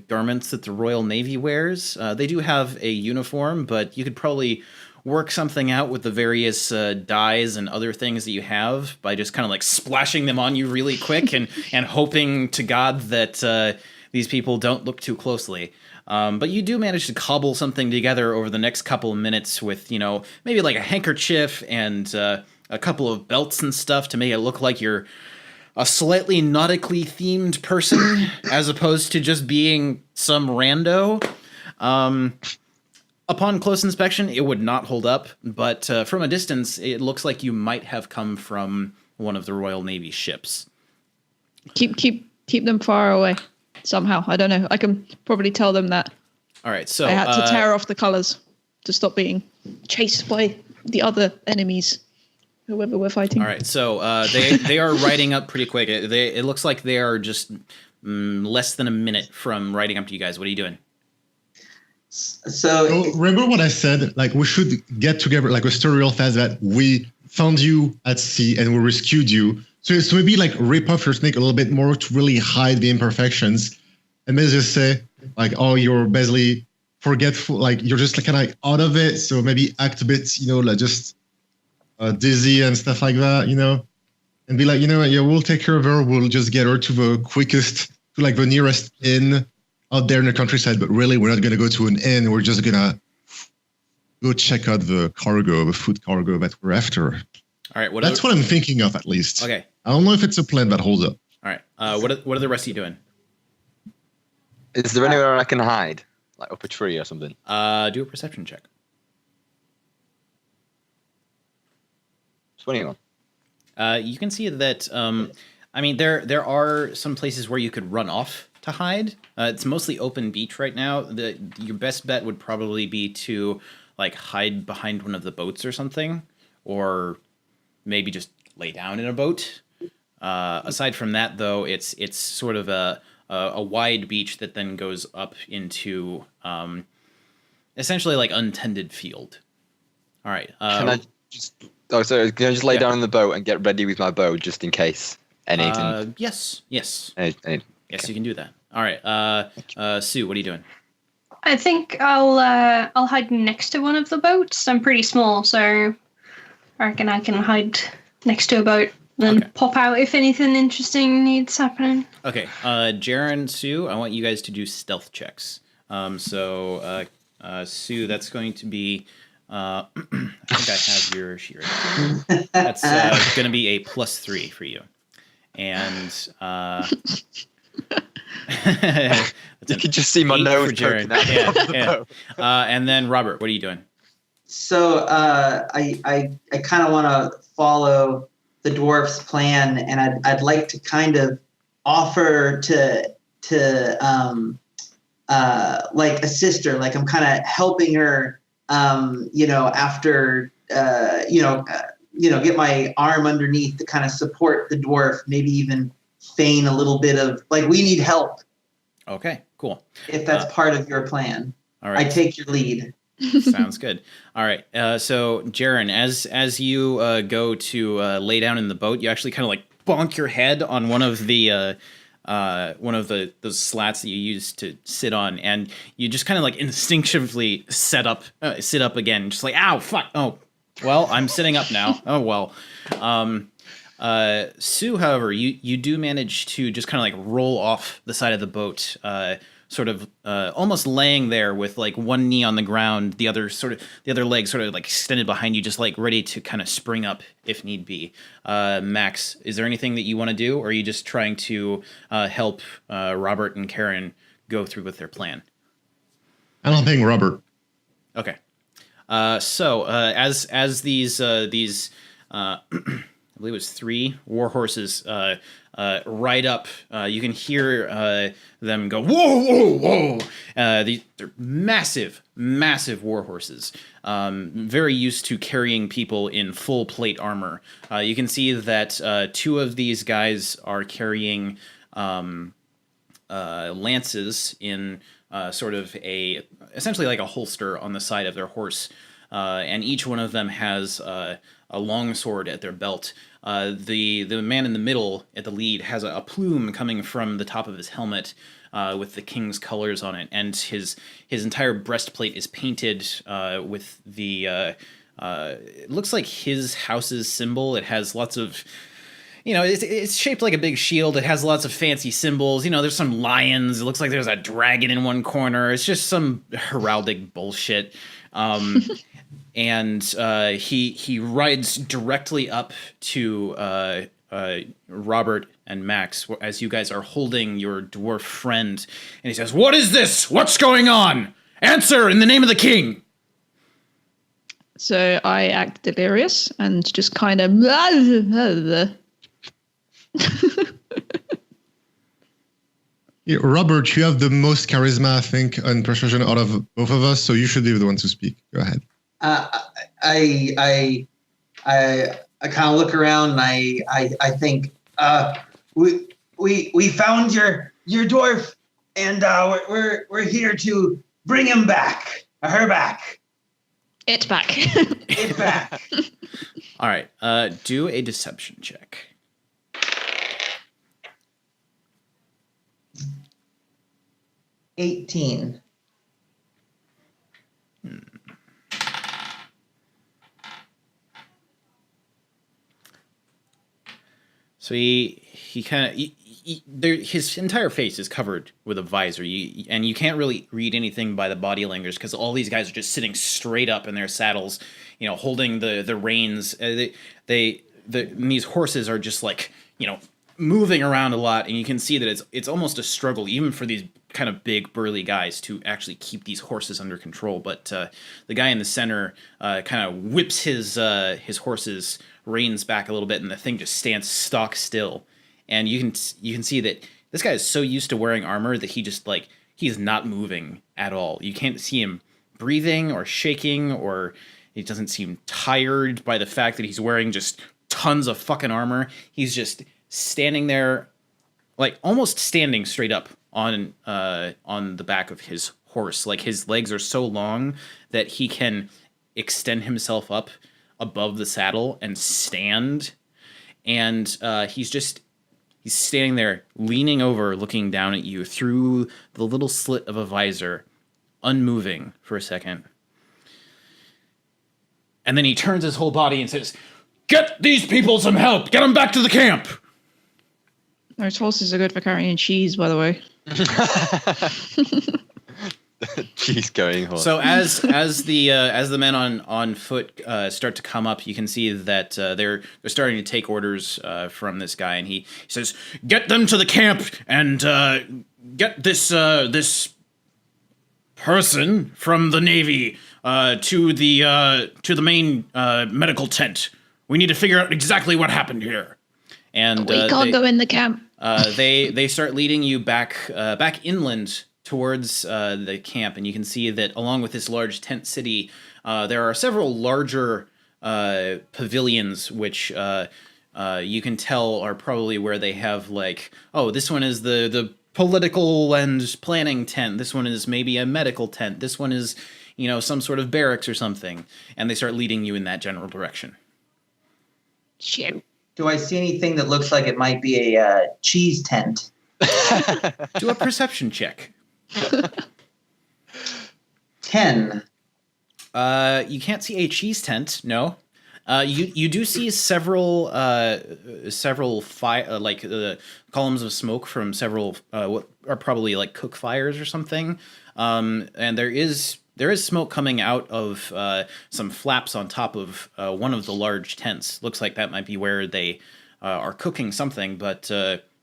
garments that the Royal Navy wears. They do have a uniform, but you could probably work something out with the various dyes and other things that you have by just kind of like splashing them on you really quick and hoping to God that these people don't look too closely. But you do manage to cobble something together over the next couple of minutes with, maybe like a handkerchief and a couple of belts and stuff to make it look like you're a slightly nautically themed person as opposed to just being some rando. Upon close inspection, it would not hold up, but from a distance, it looks like you might have come from one of the Royal Navy ships. Keep them far away somehow. I don't know. I can probably tell them that. All right, so I had to tear off the colors to stop being chased by the other enemies, whoever we're fighting. All right, so they are riding up pretty quick. It looks like they are just less than a minute from riding up to you guys. What are you doing? So remember what I said? Like, we should get together, like a story real fast that we found you at sea and we rescued you. So maybe like rip off your snake a little bit more to really hide the imperfections, and maybe just say like, oh, you're basically forgetful, like you're just like kind of out of it. So maybe act a bit, like just dizzy and stuff like that, and be like, yeah, we'll take care of her. We'll just get her to the nearest inn out there in the countryside, but really we're not going to go to an inn. We're just going to go check out the food cargo that we're after. All right. That's what I'm thinking of, at least. Okay. I don't know if it's a plan that holds up. All right. What are the rest of you doing? Is there anywhere I can hide? Like up a tree or something? Do a perception check. 21. You can see that, there are some places where you could run off to hide. It's mostly open beach right now. Your best bet would probably be to like hide behind one of the boats or something, or maybe just lay down in a boat. Aside from that, though, it's sort of a wide beach that then goes up into essentially like untended field. All right. Can I just lay down in the boat and get ready with my bow just in case anything? Yes. Yes, You can do that. All right. Sue, what are you doing? I think I'll hide next to one of the boats. I'm pretty small, so I reckon I can hide next to a boat and pop out if anything interesting needs happening. Okay. Jaren, Sue, I want you guys to do stealth checks. Sue, that's going to be. I think I have your sheet right here. That's going to be a +3 for you. And you can just see my nose poking out of the boat. And then Robert, what are you doing? So I kind of want to follow the dwarf's plan, and I'd like to kind of offer to like assist her, like I'm kind of helping her, after get my arm underneath to kind of support the dwarf, maybe even feign a little bit of like we need help. Okay, cool. If that's part of your plan, all right. I take your lead. Sounds good. All right. So, Jaren, as you go to lay down in the boat, you actually kind of like bonk your head on one of the those slats that you use to sit on, and you just kind of like instinctively sit up again, just like, ow, fuck, oh, well, I'm sitting up now. Oh well. Sue, however, you do manage to just kind of like roll off the side of the boat, sort of almost laying there with like one knee on the ground, the other leg sort of like extended behind you, just like ready to kind of spring up if need be. Max, is there anything that you want to do, or are you just trying to help Robert and Karen go through with their plan? I don't think Robert. Okay. So as these I believe it was 3 war horses ride up. You can hear them go, whoa, whoa, whoa. They're massive, massive war horses, very used to carrying people in full plate armor. You can see that two of these guys are carrying lances in sort of essentially like a holster on the side of their horse. And each one of them has a long sword at their belt. The man in the middle at the lead has a plume coming from the top of his helmet with the king's colors on it, and his entire breastplate is painted with the it looks like his house's symbol. It has lots of, it's shaped like a big shield. It has lots of fancy symbols. There's some lions. It looks like there's a dragon in one corner. It's just some heraldic bullshit. And he rides directly up to Robert and Max as you guys are holding your dwarf friend, and he says, "What is this? What's going on? Answer in the name of the king!" So I act delirious and just kind of... Yeah, Robert, you have the most charisma, I think, and persuasion out of both of us, so you should be the one to speak. Go ahead. I kind of look around and I think we found your dwarf, and we're here to bring him back, her back. It back. It back. All right, do a deception check. 18. So he kind of his entire face is covered with a visor, and you can't really read anything by the body language because all these guys are just sitting straight up in their saddles, holding the reins. And these horses are just like moving around a lot, and you can see that it's almost a struggle even for these kind of big burly guys to actually keep these horses under control. But the guy in the center kind of whips his horse's reins back a little bit, and the thing just stands stock still. And you can see that this guy is so used to wearing armor that he's not moving at all. You can't see him breathing or shaking, or he doesn't seem tired by the fact that he's wearing just tons of fucking armor. He's just standing there, like almost standing straight up on the back of his horse. Like his legs are so long that he can extend himself up above the saddle and stand. And he's standing there leaning over, looking down at you through the little slit of a visor, unmoving for a second. And then he turns his whole body and says, "Get these people some help! Get them back to the camp!" Those horses are good for carrying cheese, by the way. Cheese carrying horse. So as the men on foot start to come up, you can see that they're starting to take orders from this guy, and he says, "Get them to the camp and get this person from the Navy to the main medical tent. We need to figure out exactly what happened here." And We can't go in the camp. they start leading you back inland towards the camp, and you can see that along with this large tent city, there are several larger pavilions, which you can tell are probably where they have this one is the political and planning tent. This one is maybe a medical tent. This one is, some sort of barracks or something. And they start leading you in that general direction. Shit. Do I see anything that looks like it might be a cheese tent? Do a perception check. 10. You can't see a cheese tent, no. You do see several columns of smoke from several what are probably like cook fires or something. And there is smoke coming out of some flaps on top of one of the large tents. Looks like that might be where they are cooking something, but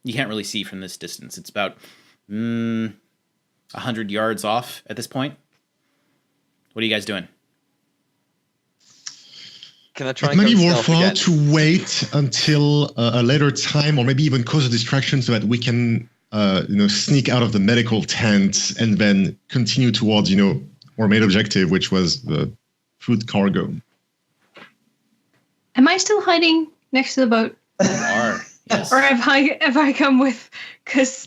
you can't really see from this distance. It's about 100 yards off at this point. What are you guys doing? Can I try It and might go be stealth worthwhile again? to wait until a later time, or maybe even cause a distraction so that we can, sneak out of the medical tent and then continue towards, our main objective, which was the food cargo. Am I still hiding next to the boat? You are. Yes. Or have I come with? Because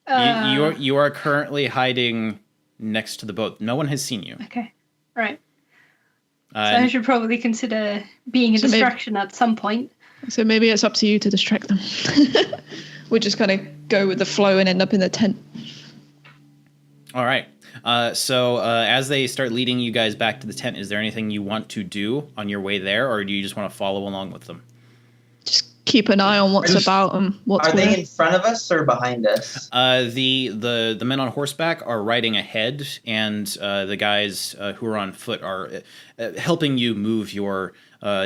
You are currently hiding next to the boat. No one has seen you. okay, all right. So Uh, I should probably consider being a So maybe- distraction at some point. So maybe it's up to you to distract them. We'll just kind of go with the flow and end up in the tent. all right. So as they start leading you guys back to the tent, is there anything you want to do on your way there, or do you just want to follow along with them? Just keep an eye on what's Just- about and what's Are where. they in front of us or behind us? The men on horseback are riding ahead, and the guys who are on foot are helping you move your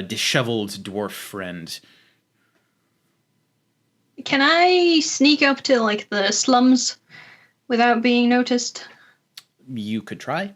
disheveled dwarf friend. Can I sneak up to like the slums without being noticed? You could try.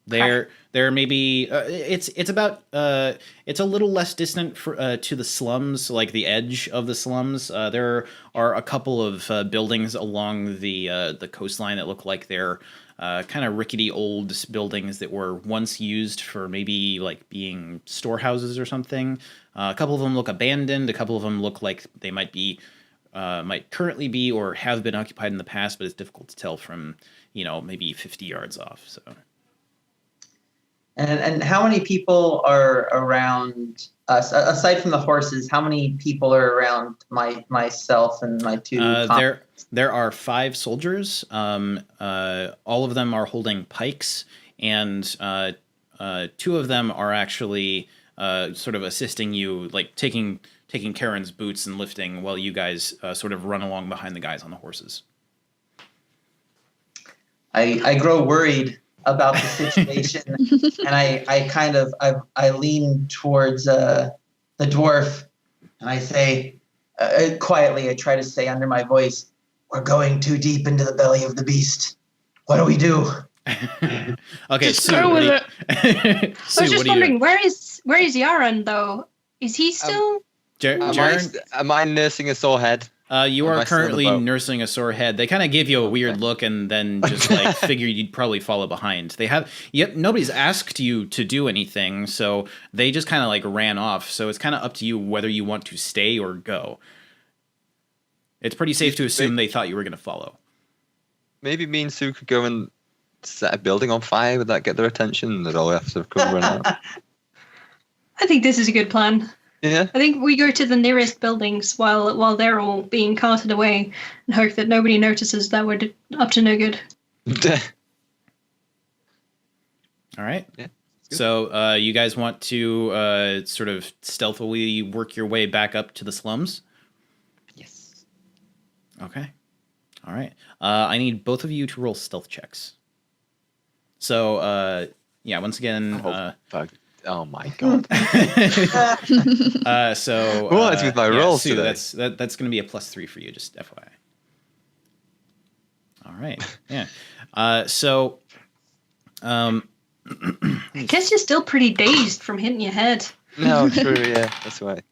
There may be it's about it's a little less distant to the slums, like the edge of the slums. There are a couple of buildings along the coastline that look like they're kind of rickety old buildings that were once used for maybe like being storehouses or something. A couple of them look abandoned. A couple of them look like they might currently be or have been occupied in the past, but it's difficult to tell from maybe 50 yards off. So. And how many people are around us aside from the horses? How many people are around myself and my two? There are 5 soldiers. All of them are holding pikes, and 2 of them are actually sort of assisting you, like taking Karen's boots and lifting while you guys sort of run along behind the guys on the horses. I grow worried about the situation, and I lean towards the dwarf, and I say quietly. I try to say under my voice, "We're going too deep into the belly of the beast. What do we do?" Okay, Just Sue, go what with do you- it. Sue, I was just what do you wondering, where is Yaron though? Is he still? Jaren, Am I nursing a sore head? you am are I still on the currently boat? nursing a sore head. They kind of give you a weird look and then just like figured you'd probably follow behind. Nobody's asked you to do anything, so they just kind of like ran off. So it's kind of up to you whether you want to stay or go. It's pretty safe to assume they thought you were going to follow. Maybe me and Sue could go and set a building on fire. Would that get their attention? They'd all have to come run out. I think this is a good plan. Yeah. I think we go to the nearest buildings while they're all being carted away and hope that nobody notices that we're up to no good. All right. Yeah, So you guys want to sort of stealthily work your way back up to the slums? Yes. Okay. All right. I need both of you to roll stealth checks. So, once again... Fuck. Oh my god. So What is with my rolls Sue, today? that's going to be a +3 for you, just FYI. All right. Yeah. I guess you're still pretty dazed from hitting your head. No, true. Yeah, that's right.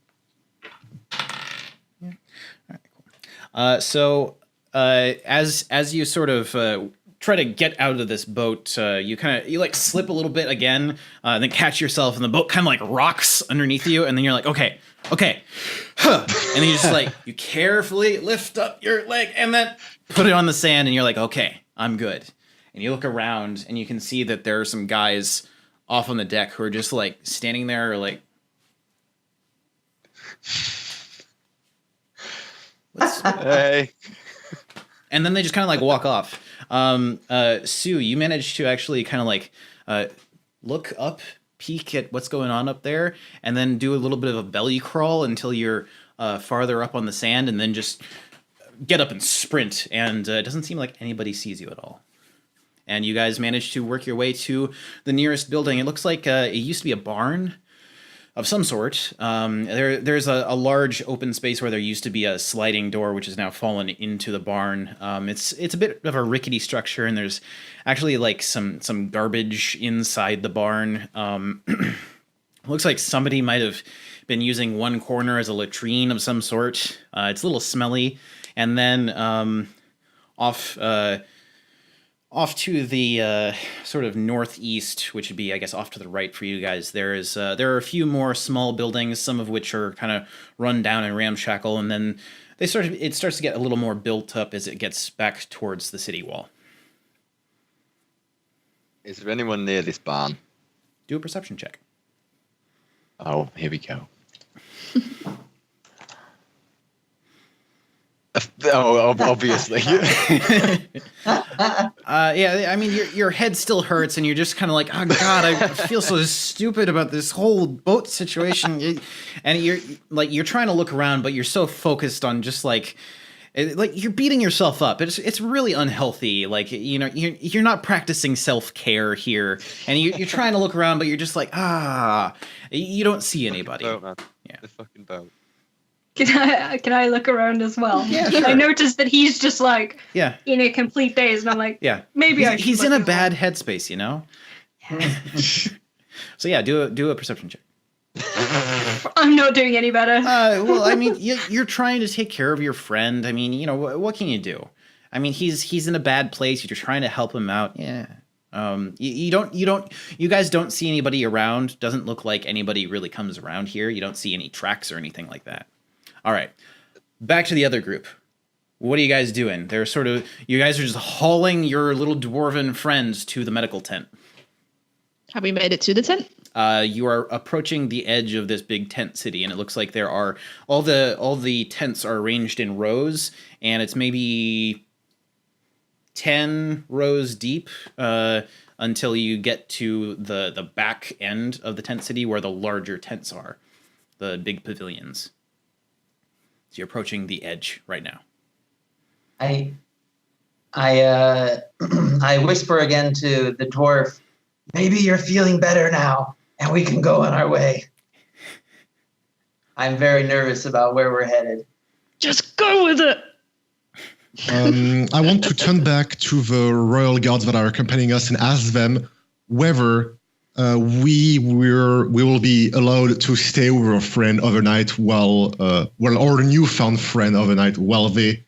As you sort of try to get out of this boat, you like slip a little bit again, and then catch yourself, and the boat kind of like rocks underneath you, and then you're like, okay, huh. And then you just like you carefully lift up your leg and then put it on the sand, and you're like, okay, I'm good. And you look around, and you can see that there are some guys off on the deck who are just like standing there, like. Hey. And then they just kind of like walk off. Sue, you managed to actually kind of like look up, peek at what's going on up there, and then do a little bit of a belly crawl until you're farther up on the sand, and then just get up and sprint. And it doesn't seem like anybody sees you at all. And you guys managed to work your way to the nearest building. It looks like it used to be a barn of some sort. There's a large open space where there used to be a sliding door, which has now fallen into the barn. It's a bit of a rickety structure, and there's actually like some garbage inside the barn. Looks like somebody might have been using one corner as a latrine of some sort. It's a little smelly. And then off to the sort of northeast, which would be, I guess, off to the right for you guys, there are a few more small buildings, some of which are kind of run down and ramshackle, and then it starts to get a little more built up as it gets back towards the city wall. Is there anyone near this barn? Do a perception check. Oh, here we go. Obviously. Yeah, I mean, your head still hurts, and you're just kind of like, oh god, I feel so stupid about this whole boat situation. And you're trying to look around, but you're so focused on just like you're beating yourself up. It's really unhealthy. Like, you know, you're not practicing self-care here, and you're trying to look around, but you're just like, you don't see anybody. Boat, man. Yeah. The fucking boat. Can I look around as well? Yeah, sure. I noticed that he's just like Yeah. in a complete daze, and I'm like, Yeah. maybe I should He's look in a as bad headspace, you know? So yeah, do a perception check. well. I'm not doing any better. Well, I mean, you're trying to take care of your friend. I mean, you know, what can you do? I mean, he's in a bad place. You're trying to help him out. Yeah. You guys don't see anybody around. Doesn't look like anybody really comes around here. You don't see any tracks or anything like that. All right. Back to the other group. What are you guys doing? You guys are just hauling your little dwarven friends to the medical tent. Have we made it to the tent? You are approaching the edge of this big tent city, and it looks like there are all the tents are arranged in rows, and it's maybe 10 rows deep until you get to the back end of the tent city where the larger tents are, the big pavilions. So you're approaching the edge right now. I whisper again to the dwarf, maybe you're feeling better now, and we can go on our way. I'm very nervous about where we're headed. Just go with it. I want to turn back to the royal guards that are accompanying us and ask them whether we will be allowed to stay with our friend overnight while our newfound friend overnight while they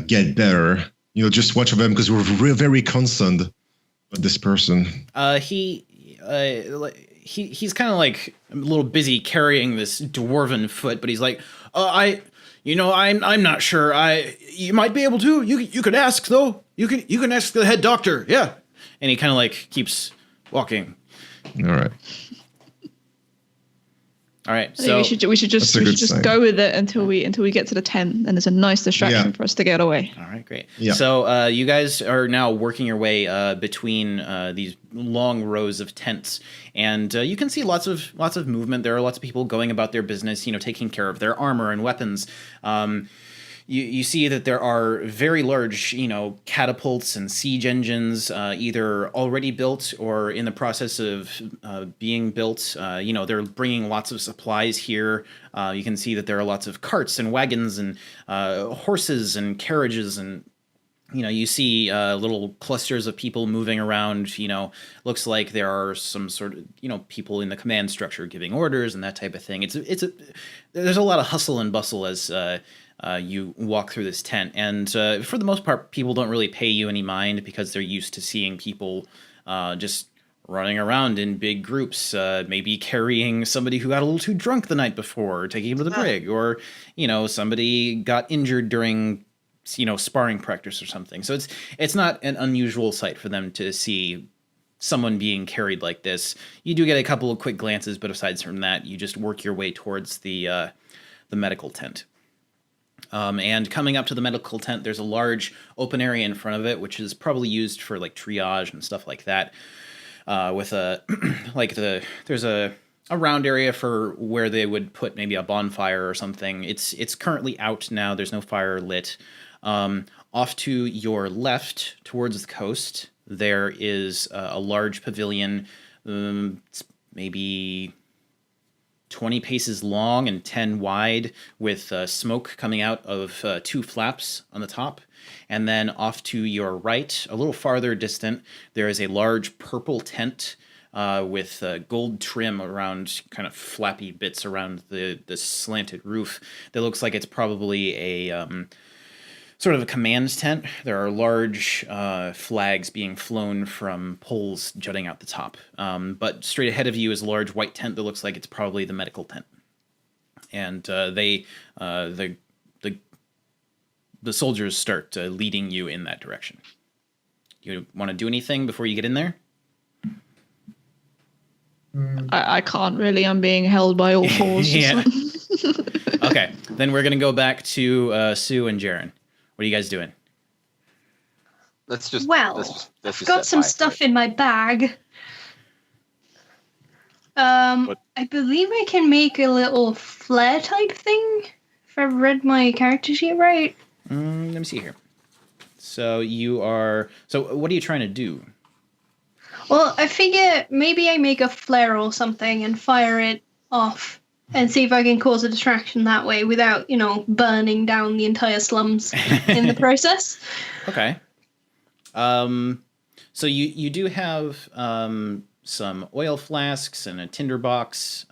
get better. You know, just watch for them because we're very concerned about this person. He's kind of like a little busy carrying this dwarven foot, but he's like, I'm not sure. You might be able to. You could ask though. You can ask the head doctor. Yeah. And he kind of like keeps walking. All right. All right. I So think we should just sign. go with it until we get to the tent, and there's a nice distraction for us to get away. all right, great. Yeah. So you guys are now working your way between these long rows of tents, and you can see lots of movement. There are lots of people going about their business, you know, taking care of their armor and weapons. You see that there are very large, you know, catapults and siege engines, either already built or in the process of being built. You know, they're bringing lots of supplies here. You can see that there are lots of carts and wagons and horses and carriages, and you know, you see little clusters of people moving around. You know, looks like there are some sort of, you know, people in the command structure giving orders and that type of thing. There's a lot of hustle and bustle as you walk through this tent, and for the most part, people don't really pay you any mind because they're used to seeing people just running around in big groups, maybe carrying somebody who got a little too drunk the night before, or taking him to the brig, or you know, somebody got injured during, you know, sparring practice or something. So it's not an unusual sight for them to see someone being carried like this. You do get a couple of quick glances, but aside from that, you just work your way towards the medical tent. And coming up to the medical tent, there's a large open area in front of it, which is probably used for like triage and stuff like that. With a there's a round area for where they would put maybe a bonfire or something. It's currently out now. There's no fire lit. Off to your left, towards the coast, there is a large pavilion, it's maybe 20 paces long and 10 wide, with smoke coming out of 2 flaps on the top. And then off to your right, a little farther distant, there is a large purple tent with gold trim around kind of flappy bits around the slanted roof that looks like it's probably a sort of a command tent. There are large flags being flown from poles jutting out the top. But straight ahead of you is a large white tent that looks like it's probably the medical tent. And the soldiers start leading you in that direction. You want to do anything before you get in there? I can't really. I'm being held by all fours. Yeah. Okay, then we're going to go back to Sue and Jaren. What are you guys doing? Let's just I've got some stuff in my bag. I believe I can make a little flare type thing, if I've read my character sheet right. Let me see here. So what are you trying to do? Well, I figure maybe I make a flare or something and fire it off and see if I can cause a distraction that way without, burning down the entire slums in the process. Okay. So you do have some oil flasks and a tinder box.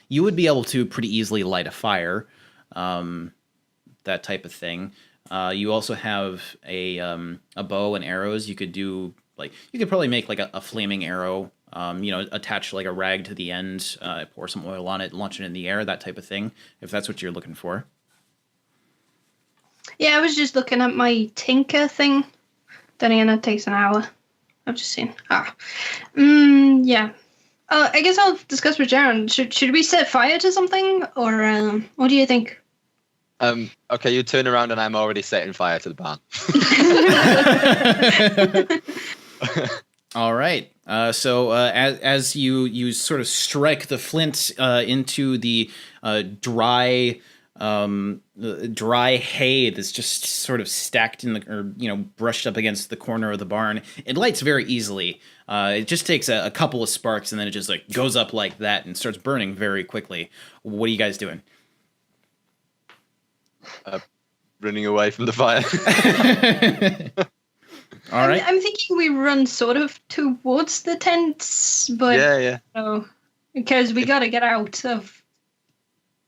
You would be able to pretty easily light a fire, that type of thing. You also have a bow and arrows. You could probably make like a flaming arrow. Attach like a rag to the end, pour some oil on it, launch it in the air, that type of thing, if that's what you're looking for. Yeah, I was just looking at my tinker thing. Then again, that takes an hour. I've just seen. Yeah. I guess I'll discuss with Jaren. Should we set fire to something, or what do you think? Okay, you turn around and I'm already setting fire to the barn. All right. So as you sort of strike the flint into the dry hay that's just sort of stacked brushed up against the corner of the barn, it lights very easily. It just takes a couple of sparks and then it just like goes up like that and starts burning very quickly. What are you guys doing? Running away from the fire. All right. I'm thinking we run sort of towards the tents, but yeah. Because we gotta get out of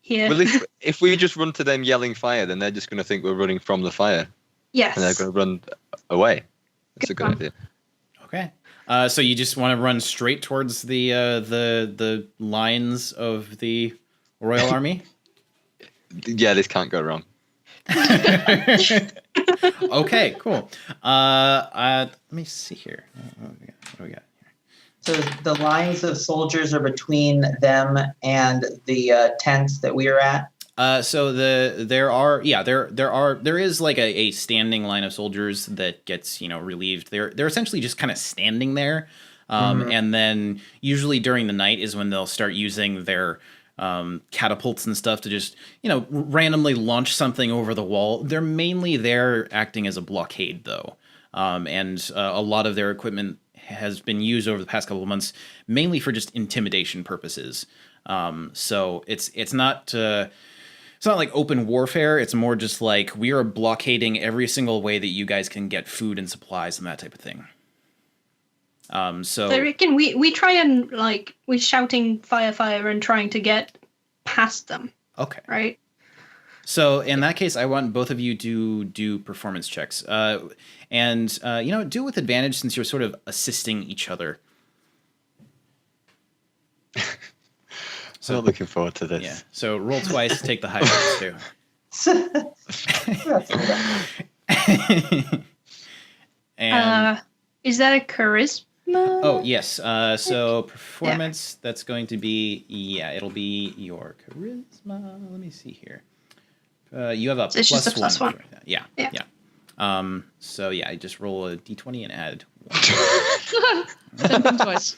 here. Well, if we just run to them yelling fire, then they're just going to think we're running from the fire. Yes. And they're going to run away. That's a good idea. Okay. So you just want to run straight towards the lines of the Royal Army? Yeah, this can't go wrong. Okay, cool. Let me see here. What do we got here? So the lines of soldiers are between them and the tents that we are at. So there is like a standing line of soldiers that gets relieved. They're essentially just kind of standing there, and then usually during the night is when they'll start using their catapults and stuff to just randomly launch something over the wall. They're mainly there acting as a blockade though, and a lot of their equipment has been used over the past couple of months mainly for just intimidation purposes. So it's not like open warfare. It's more just like we are blockading every single way that you guys can get food and supplies and that type of thing. So I reckon we try and we're shouting fire, fire and trying to get past them. Okay. Right. So in that case, I want both of you to do performance checks, and do it with advantage since you're sort of assisting each other. So looking forward to this. Yeah. So roll twice, take the highlights too. And is that a charisma? Oh yes. So performance. Yeah. That's going to be it'll be your charisma. Let me see here. You have a it's just a plus one. Yeah. So I just roll a d20 and add 1. Twice.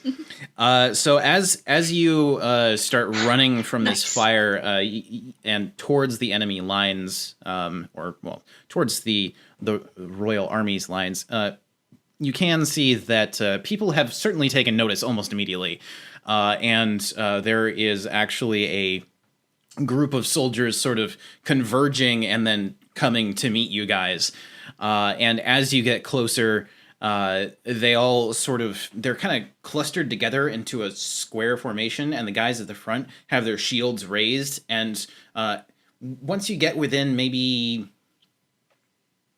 So as you start running from this fire and towards the enemy lines, towards the Royal Army's lines, you can see that people have certainly taken notice almost immediately, and there is actually a group of soldiers sort of converging and then coming to meet you guys. And as you get closer, they all they're kind of clustered together into a square formation, and the guys at the front have their shields raised. And once you get within maybe,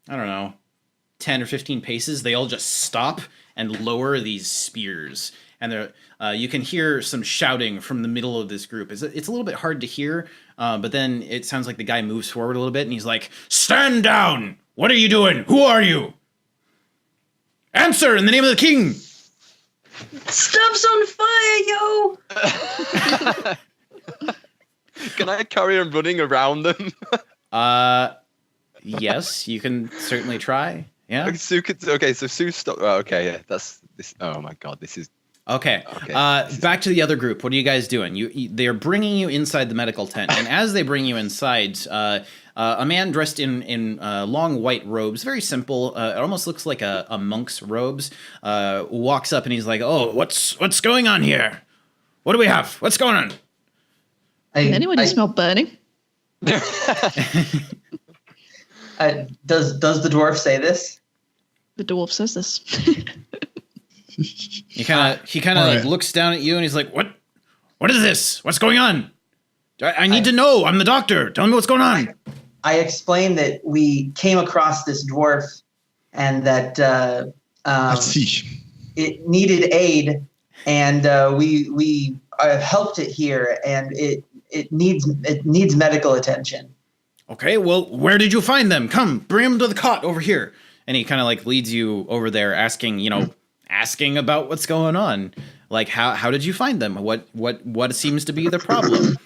I don't know, 10 or 15 paces, they all just stop and lower these spears. And you can hear some shouting from the middle of this group. It's a little bit hard to hear, but then it sounds like the guy moves forward a little bit, and he's like, "Stand down! What are you doing? Who are you? Answer in the name of the king!" Stuff's on fire, yo! Can I carry on running around them? Yes, you can certainly try. Yeah. So Sue stopped. Oh, okay, yeah. That's this. Oh my god, this is. Okay. Back to the other group. What are you guys doing? They're bringing you inside the medical tent, and as they bring you inside, a man dressed in long white robes, very simple. It almost looks like a monk's robes. Walks up and he's like, "Oh, what's going on here? What do we have? What's going on?" Can anyone smell burning? Does the dwarf say this? The dwarf says this. He kind of like looks down at you and he's like, "What is this? What's going on? I need to know. I'm the doctor. Tell me what's going on." I explained that we came across this dwarf and that Let's see. it needed aid, and we helped it here, and it needs medical attention. Okay, well, where did you find them? Come, bring them to the cot over here. And he kind of like leads you over there, asking about what's going on. Like, how did you find them? What seems to be the problem?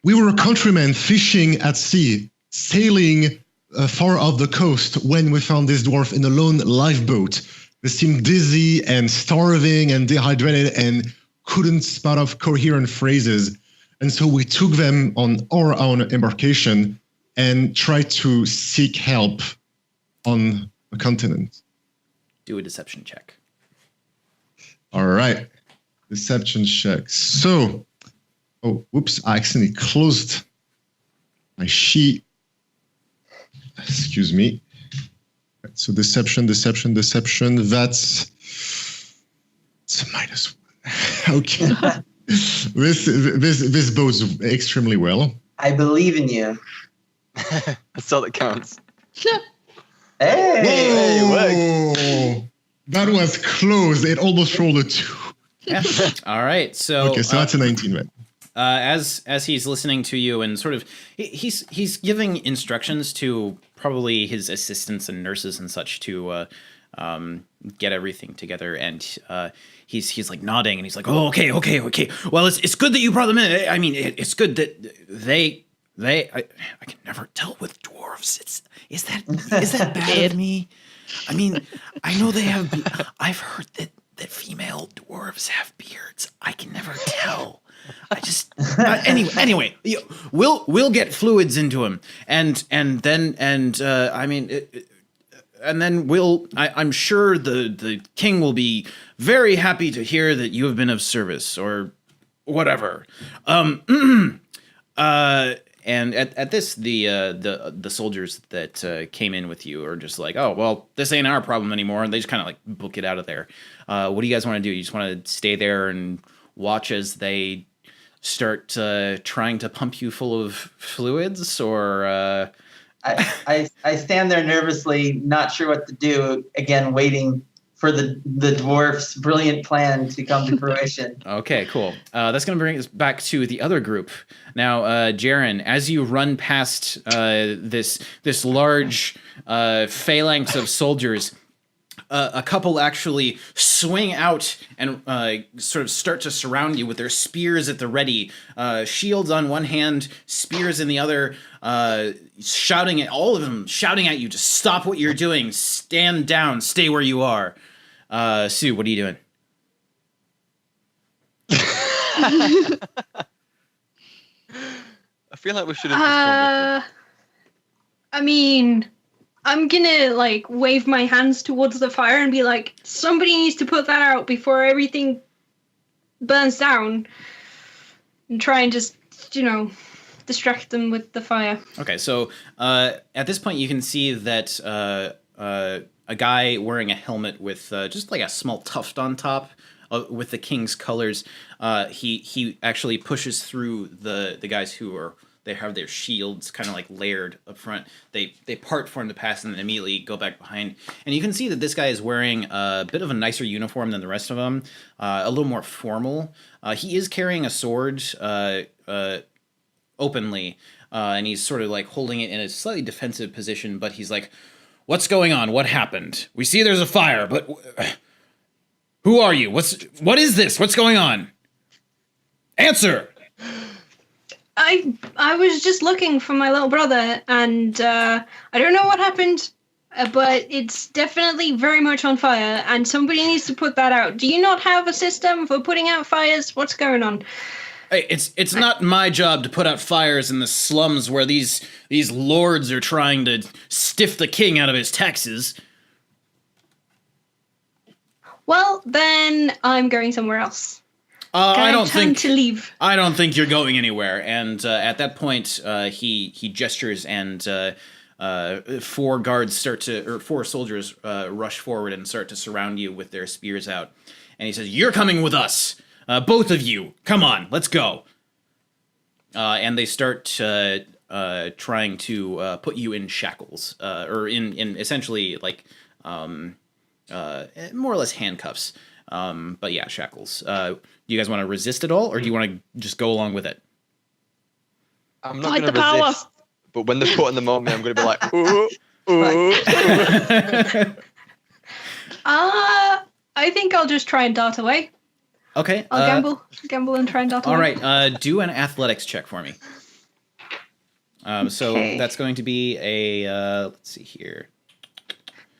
We were countrymen fishing at sea, sailing far off the coast when we found this dwarf in a lone lifeboat. They seemed dizzy and starving and dehydrated and couldn't spout off coherent phrases. And so we took them on our own embarkation and tried to seek help on the continent. Do a deception check. All right. Deception check. So, whoops, I accidentally closed my sheet. Excuse me. So deception. That's it's a -1. Okay. This bodes extremely well. I believe in you. That's all that counts. Hey! Whoa! That was close. It almost rolled a 2. Yeah. All right. So Okay, so that's a 19, right? As he's listening to you and sort of he's giving instructions to probably his assistants and nurses and such to get everything together, and he's like nodding and he's like, "Oh, okay. Well, it's good that you brought them in. I mean, it's good that I can never tell with dwarves. Is that bad of me? I mean, I know they have. I've heard that female dwarves have beards. I can never tell. I just anyway. We'll get fluids into him, and then I'm sure the king will be very happy to hear that you have been of service or whatever. And at this, the soldiers that came in with you are just like, "Oh, well, this ain't our problem anymore," and they just kind of like book it out of there. What do you guys want to do? You just want to stay there and watch as they start trying to pump you full of fluids, or? I stand there nervously, not sure what to do. Again, waiting for the dwarf's brilliant plan to come to fruition. Okay, cool. That's going to bring us back to the other group. Now, Jaren, as you run past this large phalanx of soldiers, a couple actually swing out and sort of start to surround you with their spears at the ready, shields on one hand, spears in the other, shouting at all of them, shouting at you to stop what you're doing, stand down, stay where you are. Sue, what are you doing? I feel like we should have. I mean, I'm gonna like wave my hands towards the fire and be like, somebody needs to put that out before everything burns down, and try and just, distract them with the fire. Okay, so at this point you can see that a guy wearing a helmet with just like a small tuft on top with the king's colors. He actually pushes through the guys who they have their shields kind of like layered up front. They part for him to pass and then immediately go back behind. And you can see that this guy is wearing a bit of a nicer uniform than the rest of them, a little more formal. He is carrying a sword openly, and he's sort of like holding it in a slightly defensive position, but he's like, "What's going on? What happened? We see there's a fire, but who are you? What is this? What's going on? Answer!" I was just looking for my little brother, and I don't know what happened, but it's definitely very much on fire, and somebody needs to put that out. Do you not have a system for putting out fires? What's going on? Hey, it's not my job to put out fires in the slums where these lords are trying to stiff the king out of his taxes. Well, then I'm going somewhere else. I don't think to leave. I don't think you're going anywhere. And at that point, he gestures, and four soldiers rush forward and start to surround you with their spears out. And he says, "You're coming with us, both of you. Come on, let's go." And they start trying to put you in shackles, or in essentially like more or less handcuffs. But yeah, shackles. Do you guys want to resist at all, or do you want to just go along with it? I'm not going to resist, but when they're putting them on me, I'm going to be like, ooh, ooh. I think I'll just try and dart away. Okay. I'll gamble and try and dart away. All right. Do an athletics check for me. So that's going to be a. Let's see here.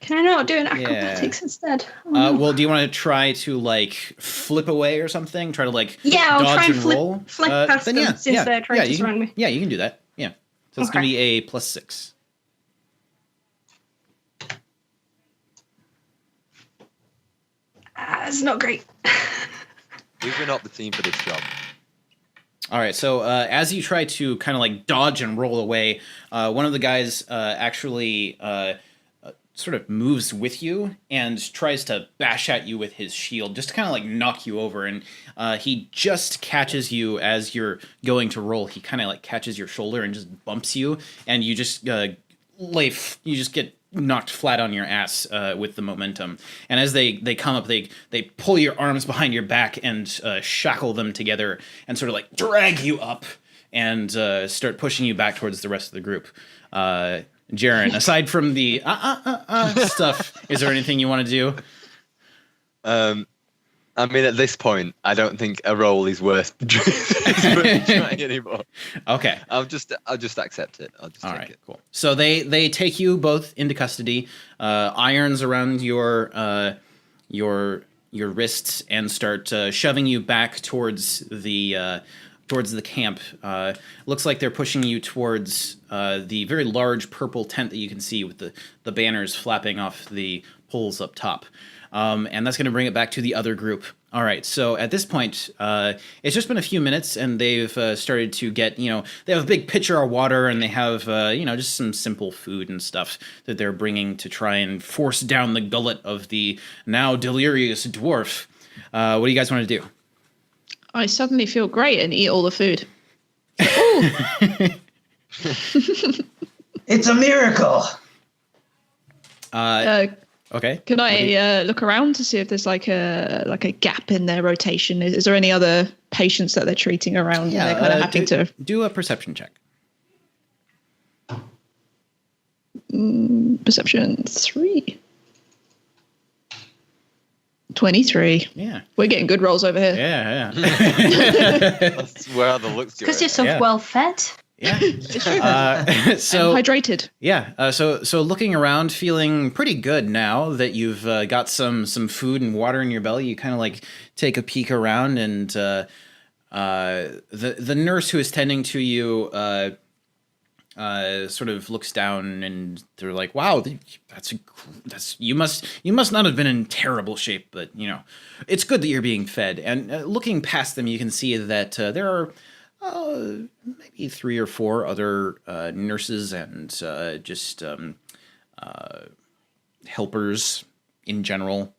Can I not do an acrobatics instead? Well, do you want to try to like flip away or something? Try to like I'll dodge try and roll? Flank past them since they're trying to surround me. Yeah, you can do that. Yeah. So it's going to be a +6. It's not great. We've been up the team for this job. All right, so as you try to kind of like dodge and roll away, one of the guys actually sort of moves with you and tries to bash at you with his shield, just to kind of like knock you over. And he just catches you as you're going to roll. He kind of like catches your shoulder and just bumps you, and you just get knocked flat on your ass with the momentum. And as they come up, they pull your arms behind your back and shackle them together and sort of like drag you up and start pushing you back towards the rest of the group. Jaren, aside from the stuff, is there anything you want to do? I mean, at this point, I don't think a roll is worth trying anymore. Okay, I'll just accept it. I'll just take it. Cool. So they take you both into custody, irons around your wrists, and start shoving you back towards the camp. Looks like they're pushing you towards the very large purple tent that you can see with the banners flapping off the poles up top. And that's going to bring it back to the other group. All right, so at this point, it's just been a few minutes, and they've started to get, they have a big pitcher of water, and they have, just some simple food and stuff that they're bringing to try and force down the gullet of the now delirious dwarf. What do you guys want to do? I suddenly feel great and eat all the food. It's a miracle. Okay. Can I look around to see if there's like a gap in their rotation? Is there any other patients that they're treating around? Yeah, they're kind of having to do a perception check. Perception 3. 23. Yeah. We're getting good rolls over here. Yeah. That's where the looks go. Because you're so well fed. Yeah. So hydrated. Yeah. So looking around, feeling pretty good now that you've got some food and water in your belly. You kind of like take a peek around, and the nurse who is tending to you sort of looks down, and they're like, "Wow, that's you must not have been in terrible shape, but it's good that you're being fed." And looking past them, you can see that there are maybe 3 or 4 other nurses and helpers in general,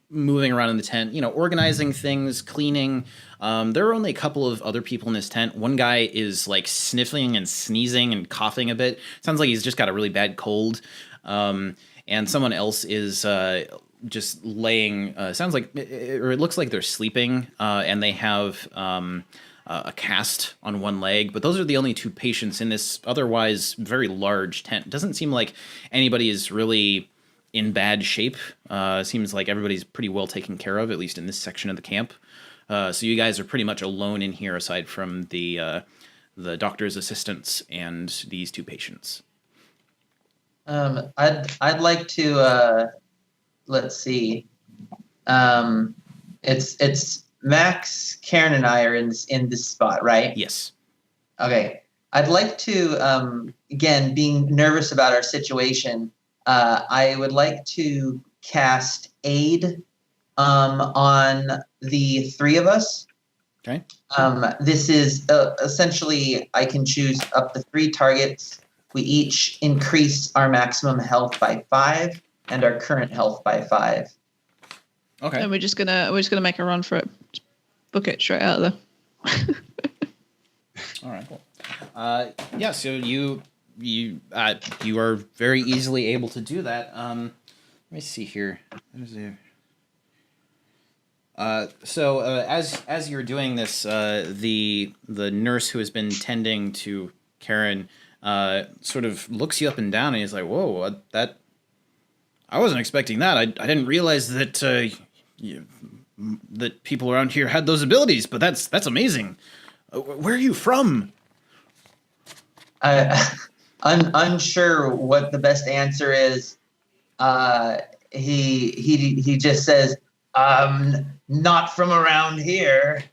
moving around in the tent, organizing things, cleaning. There are only a couple of other people in this tent. One guy is like sniffling and sneezing and coughing a bit. Sounds like he's just got a really bad cold. And someone else is just laying, sounds like, or it looks like they're sleeping, and they have a cast on one leg. But those are the only two patients in this otherwise very large tent. It doesn't seem like anybody is really in bad shape. Seems like everybody's pretty well taken care of, at least in this section of the camp. So you guys are pretty much alone in here, aside from the doctor's assistants and these two patients. I'd like to let's see. It's Max, Karen, and I are in this spot, right? Yes. Okay. I'd like to again, being nervous about our situation, I would like to cast aid on the three of us. Okay. This is essentially, I can choose up to 3 targets. We each increase our maximum health by 5 and our current health by 5. Okay. And we're just gonna make a run for it. Just book it straight out of there. All right. Cool. Yeah. So you are very easily able to do that. Let me see here. So as you're doing this, the nurse who has been tending to Karen sort of looks you up and down, and he's like, "Whoa, that I wasn't expecting that. I didn't realize that that people around here had those abilities. But that's amazing. Where are you from?" I'm unsure what the best answer is. He just says, "Not from around here."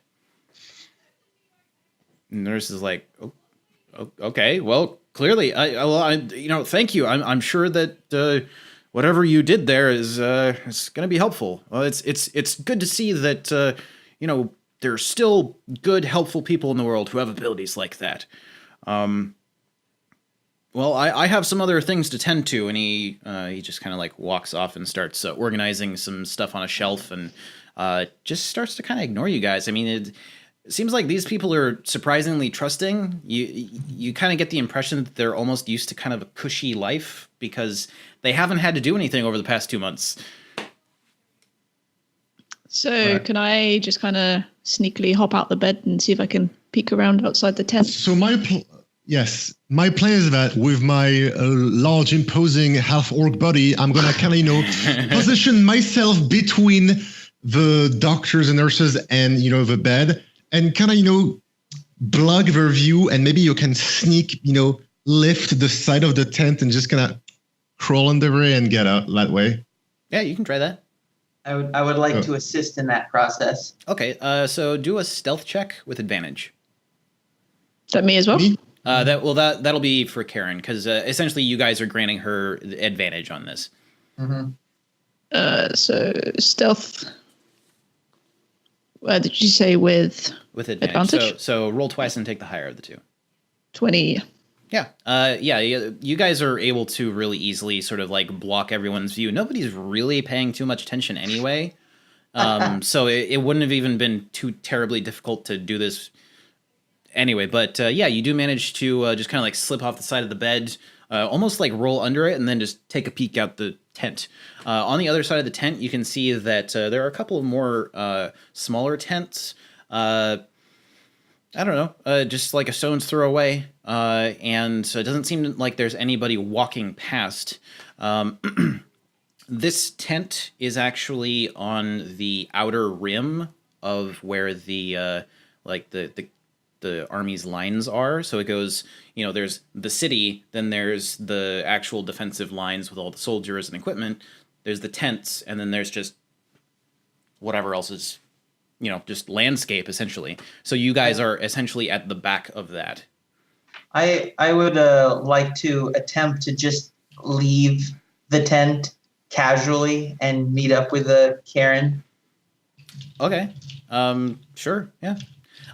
Nurse is like, "Oh, okay, well, clearly, thank you. I'm sure that whatever you did there is going to be helpful. Well, it's good to see that there are still good, helpful people in the world who have abilities like that. Well, I have some other things to tend to," and he just kind of like walks off and starts organizing some stuff on a shelf, and just starts to kind of ignore you guys. I mean, it seems like these people are surprisingly trusting. You kind of get the impression that they're almost used to kind of a cushy life because they haven't had to do anything over the past 2 months. So can I just kind of sneakily hop out the bed and see if I can peek around outside the tent? So my plan is that with my large, imposing half-orc body, I'm gonna kind of position myself between the doctors and nurses and the bed, and kind of block their view, and maybe you can sneak lift the side of the tent and just kind of crawl under it and get out that way. Yeah, you can try that. I would like to assist in that process. Okay, so do a stealth check with advantage. Is that me as well? Me? That'll be for Karen, because essentially you guys are granting her advantage on this. Mm-hmm. So stealth. Did you say with advantage? So roll twice and take the higher of the two. 20. Yeah. You guys are able to really easily sort of like block everyone's view. Nobody's really paying too much attention anyway. So it wouldn't have even been too terribly difficult to do this anyway. But you do manage to just kind of like slip off the side of the bed, almost like roll under it, and then just take a peek out the tent. On the other side of the tent, you can see that there are a couple of more smaller tents. I don't know, just like a stone's throw away. And so it doesn't seem like there's anybody walking past. This tent is actually on the outer rim of where the army's lines are. So it goes, there's the city, then there's the actual defensive lines with all the soldiers and equipment. There's the tents, and then there's just whatever else is, just landscape, essentially. So you guys are essentially at the back of that. I would like to attempt to just leave the tent casually and meet up with Karen. Okay. Sure. Yeah.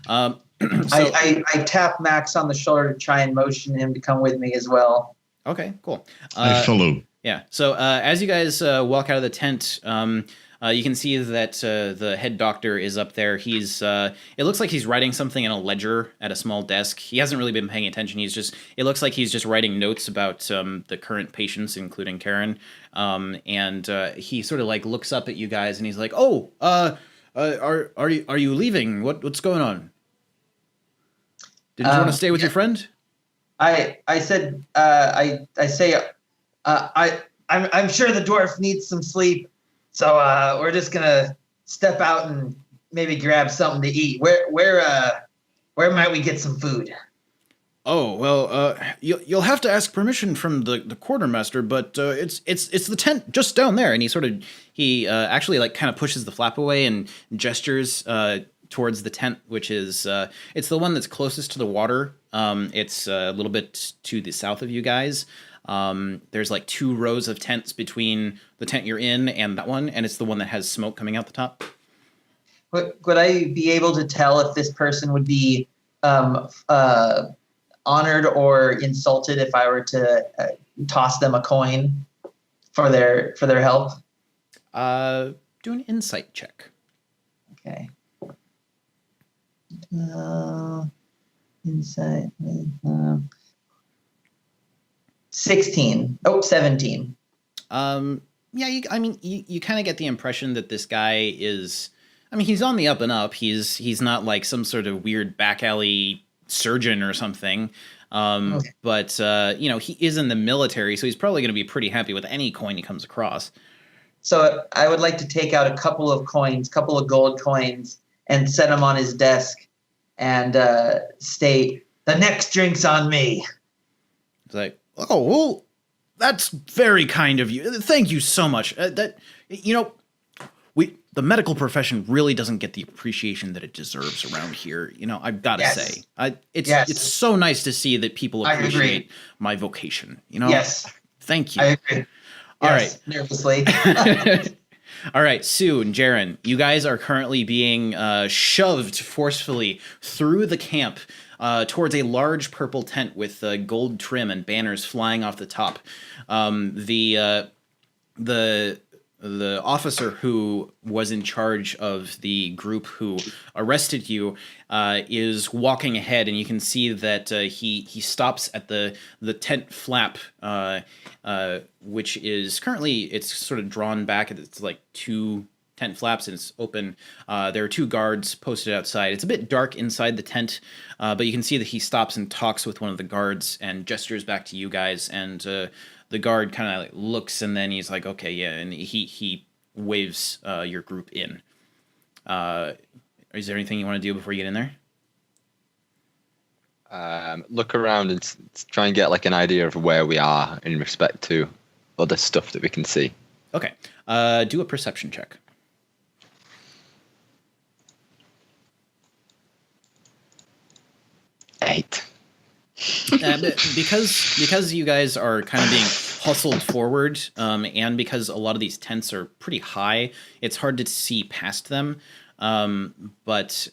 I tap Max on the shoulder to try and motion him to come with me as well. Okay, cool. I follow. Yeah. So as you guys walk out of the tent, you can see that the head doctor is up there. He's it looks like he's writing something in a ledger at a small desk. He hasn't really been paying attention. It looks like he's just writing notes about the current patients, including Karen. And he sort of like looks up at you guys and he's like, "Oh, are you leaving? What's going on? Didn't you want to stay with your friend?" I said I'm sure the dwarf needs some sleep, so we're just gonna step out and maybe grab something to eat. Where might we get some food? Oh well, you'll have to ask permission from the quartermaster, but it's the tent just down there. And he actually like kind of pushes the flap away and gestures towards the tent, which is it's the one that's closest to the water. It's a little bit to the south of you guys. There's like 2 rows of tents between the tent you're in and that one, and it's the one that has smoke coming out the top. Would I be able to tell if this person would be honored or insulted if I were to toss them a coin for their help? Do an insight check. Okay. Insight. 16. Oh, 17. Yeah, you kind of get the impression that this guy is, he's on the up and up. He's not like some sort of weird back alley surgeon or something. Okay. But he is in the military, so he's probably going to be pretty happy with any coin he comes across. So I would like to take out a couple of gold coins, and set them on his desk and state, "The next drink's on me." It's like, "Oh, well, that's very kind of you. Thank you so much." The medical profession really doesn't get the appreciation that it deserves around here. I've got to say, it's so nice to see that people appreciate my vocation. Yes. Thank you. I agree. All yes, right. Nervously. All right, Sue and Jaren, you guys are currently being shoved forcefully through the camp towards a large purple tent with gold trim and banners flying off the top. The officer who was in charge of the group who arrested you is walking ahead, and you can see that he stops at the tent flap, which is currently, it's sort of drawn back. It's like 2 tent flaps and it's open. There are 2 guards posted outside. It's a bit dark inside the tent, but you can see that he stops and talks with one of the guards and gestures back to you guys, and the guard kind of like looks, and then he's like, "Okay, yeah," and he waves your group in. Is there anything you want to do before you get in there? Look around and try and get like an idea of where we are in respect to other stuff that we can see. Okay. Do a perception check. 8. Because you guys are kind of being hustled forward, and because a lot of these tents are pretty high, it's hard to see past them. But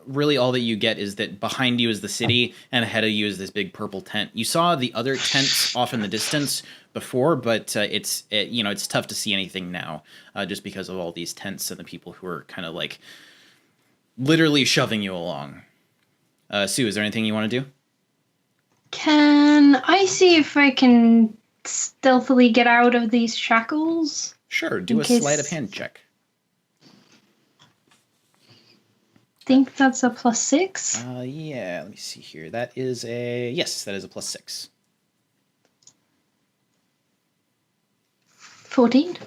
really all that you get is that behind you is the city, and ahead of you is this big purple tent. You saw the other tents off in the distance before, but it's tough to see anything now, just because of all these tents and the people who are kind of like literally shoving you along. Sue, is there anything you want to do? Can I see if I can stealthily get out of these shackles? Sure, do a sleight of hand check. Think that's a +6. Yeah, let me see here. That is a +6. 14.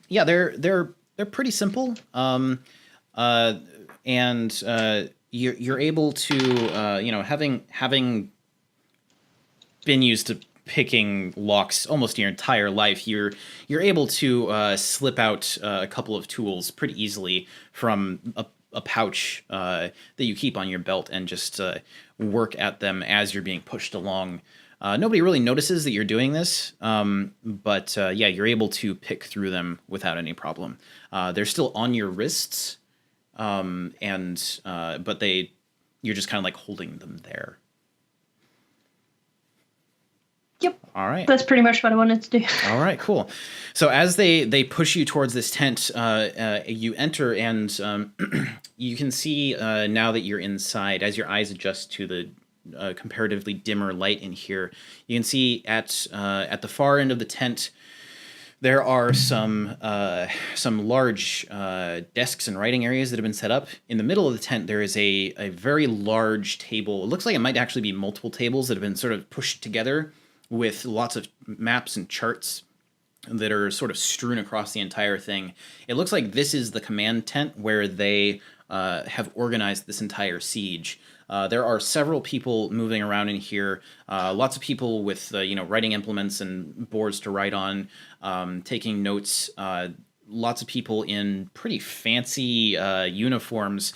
Yeah, they're pretty simple. And you're able to having been used to picking locks almost your entire life, you're able to slip out a couple of tools pretty easily from a pouch that you keep on your belt and just work at them as you're being pushed along. Nobody really notices that you're doing this, but you're able to pick through them without any problem. They're still on your wrists, but you're just kind of like holding them there. Yep. All right. That's pretty much what I wanted to do. All right, cool. So as they push you towards this tent, you enter, and you can see now that you're inside, as your eyes adjust to the comparatively dimmer light in here, you can see at the far end of the tent there are some large desks and writing areas that have been set up. In the middle of the tent, there is a very large table. It looks like it might actually be multiple tables that have been sort of pushed together with lots of maps and charts that are sort of strewn across the entire thing. It looks like this is the command tent where they have organized this entire siege. There are several people moving around in here, lots of people with writing implements and boards to write on, taking notes, lots of people in pretty fancy uniforms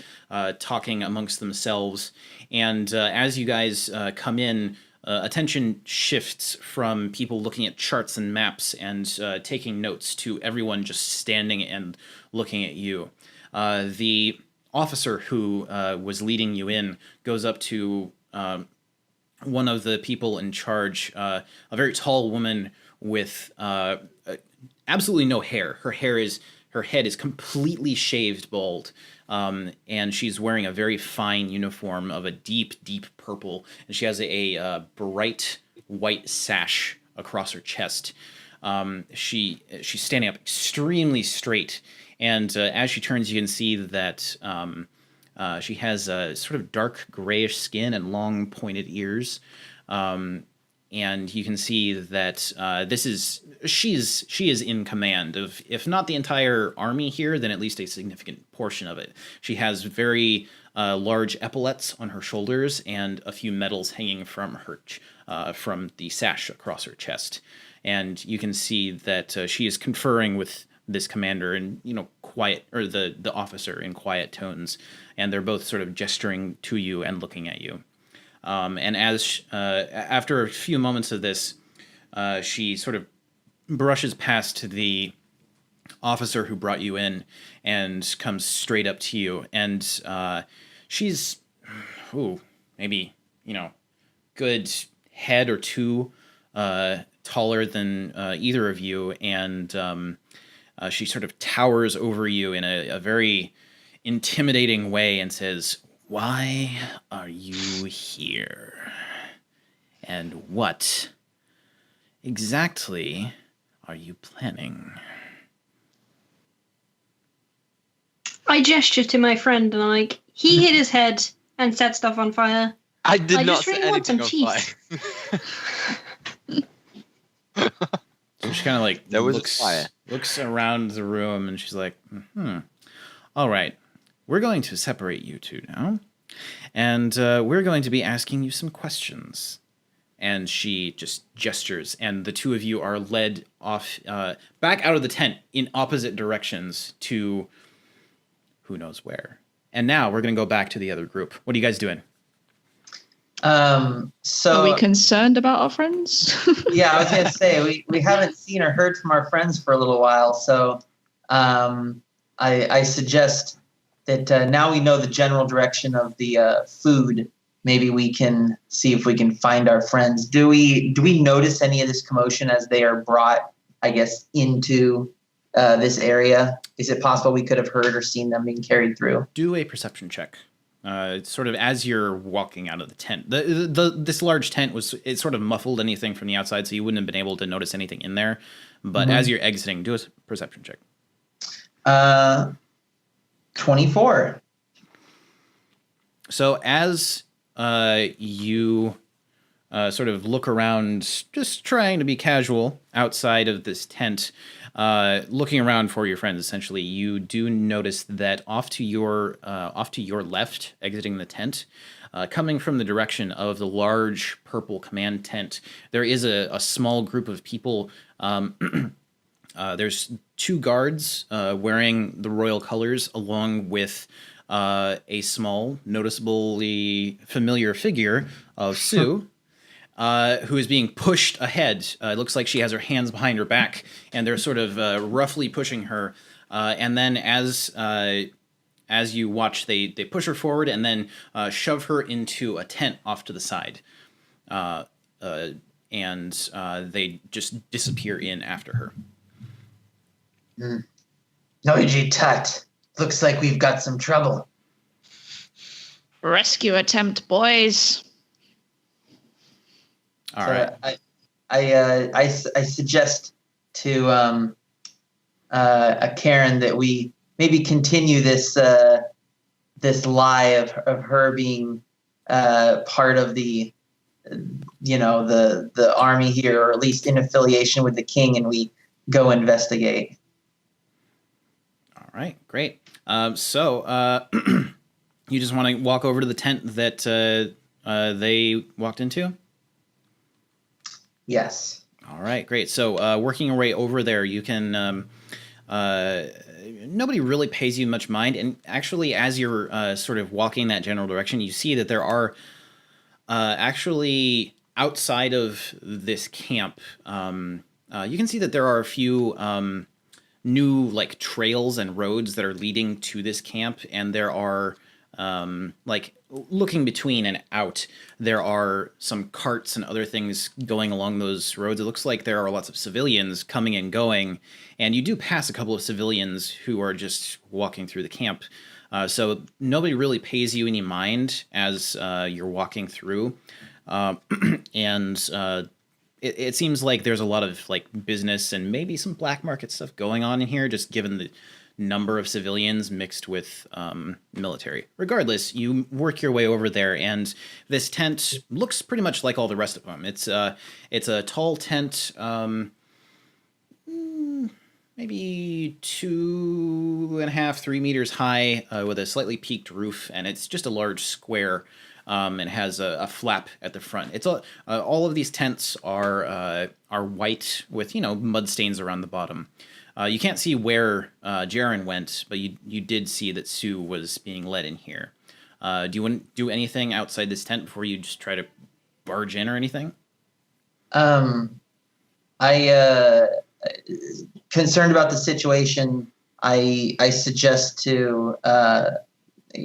talking amongst themselves. And as you guys come in, attention shifts from people looking at charts and maps and taking notes to everyone just standing and looking at you. The officer who was leading you in goes up to one of the people in charge, a very tall woman with absolutely no hair. Her head is completely shaved bald. And she's wearing a very fine uniform of a deep, deep purple, and she has a bright white sash across her chest. She's standing up extremely straight, and as she turns, you can see that she has a sort of dark grayish skin and long pointed ears. And you can see that she is in command of, if not the entire army here, then at least a significant portion of it. She has very large epaulets on her shoulders and a few medals hanging from from the sash across her chest. And you can see that she is conferring with this commander in quiet, or the officer in quiet tones, and they're both sort of gesturing to you and looking at you. And as after a few moments of this, she sort of brushes past the officer who brought you in and comes straight up to you. And she's, maybe, good head or two taller than either of you. And she sort of towers over you in a very intimidating way and says, "Why are you here? And what exactly are you planning?" I gesture to my friend and I'm like, he hit his head and set stuff on fire. I did I not just set really want anything on some fire. So she kind of like There was a fire. looks around the room, and she's like, all right, we're going to separate you two now. And we're going to be asking you some questions. And she just gestures, and the two of you are led off back out of the tent in opposite directions to who knows where. And now we're going to go back to the other group. What are you guys doing? So Are we concerned about our friends? yeah, I was going to say, we haven't seen or heard from our friends for a little while. So I suggest that now we know the general direction of the food, maybe we can see if we can find our friends. Do we notice any of this commotion as they are brought, I guess, into this area? Is it possible we could have heard or seen them being carried through? Do a perception check. Sort of as you're walking out of the tent. This large tent it sort of muffled anything from the outside, so you wouldn't have been able to notice anything in there. But as you're exiting, do a perception check. 24. So as you sort of look around, just trying to be casual outside of this tent, looking around for your friends, essentially, you do notice that off to your left, exiting the tent, coming from the direction of the large purple command tent, there is a small group of people. There's two guards wearing the royal colors, along with a small, noticeably familiar figure of Sue, who is being pushed ahead. It looks like she has her hands behind her back, and they're sort of roughly pushing her. And then as you watch, they push her forward and then shove her into a tent off to the side. and they just disappear in after her. Noiji Tut. Looks like we've got some trouble. Rescue attempt, boys. All right. I suggest to Karen that we maybe continue this this lie of her being part of the the army here, or at least in affiliation with the king, and we go investigate. All right, great. So you just want to walk over to the tent that they walked into? Yes. All right, great. So working your way over there, you can... nobody really pays you much mind. And actually, as you're sort of walking that general direction, you see that there are actually outside of this camp, you can see that there are a few new like trails and roads that are leading to this camp. And there are like looking between and out, there are some carts and other things going along those roads. It looks like there are lots of civilians coming and going, and you do pass a couple of civilians who are just walking through the camp. So nobody really pays you any mind as you're walking through. And it seems like there's a lot of like business and maybe some black market stuff going on in here, just given the number of civilians mixed with military. Regardless, you work your way over there, and this tent looks pretty much like all the rest of them. It's a tall tent, maybe 2.5, 3 meters high, with a slightly peaked roof, and it's just a large square. And has a flap at the front. It's all of these tents are white with mud stains around the bottom. You can't see where Jaren went, but you did see that Sue was being led in here. Do you want to do anything outside this tent before you just try to barge in or anything? I concerned about the situation. I suggest to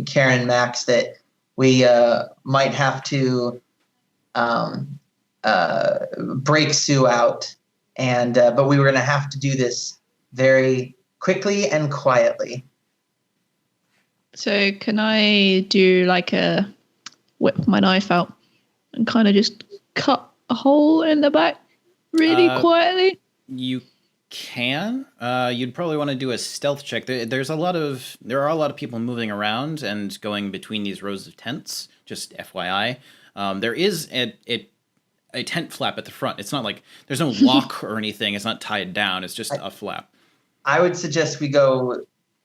Karen Max that we might have to break Sue out, and but we were going to have to do this very quickly and quietly. So can I do like a whip my knife out and kind of just cut a hole in the back really quietly? You can. You'd probably want to do a stealth check. There are a lot of people moving around and going between these rows of tents. Just FYI, there is a tent flap at the front. It's not like there's no lock or anything. It's not tied down. It's just a flap. I would suggest we go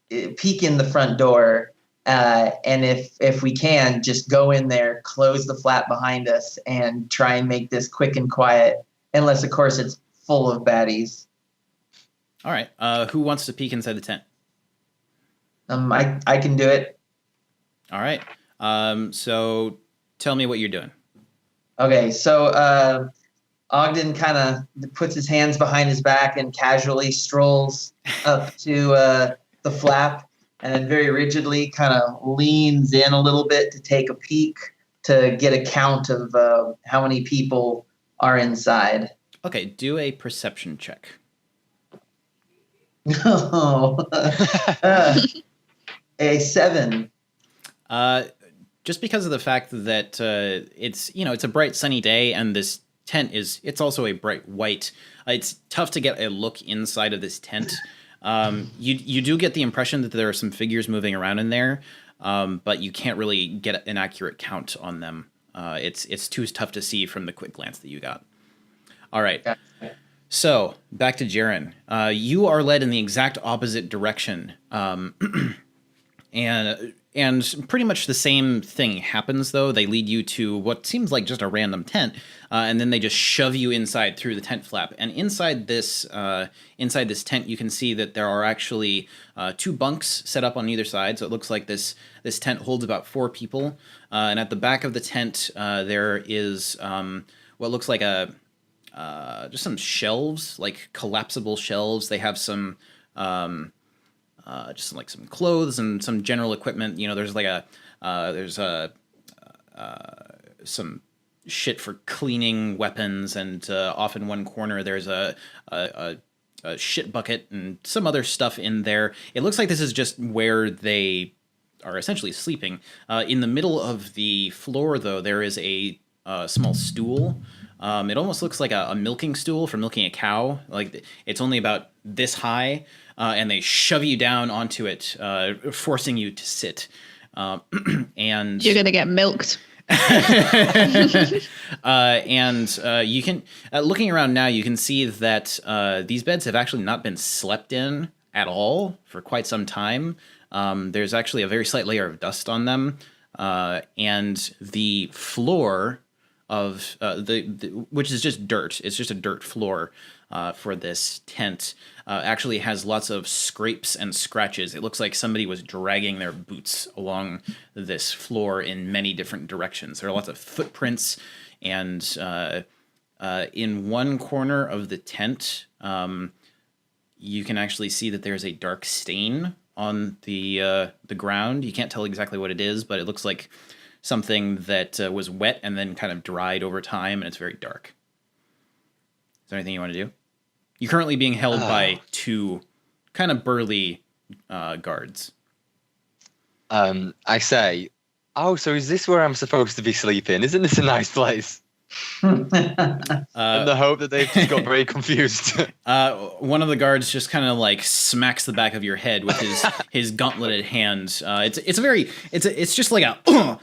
peek in the front door, and if we can, just go in there, close the flap behind us, and try and make this quick and quiet. Unless, of course, it's full of baddies. All right. Who wants to peek inside the tent? I can do it. All right. So tell me what you're doing. Okay. So Ogden kind of puts his hands behind his back and casually strolls up to the flap, and then very rigidly kind of leans in a little bit to take a peek to get a count of how many people are inside. Okay. Do a perception check. No. A 7. Just because of the fact that it's a bright sunny day, and this tent it's also a bright white. It's tough to get a look inside of this tent. You do get the impression that there are some figures moving around in there, but you can't really get an accurate count on them. It's too tough to see from the quick glance that you got. All right. So back to Jaren. You are led in the exact opposite direction, and pretty much the same thing happens. Though they lead you to what seems like just a random tent, and then they just shove you inside through the tent flap. And inside this tent, you can see that there are actually 2 bunks set up on either side. So it looks like this tent holds about 4 people. And at the back of the tent, there is what looks like just some shelves, like collapsible shelves. They have some just like some clothes and some general equipment. There's like some shit for cleaning weapons, and off in one corner there's a shit bucket and some other stuff in there. It looks like this is just where they are essentially sleeping. In the middle of the floor, though, there is a small stool. It almost looks like a milking stool for milking a cow. Like, it's only about this high, and they shove you down onto it, forcing you to sit. And You're going to get milked. You can, looking around now, you can see that these beds have actually not been slept in at all for quite some time. There's actually a very slight layer of dust on them, and the floor of which is just dirt. It's just a dirt floor for this tent. Actually has lots of scrapes and scratches. It looks like somebody was dragging their boots along this floor in many different directions. There are lots of footprints, and in one corner of the tent, you can actually see that there's a dark stain on the ground. You can't tell exactly what it is, but it looks like something that was wet and then kind of dried over time, and it's very dark. Is there anything you want to do? You're currently being held by two kind of burly guards. I say, oh, so is this where I'm supposed to be sleeping? Isn't this a nice place? In the hope that they've just got very confused. One of the guards just kind of like smacks the back of your head with his gauntleted hand. It's just like a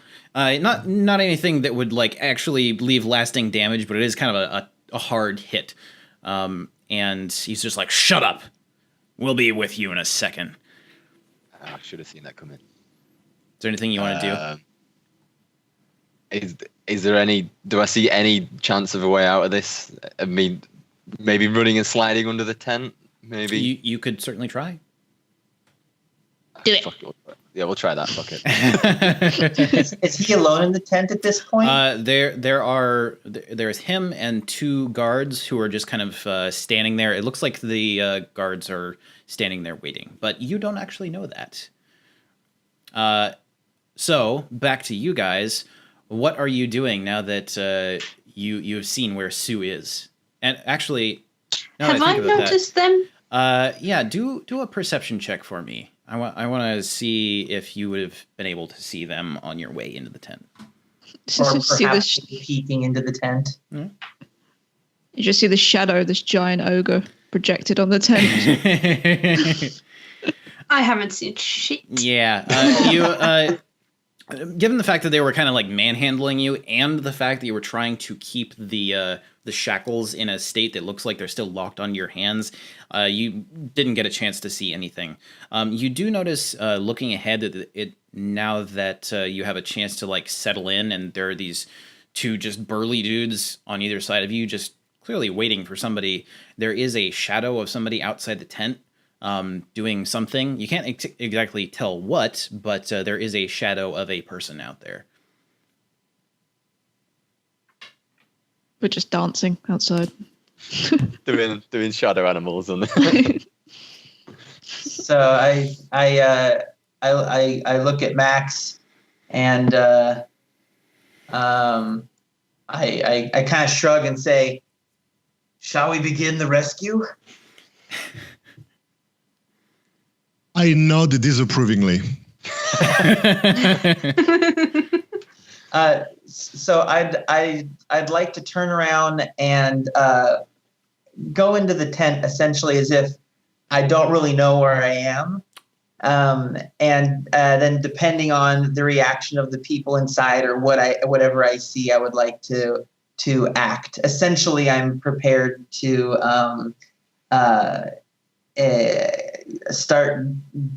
not anything that would like actually leave lasting damage, but it is kind of a hard hit. And he's just like, "Shut up! We'll be with you in a second." I should have seen that coming. Is there anything you want to do? Is there any? Do I see any chance of a way out of this? I mean, maybe running and sliding under the tent. Maybe you could certainly try. Do it. Yeah, we'll try that. Fuck it. Is he alone in the tent at this point? There's him and two guards who are just kind of standing there. It looks like the guards are standing there waiting, but you don't actually know that. So back to you guys. What are you doing now that you've seen where Sue is? And actually, have I noticed them? Yeah, do a perception check for me. I want to see if you would have been able to see them on your way into the tent. Or See perhaps peeking into the tent. You just see the shadow of this giant ogre projected on the tent. I haven't seen shit. Yeah, given the fact that they were kind of like manhandling you, and the fact that you were trying to keep the shackles in a state that looks like they're still locked onto your hands, you didn't get a chance to see anything. You do notice, looking ahead, that now that you have a chance to like settle in, and there are these two just burly dudes on either side of you, just clearly waiting for somebody. There is a shadow of somebody outside the tent. Doing something. You can't exactly tell what, but there is a shadow of a person out there. We're just dancing outside. doing shadow animals on there. So I look at Max, and I kind of shrug and say, "Shall we begin the rescue?" I nod disapprovingly. So I'd like to turn around and go into the tent essentially as if I don't really know where I am, and then depending on the reaction of the people inside or whatever I see, I would like to act. Essentially, I'm prepared to start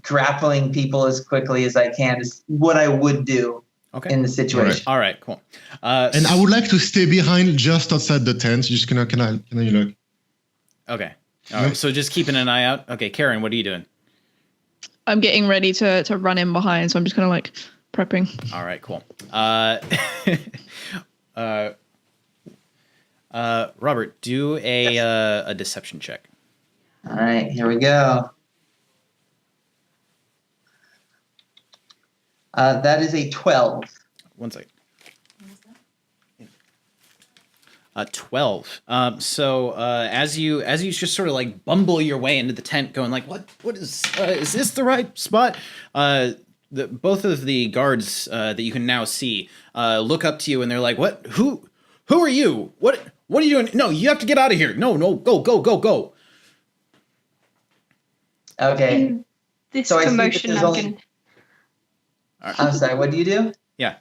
grappling people as quickly as I can. Is what I would do in the situation. All right, cool. And I would like to stay behind just outside the tent. Just can I you know? Okay. All right. So just keeping an eye out. Okay, Karen, what are you doing? I'm getting ready to run in behind, so I'm just kind of like prepping. All right, cool. Robert, do a deception check. All right, here we go. That is a 12. One second. 12. So as you just sort of like bumble your way into the tent, going like, what is this the right spot? Both of the guards that you can now see look up to you, and they're like, what? Who are you? What are you doing? No, you have to get out of here. No, go. Okay. In this So I see that commotion, there's I'm only- gonna. I'm sorry. What do you do? Yeah.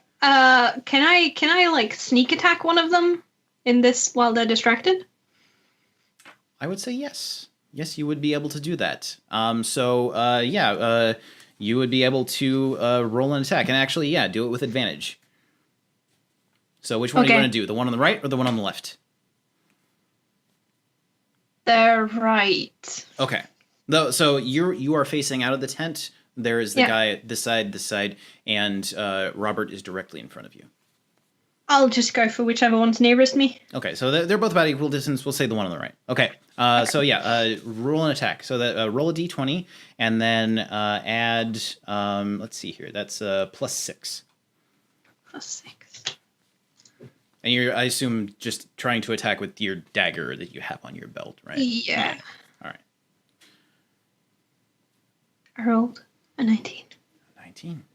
Can I like sneak attack one of them in this while they're distracted? I would say yes. Yes, you would be able to do that. You would be able to roll an attack, and actually, yeah, do it with advantage. So which one are you Okay. going to do? The one on the right or the one on the left? They're right. Okay. So you are facing out of the tent. There is the Yeah. guy this side, and Robert is directly in front of you. I'll just go for whichever one's nearest me. Okay, so they're both about equal distance. We'll say the one on the right. Okay. So yeah, roll an attack. So that roll a d20 and then add. Let's see here. That's +6. +6. And you're, I assume, just trying to attack with your dagger that you have on your belt, right? Yeah. All right. I rolled a 19.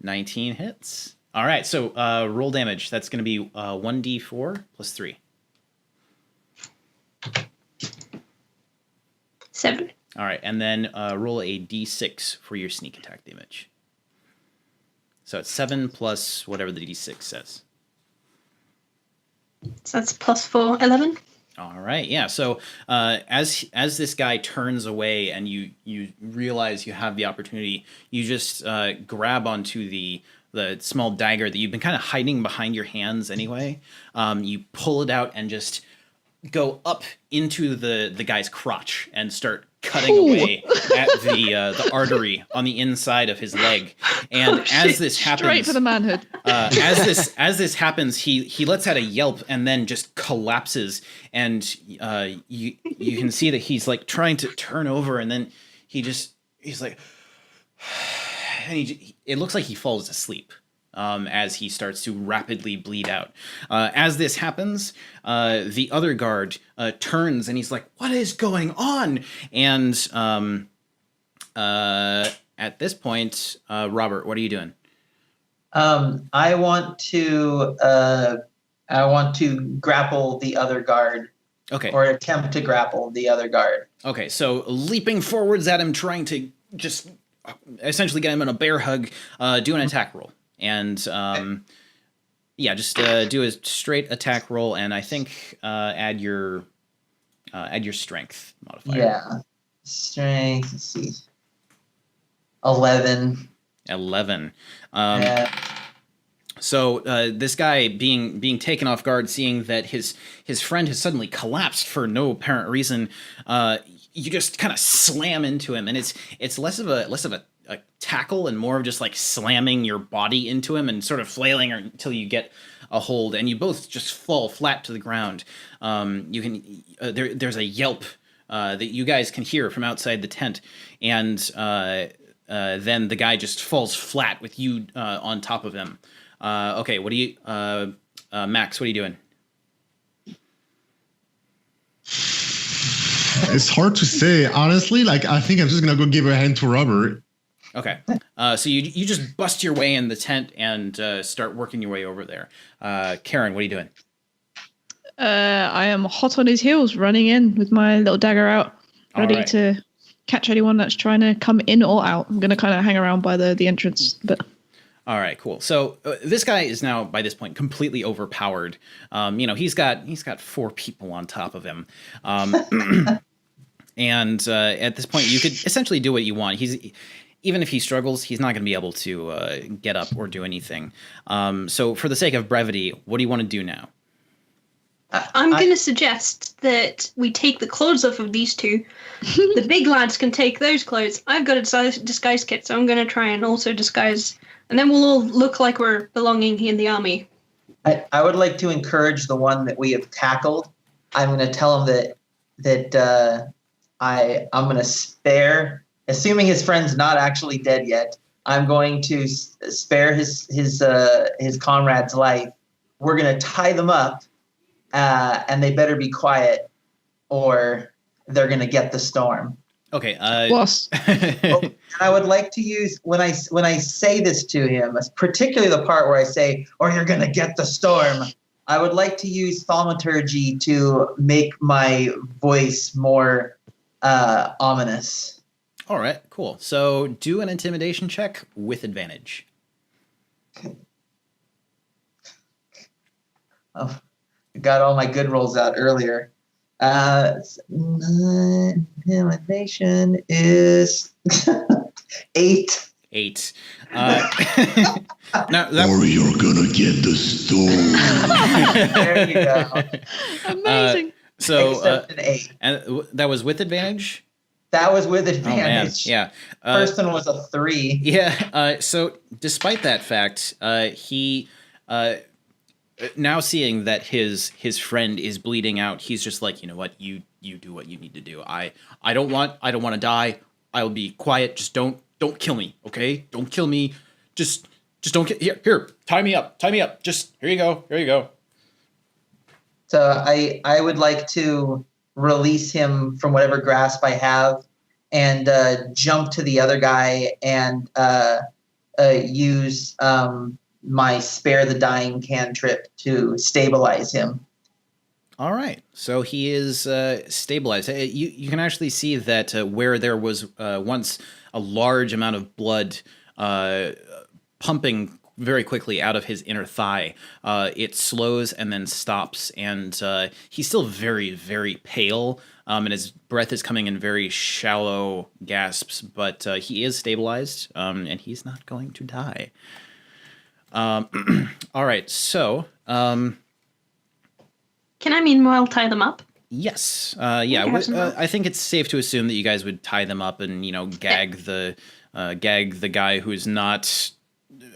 19 hits. All right, so roll damage. That's going to be 1d4 + 3. 7. All right, and then roll a d6 for your sneak attack damage. So it's 7 plus whatever the d6 says. So that's +4, 11. All right, yeah. So as this guy turns away and you realize you have the opportunity, you just grab onto the small dagger that you've been kind of hiding behind your hands anyway. You pull it out and just go up into the guy's crotch and start cutting away at the artery on the inside of his leg. And as this happens, Straight for the manhood. as this happens, he lets out a yelp and then just collapses. And you can see that he's like trying to turn over, and then he's like, and it looks like he falls asleep. As he starts to rapidly bleed out. As this happens, the other guard turns and he's like, "What is going on?" And at this point, Robert, what are you doing? I want to grapple the other guard, Okay. or attempt to grapple the other guard. Okay. So leaping forwards at him, trying to just essentially get him in a bear hug. Do an attack roll. And just do a straight attack roll, and I think add your strength modifier. Yeah, strength. Let's see, 11. 11. Yeah. So this guy being taken off guard, seeing that his friend has suddenly collapsed for no apparent reason, you just kind of slam into him, and it's less of a tackle and more of just like slamming your body into him and sort of flailing until you get a hold, and you both just fall flat to the ground. You can there's a yelp that you guys can hear from outside the tent, and then the guy just falls flat with you on top of him. Okay, what do you Max, what are you doing? It's hard to say, honestly. Like, I think I'm just gonna go give a hand to Robert. Okay, so you just bust your way in the tent and start working your way over there. Karen, what are you doing? I am hot on his heels, running in with my little dagger out, ready All right. to catch anyone that's trying to come in or out. I'm going to kind of hang around by the entrance, but... All right, cool. So this guy is now, by this point, completely overpowered. He's got 4 people on top of him, and at this point, you could essentially do what you want. Even if he struggles, he's not going to be able to get up or do anything. So for the sake of brevity, what do you want to do now? I'm going to suggest that we take the clothes off of these two. The big lads can take those clothes. I've got a disguise kit, so I'm going to try and also disguise. And then we'll all look like we're belonging in the army. I would like to encourage the one that we have tackled. I'm going to tell him that I'm going to spare, assuming his friend's not actually dead yet. I'm going to spare his comrade's life. We're going to tie them up, and they better be quiet, or they're gonna get the storm. Okay. Boss. And I would like to use when I say this to him, particularly the part where I say, "Or you're gonna get the storm." I would like to use thaumaturgy to make my voice more ominous. All right. Cool. So do an intimidation check with advantage. Oh, I got all my good rolls out earlier. Intimidation is 8. 8. Now that, Or you're gonna get the storm. There you go. Amazing. so Except an 8. and that was with advantage. That was with Oh man, advantage. yeah. First one was a 3. Yeah. So despite that fact, he now seeing that his friend is bleeding out, he's just like, you know what, you do what you need to do. I don't want to die. I'll be quiet. Just don't kill me, okay? Don't kill me. Just don't here. Tie me up. Just here you go. So I would like to release him from whatever grasp I have and jump to the other guy and use my spare the dying cantrip to stabilize him. All right. So he is stabilized. You can actually see that where there was once a large amount of blood pumping very quickly out of his inner thigh, it slows and then stops. And he's still very, very pale. And his breath is coming in very shallow gasps. But he is stabilized, and he's not going to die. All right. So... Can I meanwhile tie them up? Yes. Okay, I think it's safe to assume that you guys would tie them up and, gag the guy who's not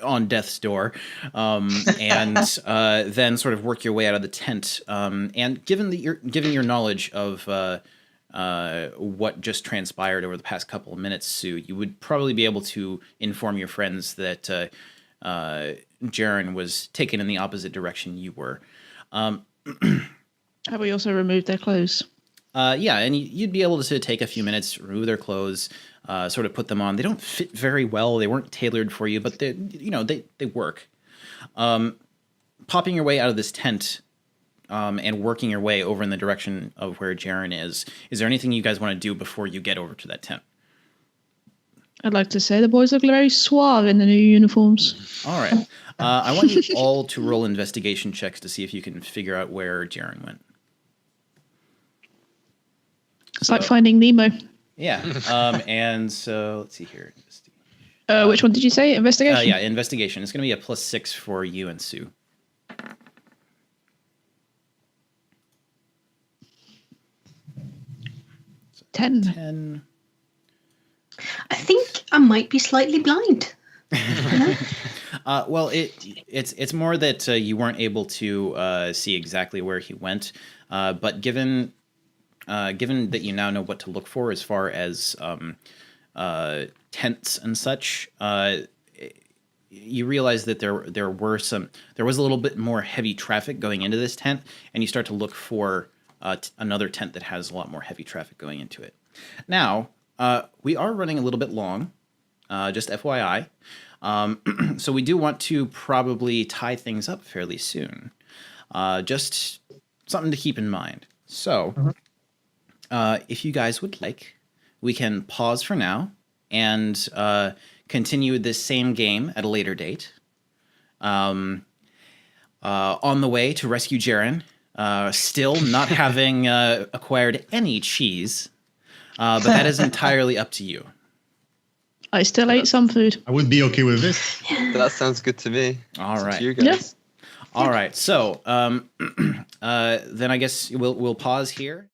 on death's door, and then sort of work your way out of the tent. And given your knowledge of what just transpired over the past couple of minutes, Sue, you would probably be able to inform your friends that Jaren was taken in the opposite direction you were. Have we also removed their clothes? Yeah, and you'd be able to take a few minutes, remove their clothes, sort of put them on. They don't fit very well. They weren't tailored for you, but they work. Popping your way out of this tent and working your way over in the direction of where Jaren is there anything you guys want to do before you get over to that tent? I'd like to say the boys look very suave in the new uniforms. All right. I want you all to roll investigation checks to see if you can figure out where Jaren went. It's like Finding Nemo. Yeah. And so let's see here. Which one did you say? Investigation? Yeah, investigation. It's going to be a +6 for you and Sue. So 10. I think I might be slightly blind. Well, it's more that you weren't able to see exactly where he went, but given that you now know what to look for as far as tents and such, you realize that there was a little bit more heavy traffic going into this tent, and you start to look for another tent that has a lot more heavy traffic going into it. Now, we are running a little bit long, just FYI. So we do want to probably tie things up fairly soon. Just something to keep in mind. So, if you guys would like, we can pause for now and continue this same game at a later date. On the way to rescue Jaren, still not having acquired any cheese, but that is entirely up to you. I still ate some food. I would be okay with this. That sounds good to me. All It's up right. to you guys. All right. So then I guess we'll pause here.